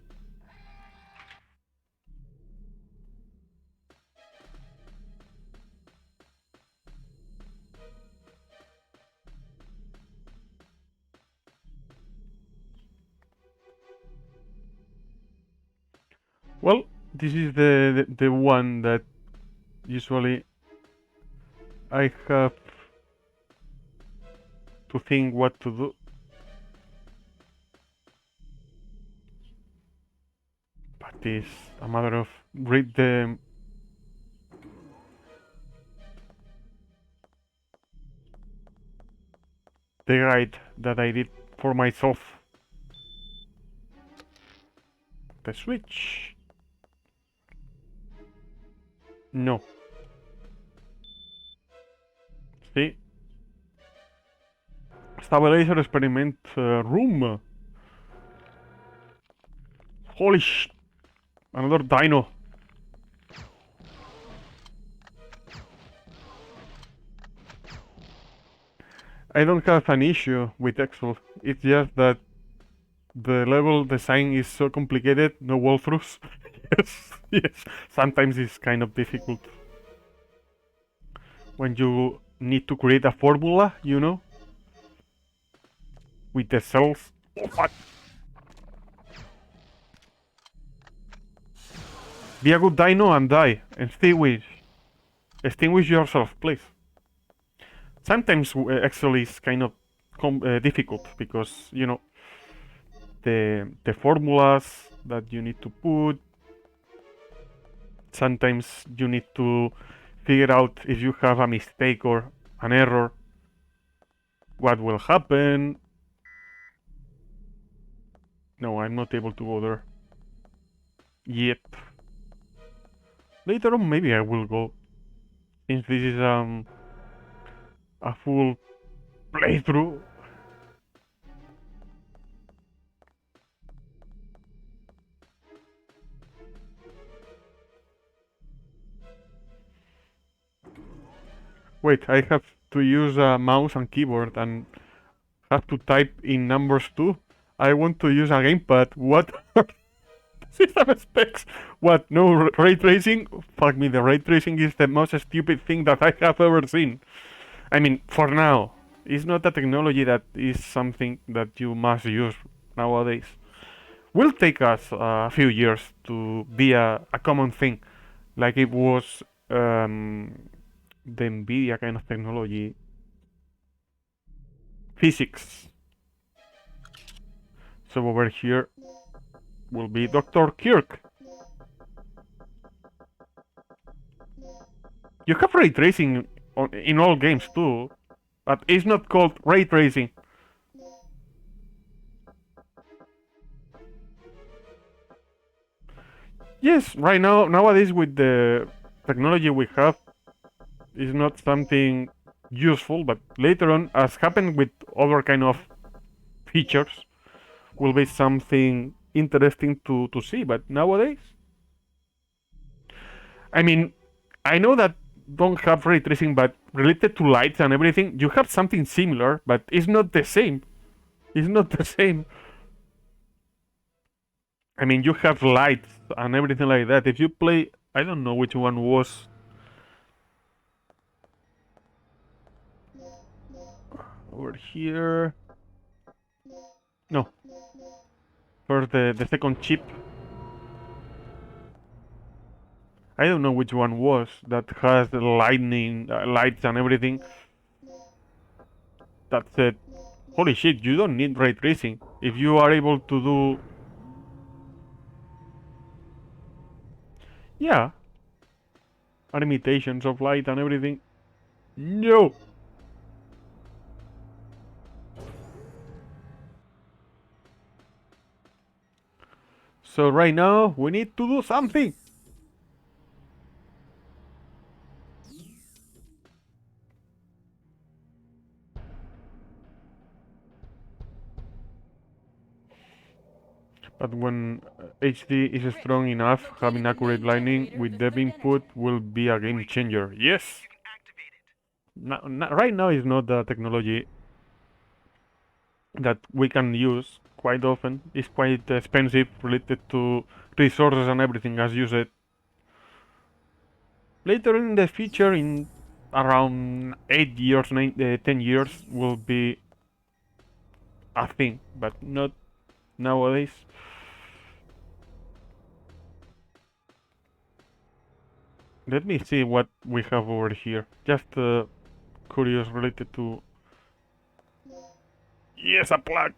Well, this is the one that usually I have to think what to do. But it's a matter of read the guide that I did for myself. The switch. No. See? Stabilizer experiment room. Holy sh... Another dino. I don't have an issue with Excel. It's just that the level design is so complicated, no walkthroughs. Yes, yes. Sometimes it's kind of difficult. When you need to create a formula, you know? with the cells. Oh, fuck. Be a good dino and die. Extinguish yourself, please. Sometimes Excel is kind of difficult because, you know, the formulas that you need to put. Sometimes you need to figure out if you have a mistake or an error, what will happen. No, I'm not able to go there yet. Later on, maybe I will go, since this is a full playthrough. Wait, I have to use a mouse and keyboard and have to type in numbers too. I want to use a gamepad. What? System specs. What? No ray tracing? Fuck me, the ray tracing is the most stupid thing that I have ever seen. I mean, for now. It's not a technology that is something that you must use nowadays. Will take us a few years to be a common thing, like it was the NVIDIA kind of technology. Physics. So over here will be Dr. Kirk. You have ray tracing in all games too, but it's not called ray tracing. Yes, right now, nowadays with the technology we have, is not something useful, but later on, as happened with other kind of features, will be something interesting to see. But nowadays, I mean, I know that don't have ray tracing, but related to lights and everything, you have something similar, but it's not the same. It's not the same. I mean, you have lights and everything like that. If you play, I don't know which one was. Over here. No. First, the second chip. I don't know which one was that has lightning, lights and everything. That said, holy shit, you don't need ray tracing. If you are able to do... Yeah. Imitations of light and everything. No! So right now, we need to do something! But when HD is strong enough, having accurate lighting with dev input will be a game changer. Yes! Right now is not the technology that we can use quite often. It's quite expensive related to resources and everything, as you said. Later in the future, in around 8 years, 10 years, will be a thing, but not nowadays. Let me see what we have over here. Just curious related to... Yes, a plug!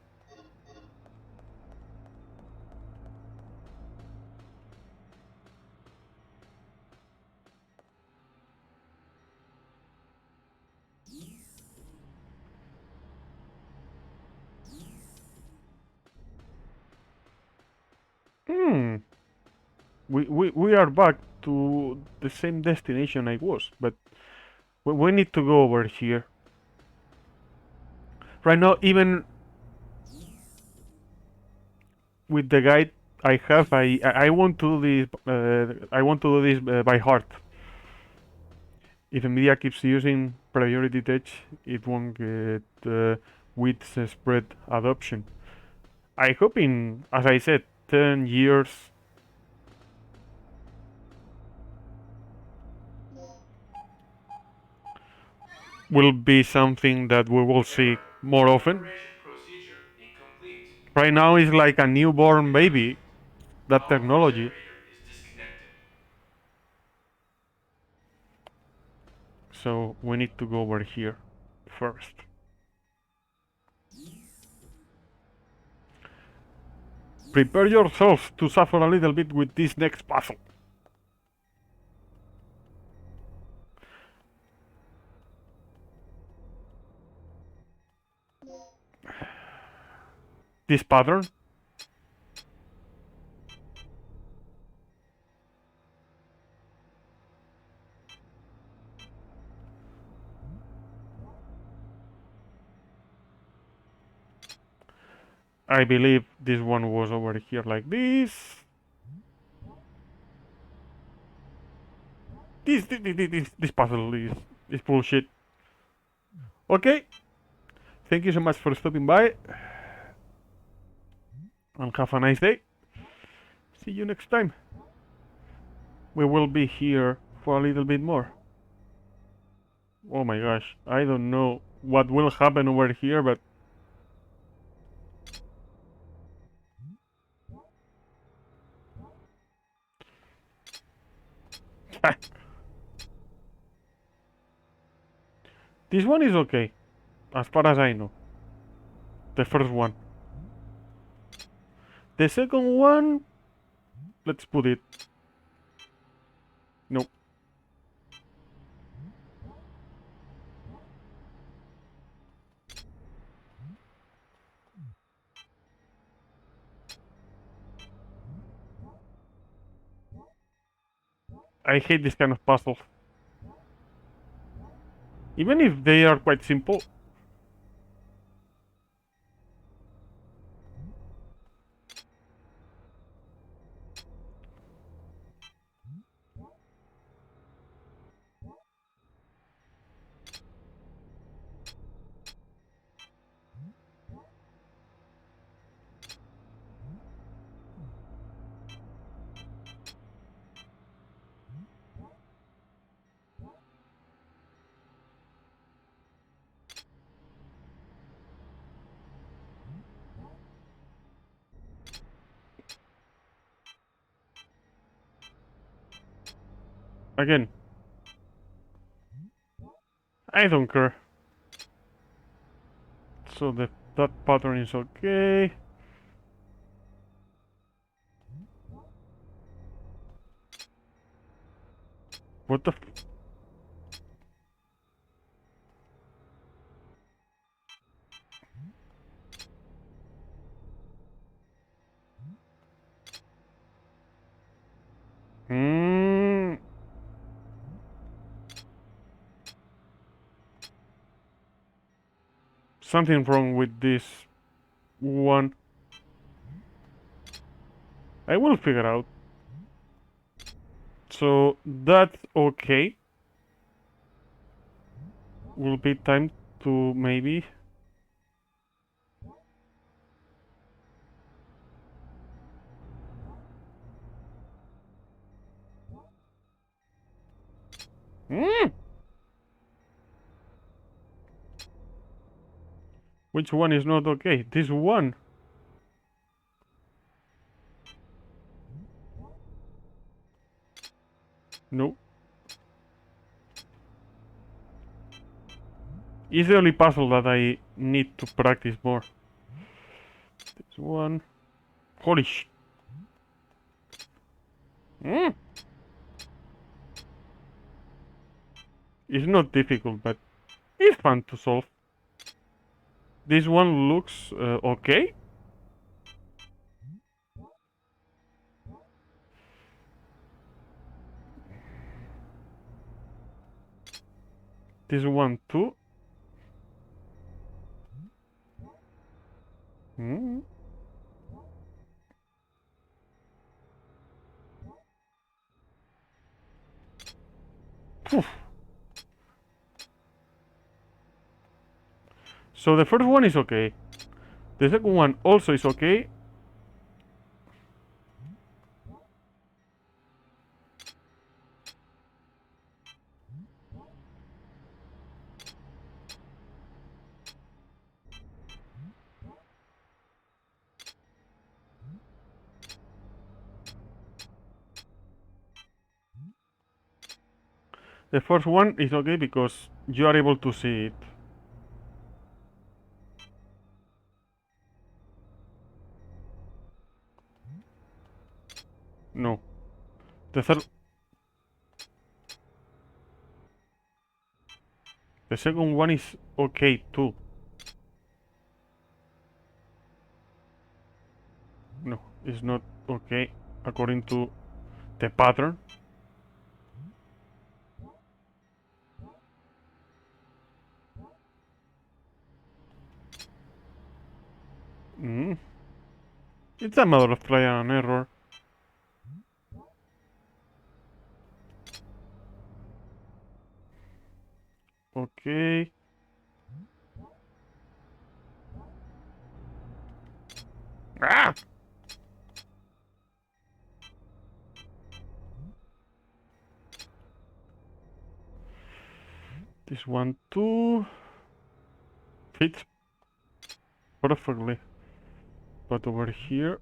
We are back to the same destination I was, but we need to go over here. Right now, even with the guide I have, I want to do this. I want to do this by heart. If NVIDIA keeps using priority tech, it won't get width spread adoption. I hope in, as I said, 10 years. Will be something that we will see more often. Right now it's like a newborn baby, that technology. So we need to go over here first. Prepare yourselves to suffer a little bit with this next puzzle. This pattern. I believe this one was over here like this. This puzzle is bullshit. Okay. Thank you so much for stopping by. And have a nice day. See you next time. We will be here for a little bit more. Oh my gosh. I don't know what will happen over here, but... This one is okay, as far as I know. The first one. The second one... Let's put it... Nope. I hate this kind of puzzles. Even if they are quite simple. Again, I don't care. So that pattern is okay. What the Something wrong with this one. I will figure out. So that's okay. Will be time to maybe... Which one is not okay? This one. No. It's the only puzzle that I need to practice more. This one. Holy sh... It's not difficult, but it's fun to solve. This one looks okay. This one too. So the first one is okay. The second one also is okay. The first one is okay because you are able to see it. No. The third... The second one is okay too. No, it's not okay according to the pattern. It's a matter of trial and error. Okay. Ah! This one too fits perfectly. But over here...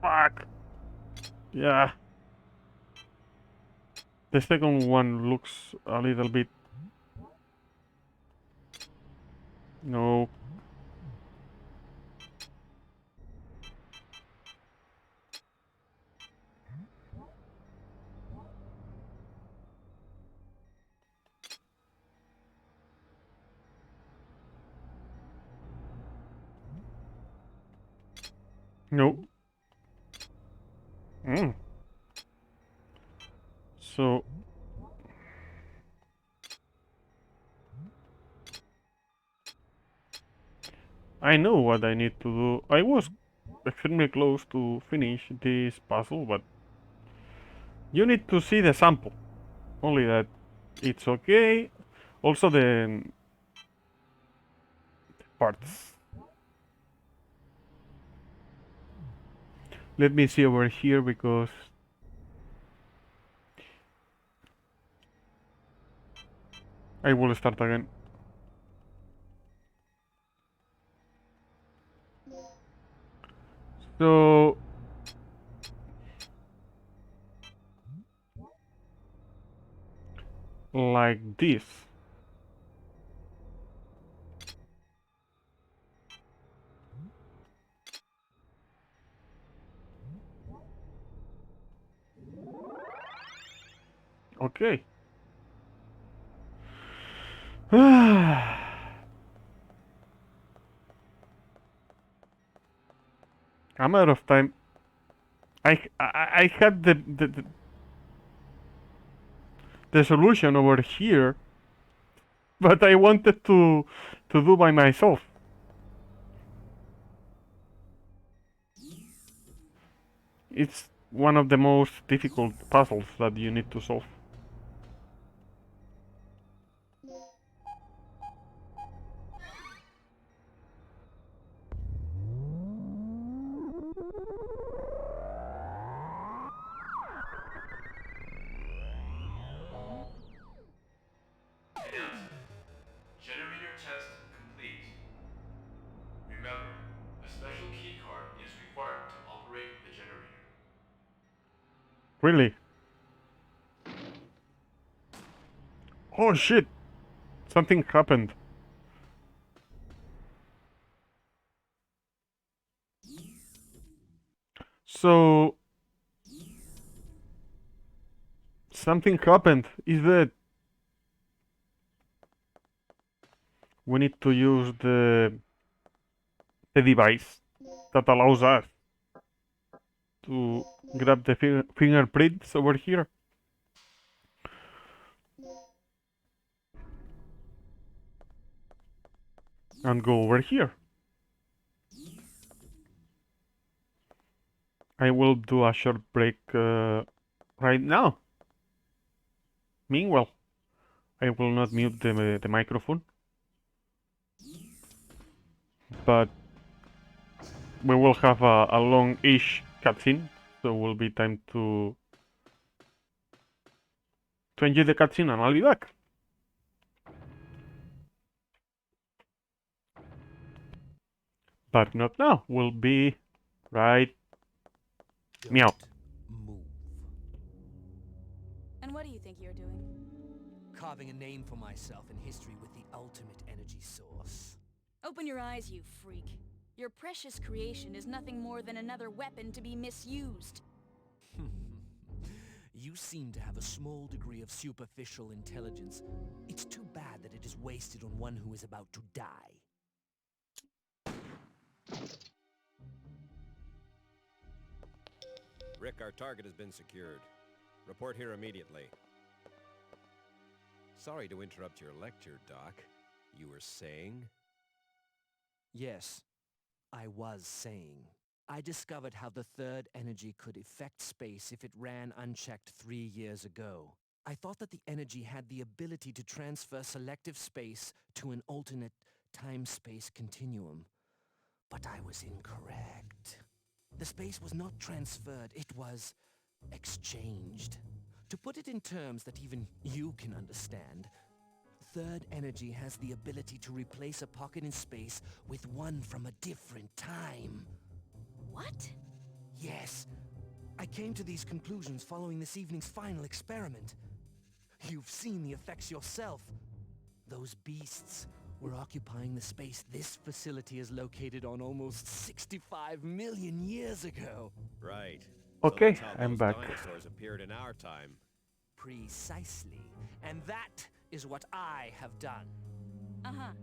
Fuck! Yeah. The second one looks a little bit... No. No. So... I know what I need to do. I was extremely close to finish this puzzle, but... You need to see the sample. Only that it's okay. Also the parts. Let me see over here because I will start again. So like this. Okay. I'm out of time. I had the solution over here, but I wanted to do by myself. It's one of the most difficult puzzles that you need to solve. Generator test complete. Remember, a special keycard is required to operate the generator. Really? Oh shit! Something happened. So something happened. Is that we need to use the device that allows us to grab the fingerprints over here and go over here. I will do a short break right now. Meanwhile, I will not mute the microphone, but we will have a long-ish cutscene, so will be time to enjoy the cutscene, and I'll be back. But not now. We'll be right Meow. Move. And what do you think you're doing? Carving a name for myself in history with the ultimate energy source. Open your eyes, you freak. Your precious creation is nothing more than another weapon to be misused. You seem to have a small degree of superficial intelligence. It's too bad that it is wasted on one who is about to die. Rick, our target has been secured. Report here immediately. Sorry to interrupt your lecture, Doc. You were saying? Yes, I was saying. I discovered how the third energy could affect space if it ran unchecked 3 years ago. I thought that the energy had the ability to transfer selective space to an alternate time-space continuum. But I was incorrect. The space was not transferred, it was exchanged. To put it in terms that even you can understand, third energy has the ability to replace a pocket in space with one from a different time. What? Yes. I came to these conclusions following this evening's final experiment. You've seen the effects yourself. Those beasts were occupying the space this facility is located on almost 65 million years ago. Right. Okay, so that's how I'm those back. dinosaurs appeared in our time. Precisely. And that is what I have done. Uh-huh.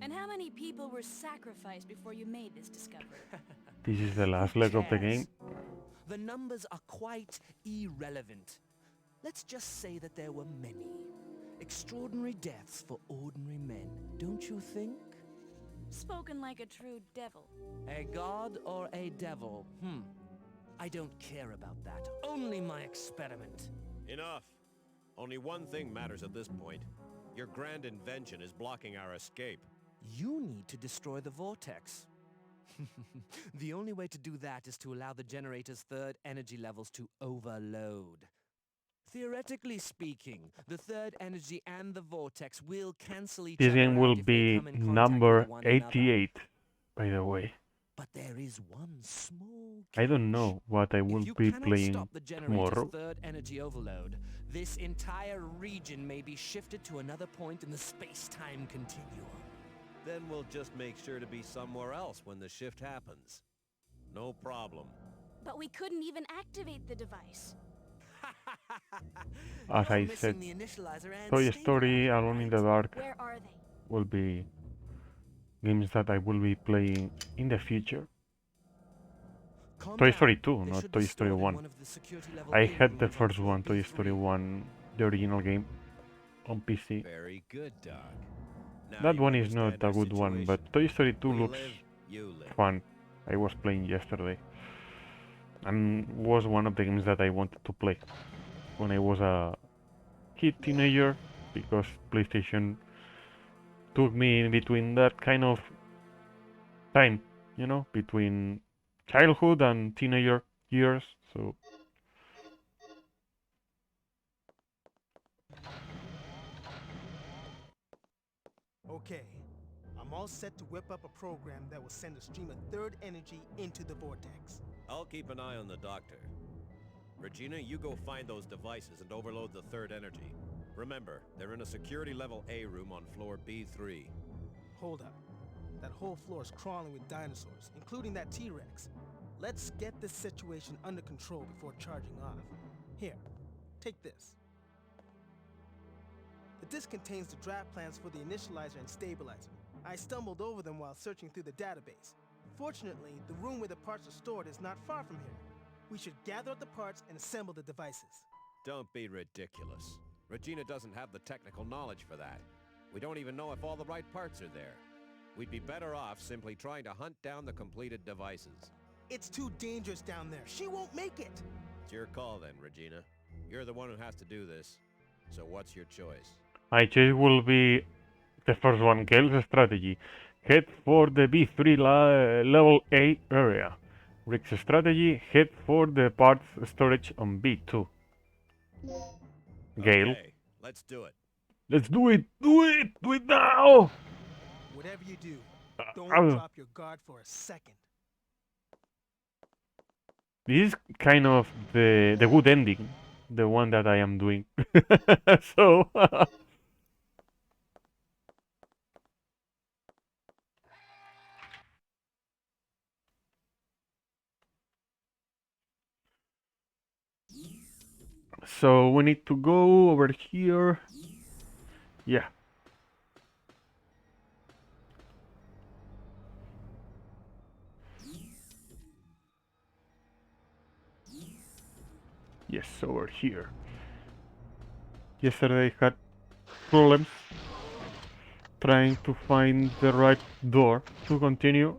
And how many people were sacrificed before you made this discovery? This is the last leg of the game. The numbers are quite irrelevant. Let's just say that there were many. Extraordinary deaths for ordinary men, don't you think? Spoken like a true devil. A god or a devil? I don't care about that. Only my experiment. Enough. Only one thing matters at this point. Your grand invention is blocking our escape. You need to destroy the vortex. The only way to do that is to allow the generator's third energy levels to overload. Theoretically speaking, the third energy and the vortex will cancel each This other game will out if they be come in contact number with one another. 88, by the way. But there is one small I don't catch. know what I will If you be cannot playing stop the generator's tomorrow. third energy overload, this entire region may be shifted to another point in the space-time continuum. Then we'll just make sure to be somewhere else when the shift happens. No problem. But we couldn't even activate the device. As You're I missing said, the initializer and Toy stabilizer, Story, Alone in the Dark Where are they? will be games that I will be playing in the future. Calm Toy down. Story 2, They not should Toy be Story stored in 1. one of the security level I A had the rooms on first floor one, Toy B3. Story 1, the original game, on PC. Very good, Doc. Now That you one is not understand a our good one, situation. but Toy Story 2 We looks live, you live. fun. I was playing yesterday, and was one of the games that I wanted to play when I was a kid, teenager, because PlayStation took me in between that kind of time, you know, between childhood and teenager years, so... Okay, I'm all set to whip up a program that will send a stream of third energy into the vortex. I'll keep an eye on the doctor. Regina, you go find those devices and overload the third energy. Remember, they're in a security level A room on floor B3. Hold up. That whole floor is crawling with dinosaurs, including that T-Rex. Let's get this situation under control before charging off. Here, take this. The disk contains the draft plans for the initializer and stabilizer. I stumbled over them while searching through the database. Fortunately, the room where the parts are stored is not far from here. We should gather up the parts and assemble the devices. Don't be ridiculous. Regina doesn't have the technical knowledge for that. We don't even know if all the right parts are there. We'd be better off simply trying to hunt down the completed devices. It's too dangerous down there. She won't make it. It's your call then, Regina. You're the one who has to do this. So what's your choice? My choice will be the first one, Gale's strategy. Head for the B3 level A area. Rick's strategy, head for the parts storage on B2. Gale. Okay, let's do it. Let's do it! Do it! Do it now! Whatever you do, don't drop your guard for a second. This is kind of the good ending, the one that I am doing. So so we need to go over here. Yeah. Yes, over here. Yesterday I had problems trying to find the right door to continue.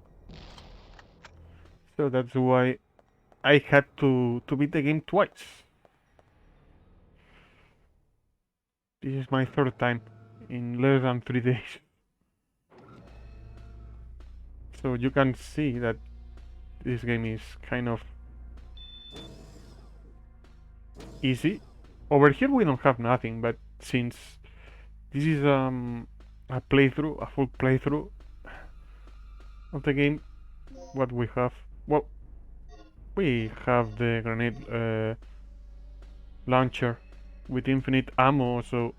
So that's why I had to beat the game twice. This is my third time in less than 3 days. So you can see that this game is kind of easy. Over here we don't have nothing, but since this is a playthrough, a full playthrough of the game, what we have, well, we have the grenade launcher with infinite ammo, so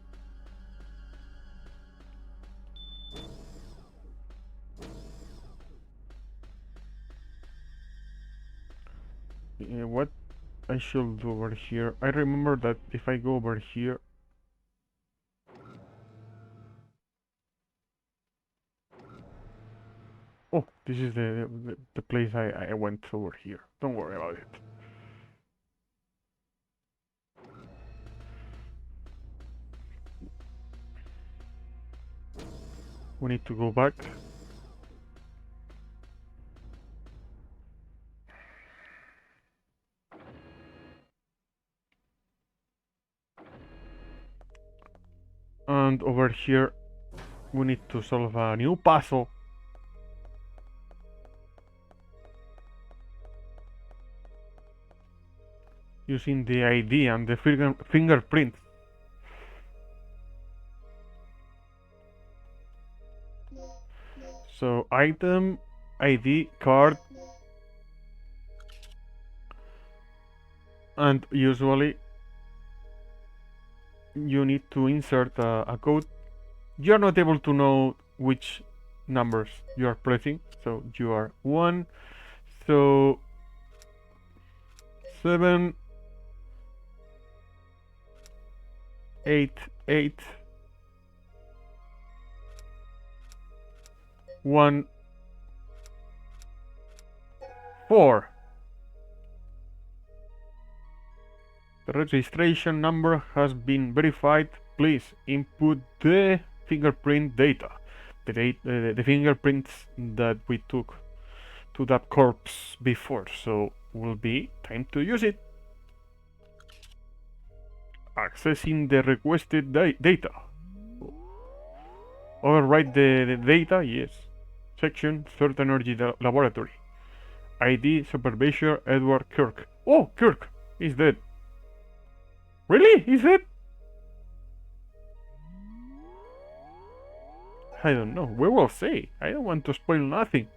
what I should do over here? I remember that if I go over here, oh, this is the place I went over here. Don't worry about it. We need to go back. And over here, we need to solve a new puzzle. Using the ID and the fingerprint. So item, ID, card, and usually you need to insert a code. You are not able to know which numbers you are pressing, so you are 1, so 7, 8, 8, 1, 4. The registration number has been verified. Please input the fingerprint data. The fingerprints that we took to that corpse before. So will be time to use it. Accessing the requested data. Overwrite the data, yes. Section, Third Energy Laboratory. ID, Supervisor Edward Kirk. Oh, Kirk is dead. Really? Is it? I don't know. We will see. I don't want to spoil nothing.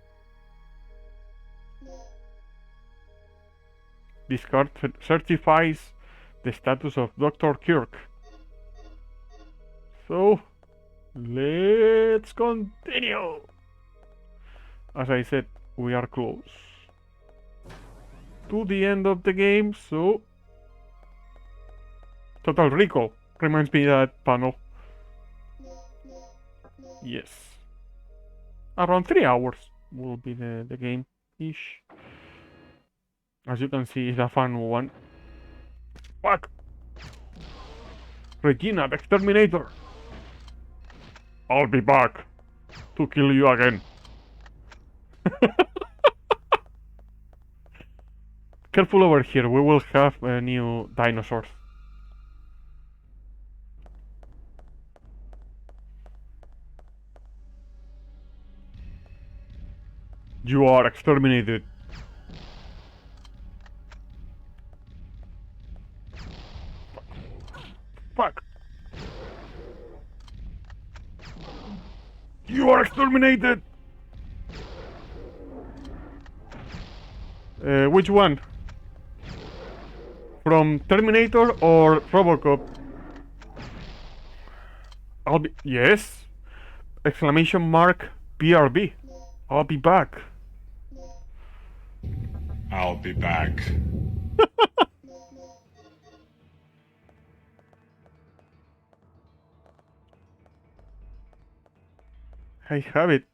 This card certifies the status of Dr. Kirk. So, let's continue. As I said, we are close to the end of the game, so Total Recall reminds me of that panel. Yes. Around 3 hours will be the game-ish. As you can see, it's a fun one. Fuck! Regina, the Exterminator! I'll be back to kill you again. Careful over here, we will have new dinosaurs. You are exterminated. Fuck. You are exterminated. Which one? From Terminator or Robocop? I'll be... Yes! Exclamation mark BRB. I'll be back. I'll be back. I have it.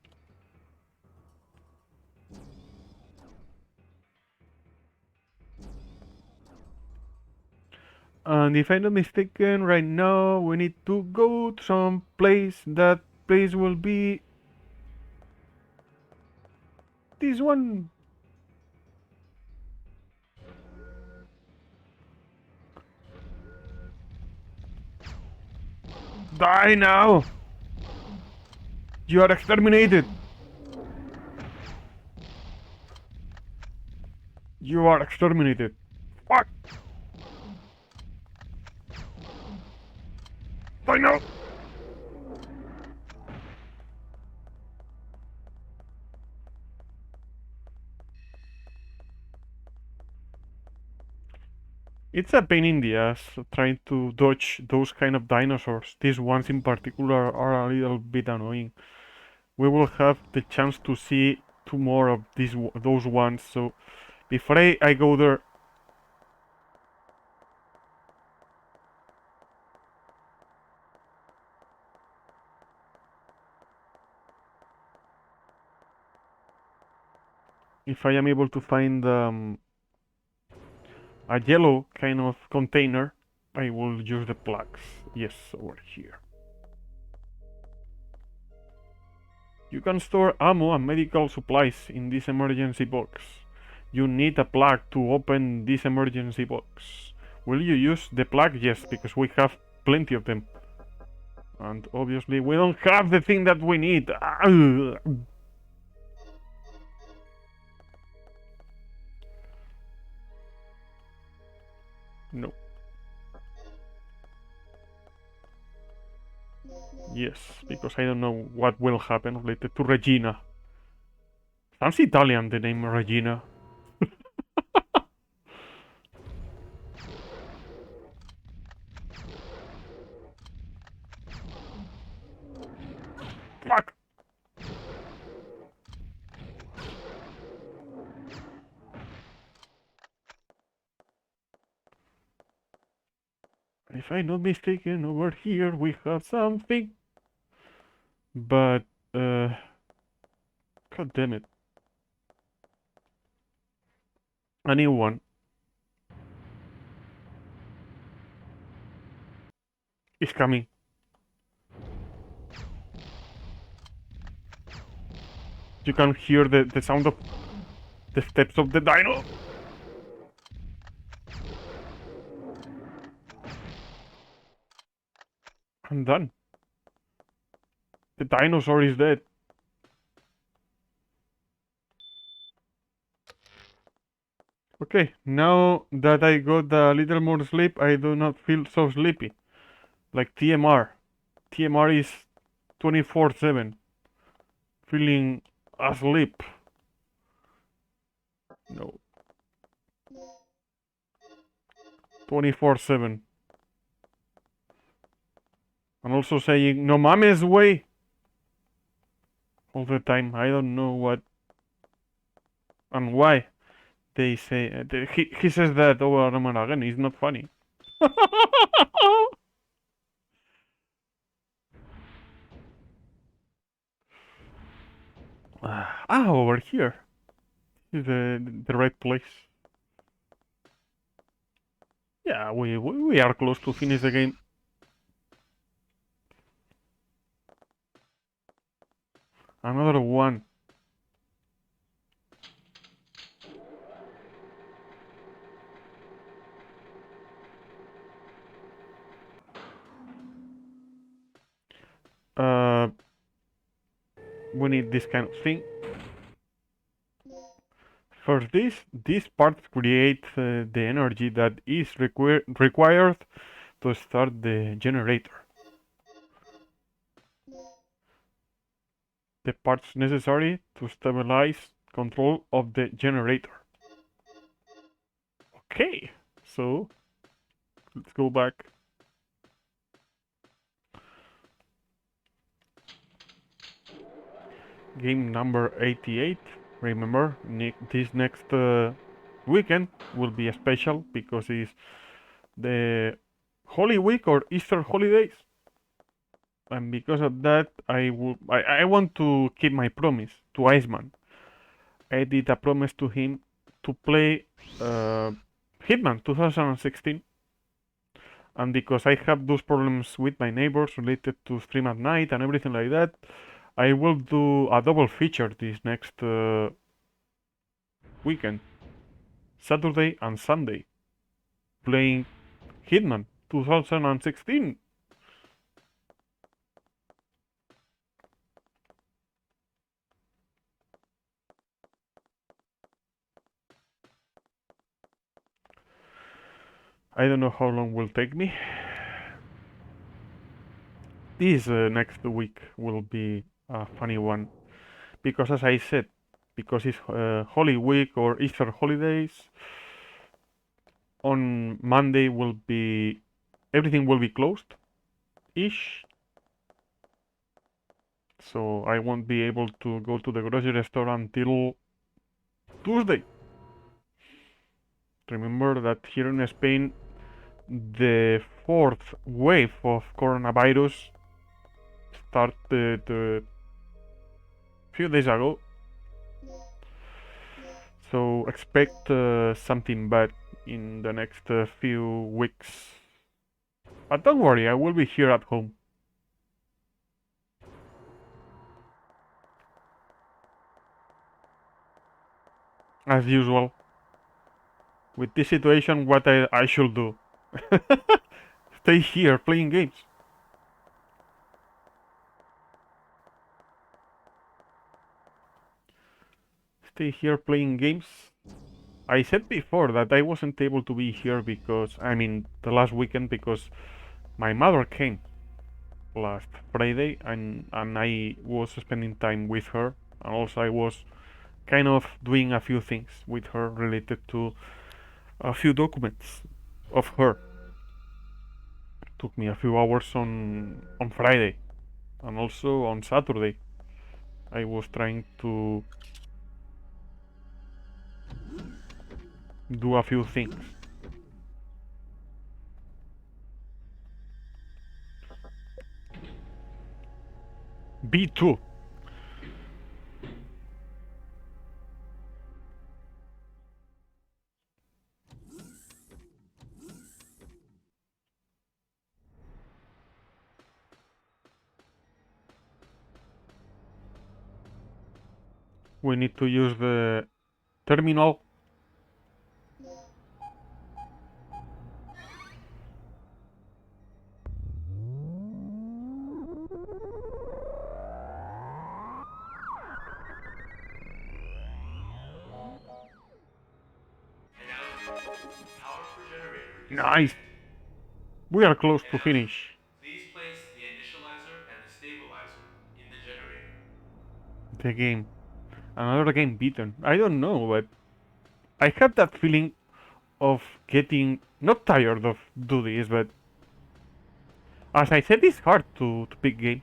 And if I'm not mistaken, right now we need to go to some place. That place will be this one. Die now! You are exterminated! You are exterminated. Fuck! Die now! It's a pain in the ass trying to dodge those kind of dinosaurs. These ones in particular are a little bit annoying. We will have the chance to see two more of those ones, so before I go there... If I am able to find a yellow kind of container, I will use the plugs. Yes, over here. You can store ammo and medical supplies in this emergency box. You need a plug to open this emergency box. Will you use the plug? Yes, because we have plenty of them. And obviously we don't have the thing that we need. No. Yes, because I don't know what will happen related to Regina. Sounds Italian, the name Regina. Fuck! If I'm not mistaken, over here we have something. But, god damn it. A new one. It's coming. You can hear the sound of the steps of the dino. I'm done. The dinosaur is dead. Okay, now that I got a little more sleep, I do not feel so sleepy. Like TMR. TMR is 24/7. Feeling asleep. No. 24/7. And also saying, no mames, way. All the time. I don't know what and why they say. He says that over and over again. It's not funny. Over here is the right place. Yeah, we are close to finish the game. Another one. We need this kind of thing. For these parts create the energy that is required to start the generator. The parts necessary to stabilize control of the generator. Okay, so Let's go back. Game number 88. Remember, this next weekend will be a special because it's the Holy Week or Easter holidays. And because of that, I want to keep my promise to Iceman. I did a promise to him to play Hitman 2016. And because I have those problems with my neighbors related to stream at night and everything like that, I will do a double feature this next weekend, Saturday and Sunday, playing Hitman 2016. I don't know how long will take me. This next week will be a funny one because, as I said, because it's Holy Week or Easter holidays, on Monday will be everything will be closed ish, so I won't be able to go to the grocery store until Tuesday. Remember that here in Spain the fourth wave of coronavirus started a few days ago, so expect something bad in the next few weeks. But don't worry, I will be here at home. As usual. With this situation, what I should do? Stay here playing games. Stay here playing games. I said before that I wasn't able to be here because, I mean, the last weekend because my mother came last Friday and I was spending time with her, and also I was kind of doing a few things with her related to a few documents of her. Took me a few hours on Friday and also on Saturday. I was trying to do a few things. B2. We need to use the terminal. Nice. We are close to finish. Please place the initializer and the stabilizer in the generator. The game. Another game beaten. I don't know, but I have that feeling of getting not tired of do this, but as I said, it's hard to pick games.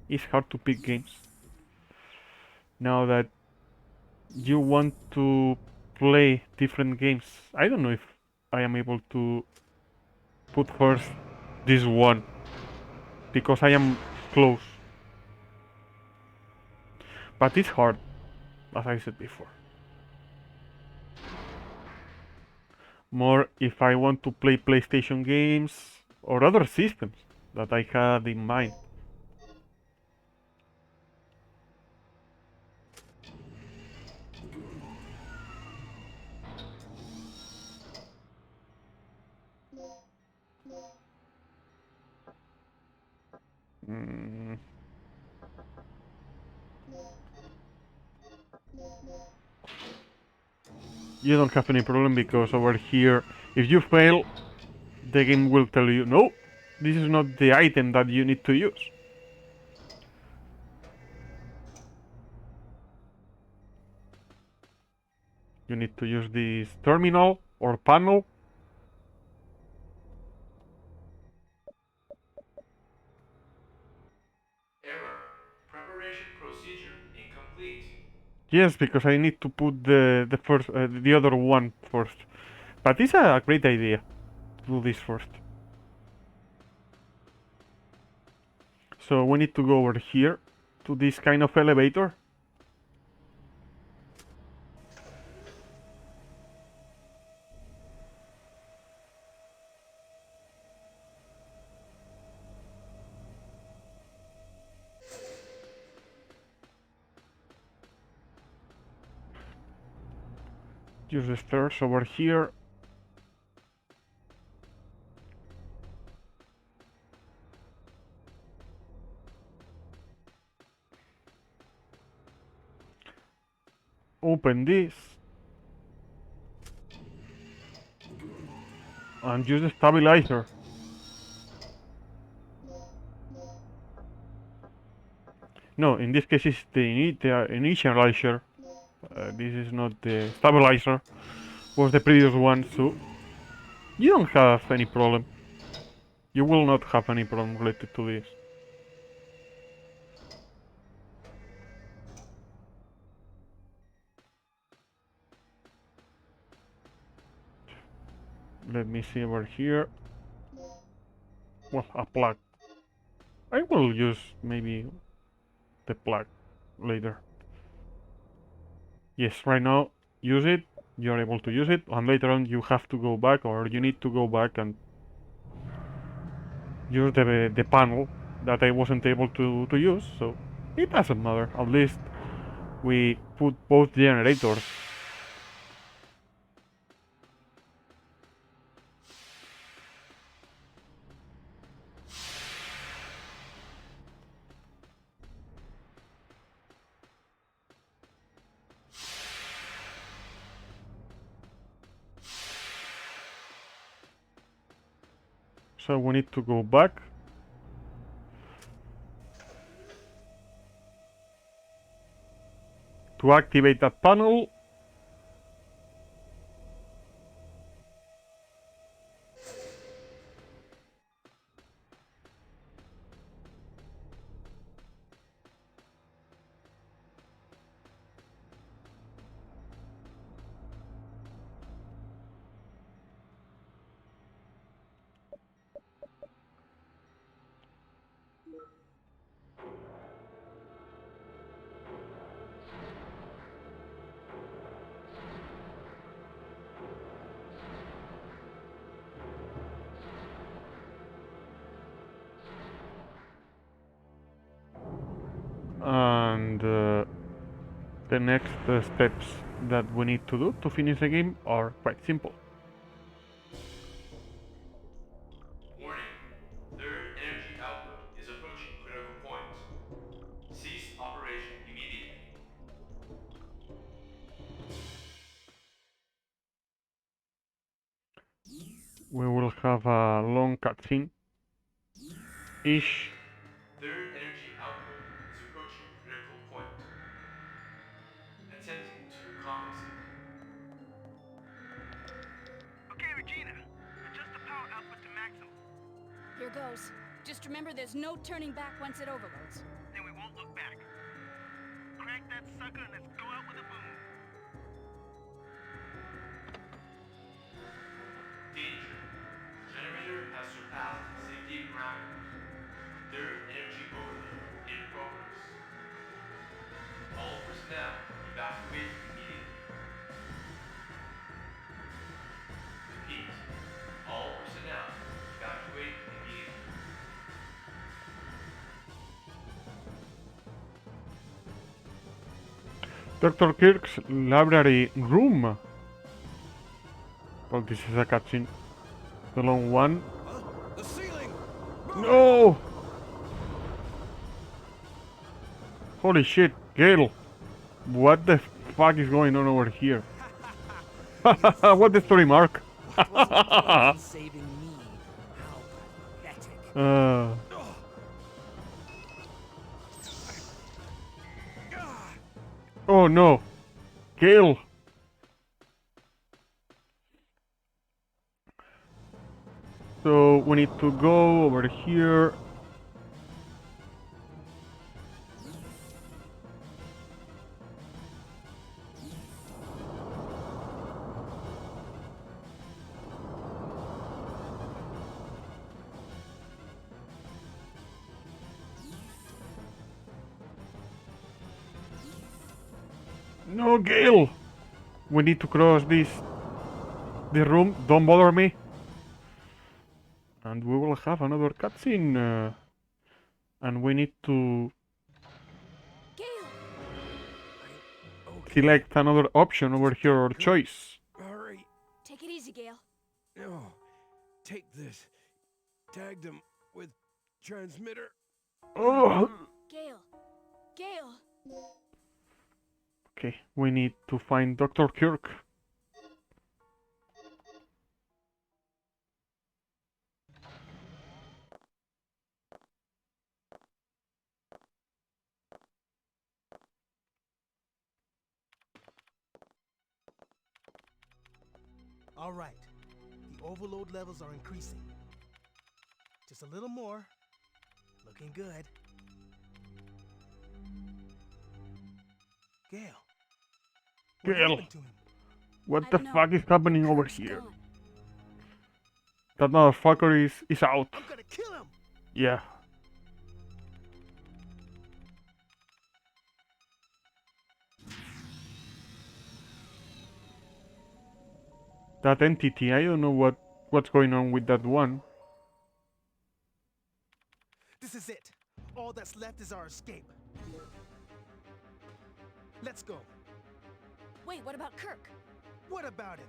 It's hard to pick games. Now that you want to play different games, I don't know if I am able to put first this one because I am close. But it's hard, as I said before. More if I want to play PlayStation games or other systems that I had in mind. You don't have any problem because over here, if you fail, the game will tell you, no, this is not the item that you need to use. You need to use this terminal or panel. Yes, because I need to put the other one first. But it's a great idea to do this first. So we need to go over here to this kind of elevator. Use the stairs over here. Open this. And use the stabilizer. No, in this case it's the initializer. This is not the stabilizer. Was the previous one, so you don't have any problem. You will not have any problem related to this. Let me see over here. Well, a plug. I will use maybe the plug later. Yes, right now use it. You're able to use it, and later on you have to go back, or you need to go back and use the panel that I wasn't able to use. So it doesn't matter. At least we put both generators. So we need to go back. To activate that panel. And the next steps that we need to do to finish the game are quite simple. Warning. Third energy output is approaching critical point. Cease operation immediately. We will have a long cutscene. Ish. Third energy output is approaching critical point. Attempting to compensate. Okay, Regina. Adjust the power output to maximum. Here goes. Just remember there's no turning back once it overloads. Then we won't look back. Crank that sucker and let's go out with a boom. Danger. Generator has surpassed safety parameters. Third energy overload in progress. All personnel evacuate immediately. Repeat. All personnel evacuate immediately. Dr. Kirk's library room. Well, this is a cutscene. The long one. The ceiling! No! Holy shit, Gale! What the fuck is going on over here? What the story, Mark? Saving me. How pathetic. Oh no! Gale! So we need to go over here. No, Gale! We need to cross this room. Don't bother me. And we will have another cutscene. And we need to Gale! select another option over here or choice. Hurry. Take it easy, Gale. No. Take this. Tagged him with transmitter. Oh! Gale! Gale! Okay, we need to find Dr. Kirk. All right. The overload levels are increasing. Just a little more. Looking good. Gale. What Gale, happened to him? what I the don't know. fuck is happening over Kirk's here? gone. That motherfucker is out. I'm gonna kill him! Yeah. That entity, I don't know what's going on with that one. This is it. All that's left is our escape. Let's go. Wait, what about Kirk? What about him?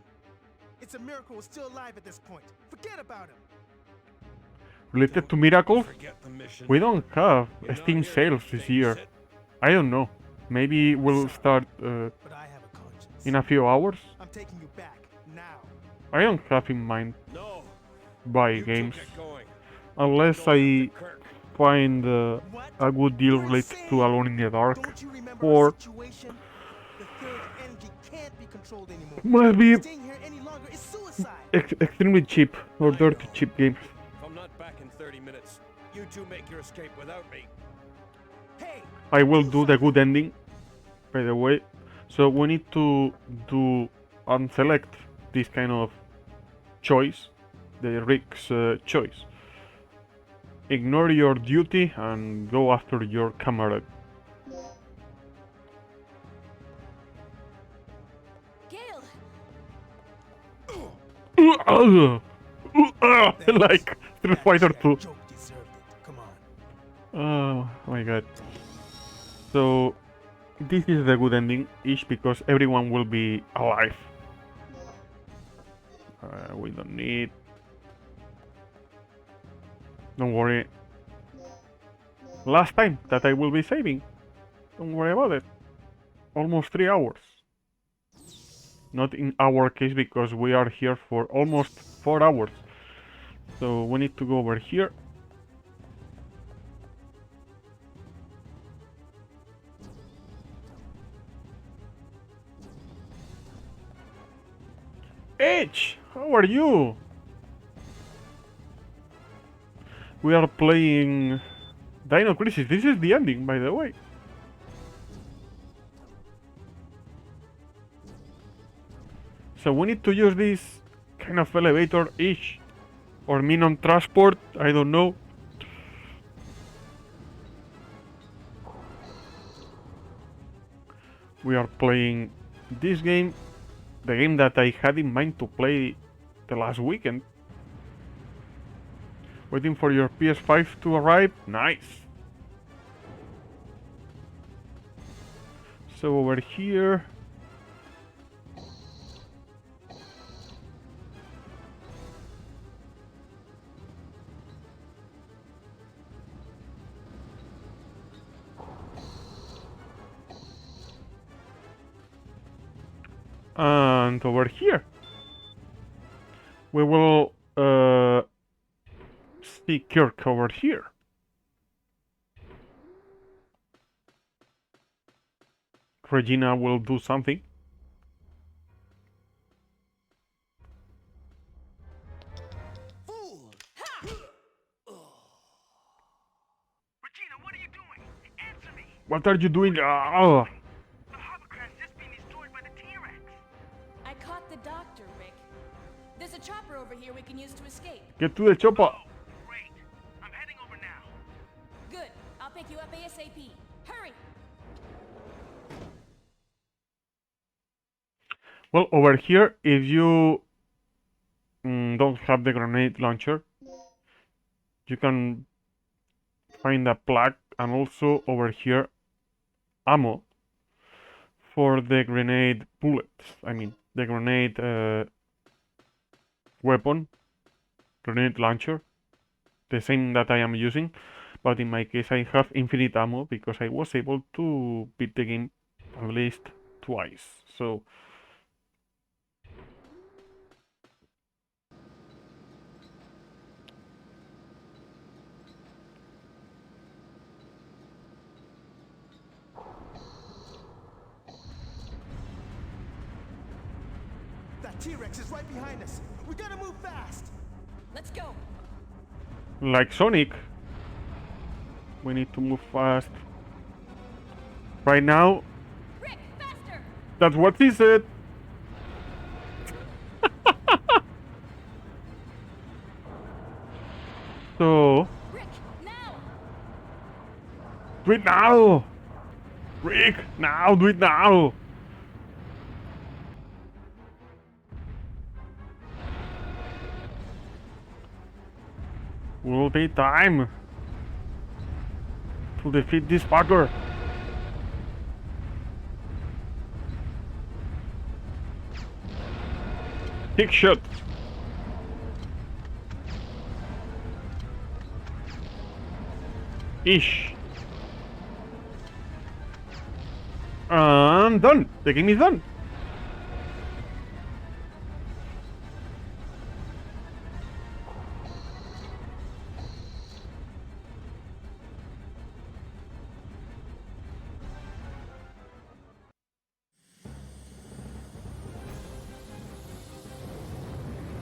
It's a miracle we're still alive at this point. Forget about him. Related to miracles, Forget the mission. we don't have You're not Steam here to sales this year. babysit. I don't know. Maybe we'll start But I have a conscience. in a few hours. I'm taking you back now. I don't have in mind No. buy You two games get going. unless Go I after Kirk. find What? a good deal You're related insane. to Alone in the Dark, Don't you remember or our situation? The third energy can't be controlled anymore. must be Staying here any longer is suicide. extremely cheap or dirty cheap games. If I'm not back in 30 minutes, you two make your escape without me. Hey, I will do the good ending, by the way. So we need to do unselect this kind of choice, the Rick's choice. Ignore your duty and go after your comrade. Gale! Like Street Fighter 2. joke deserved it. Come on. Oh my god. So this is the good ending-ish because everyone will be alive. We don't need... Don't worry. Last time that I will be saving. Don't worry about it. Almost 3 hours. Not in our case because we are here for almost 4 hours. So we need to go over here. Edge, how are you? We are playing Dino Crisis. This is the ending, by the way. So we need to use this kind of elevator-ish or mean transport, I don't know. We are playing this game, the game that I had in mind to play the last weekend. Waiting for your PS5 to arrive. Nice. So over here. And over here. We will see Kirk over here. Regina will do something. Fool! Regina, what are you doing? Answer me! What are you doing? The hovercraft's just being destroyed by the T-Rex. I caught the doctor, Rick. There's a chopper over here we can use to escape. Get to the chopper. Great. I'm heading over now. Good. I'll pick you up ASAP. Hurry! Well, over here, if you don't have the grenade launcher, you can find a plug, and also over here ammo for the grenade bullets. I mean, the grenade weapon, grenade launcher, the same that I am using, but in my case I have infinite ammo because I was able to beat the game at least twice. So That T-Rex is right behind us. We gotta move fast. Let's go. like Sonic, we need to move fast. Right now, Rick, faster! that's what he said. So, Rick, now! do it now! Rick, now, do it now! Will take time to defeat this fucker. Big shot. Ish. I'm done. The game is done.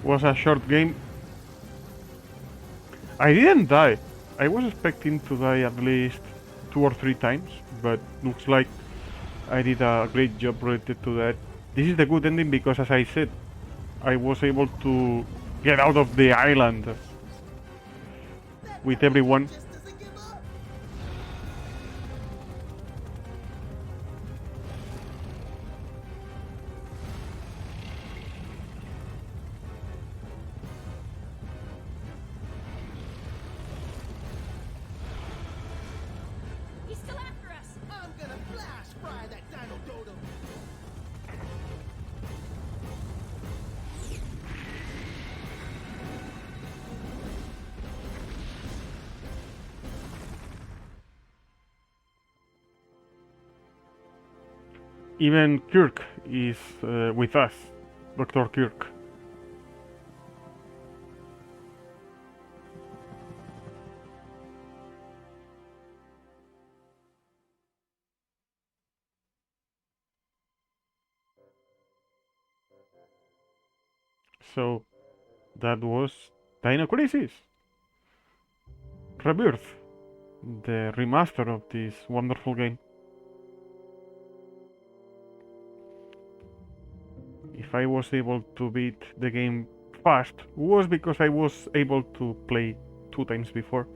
Was a short game. I didn't die. I was expecting to die at least 2 or 3 times, but looks like I did a great job related to that. This is the good ending because, as I said, I was able to get out of the island with everyone. He's still after us! I'm gonna flash fry that Dino Dodo. Even Kirk is with us, Dr. Kirk. So that was Dino Crisis Rebirth, the remaster of this wonderful game. If I was able to beat the game fast, was because I was able to play 2 times before.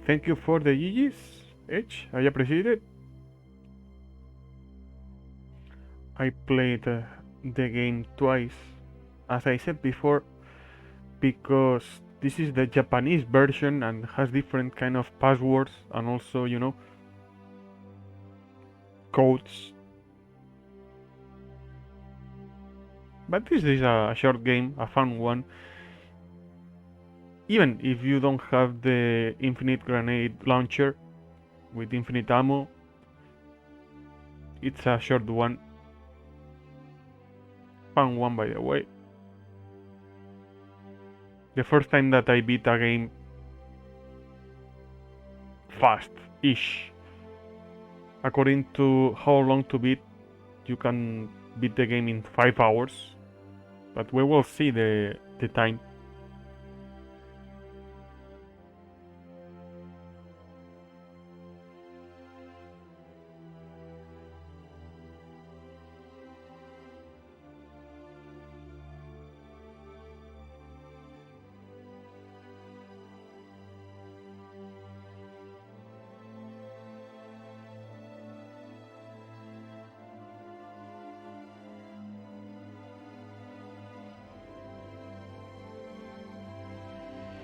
Thank you for the GG's, Edge, I appreciate it. I played the game twice, as I said before, because this is the Japanese version and has different kind of passwords and also, you know, codes. But this is a short game, a fun one. Even if you don't have the infinite grenade launcher with infinite ammo, it's a short one. Fun one, by the way. The first time that I beat a game fast-ish. According to how long to beat, you can beat the game in 5 hours. But we will see the time.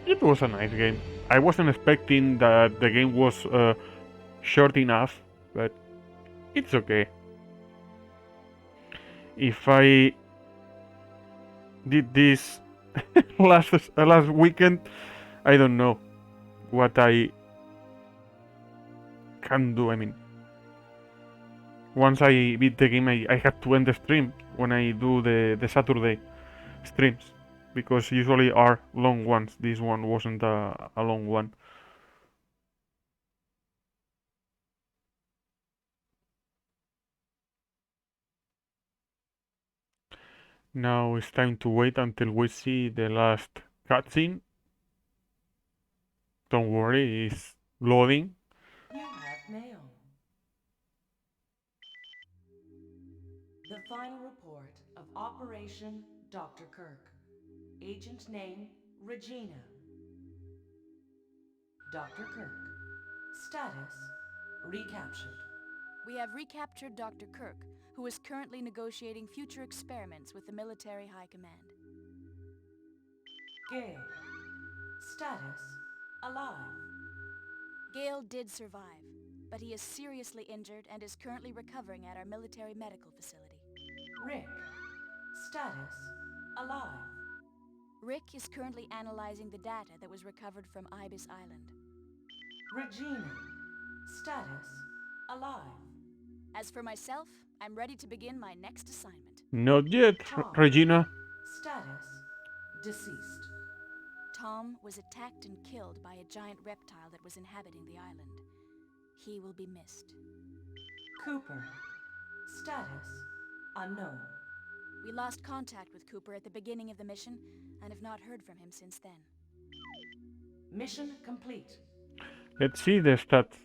It was a nice game. I wasn't expecting that the game was short enough, but it's okay. If I did this last weekend, I don't know what I can do. I mean, once I beat the game, I have to end the stream when I do the Saturday streams, because usually are long ones. This one wasn't a long one. Now it's time to wait until we see the last cutscene. Don't worry, it's loading. You have mail. The final report of Operation Dr. Kirk. Agent name, Regina. Dr. Kirk. Status, recaptured. We have recaptured Dr. Kirk, who is currently negotiating future experiments with the military high command. Gale. Status, alive. Gale did survive, but he is seriously injured and is currently recovering at our military medical facility. Rick. Status, alive. Rick is currently analyzing the data that was recovered from Ibis Island. Regina. Status, alive. As for myself, I'm ready to begin my next assignment. Not yet, Tom. Regina. Status, deceased. Tom was attacked and killed by a giant reptile that was inhabiting the island. He will be missed. Cooper. Status, unknown. We lost contact with Cooper at the beginning of the mission and have not heard from him since then. Mission complete. Let's see the stats.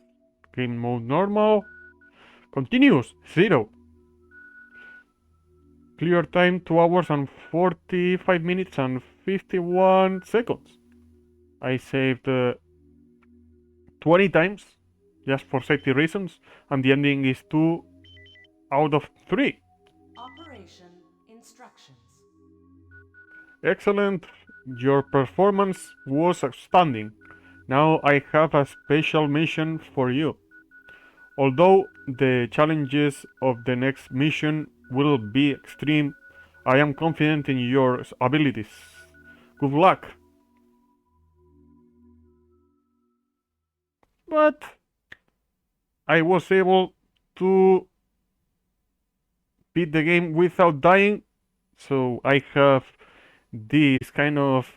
Game mode normal. Continuous 0. Clear time 2 hours and 45 minutes and 51 seconds. I saved 20 times just for safety reasons, and the ending is 2 out of 3. Operation instructions. Excellent. Your performance was outstanding. Now I have a special mission for you. Although the challenges of the next mission will be extreme, I am confident in your abilities. Good luck. But I was able to beat the game without dying, so I have this kind of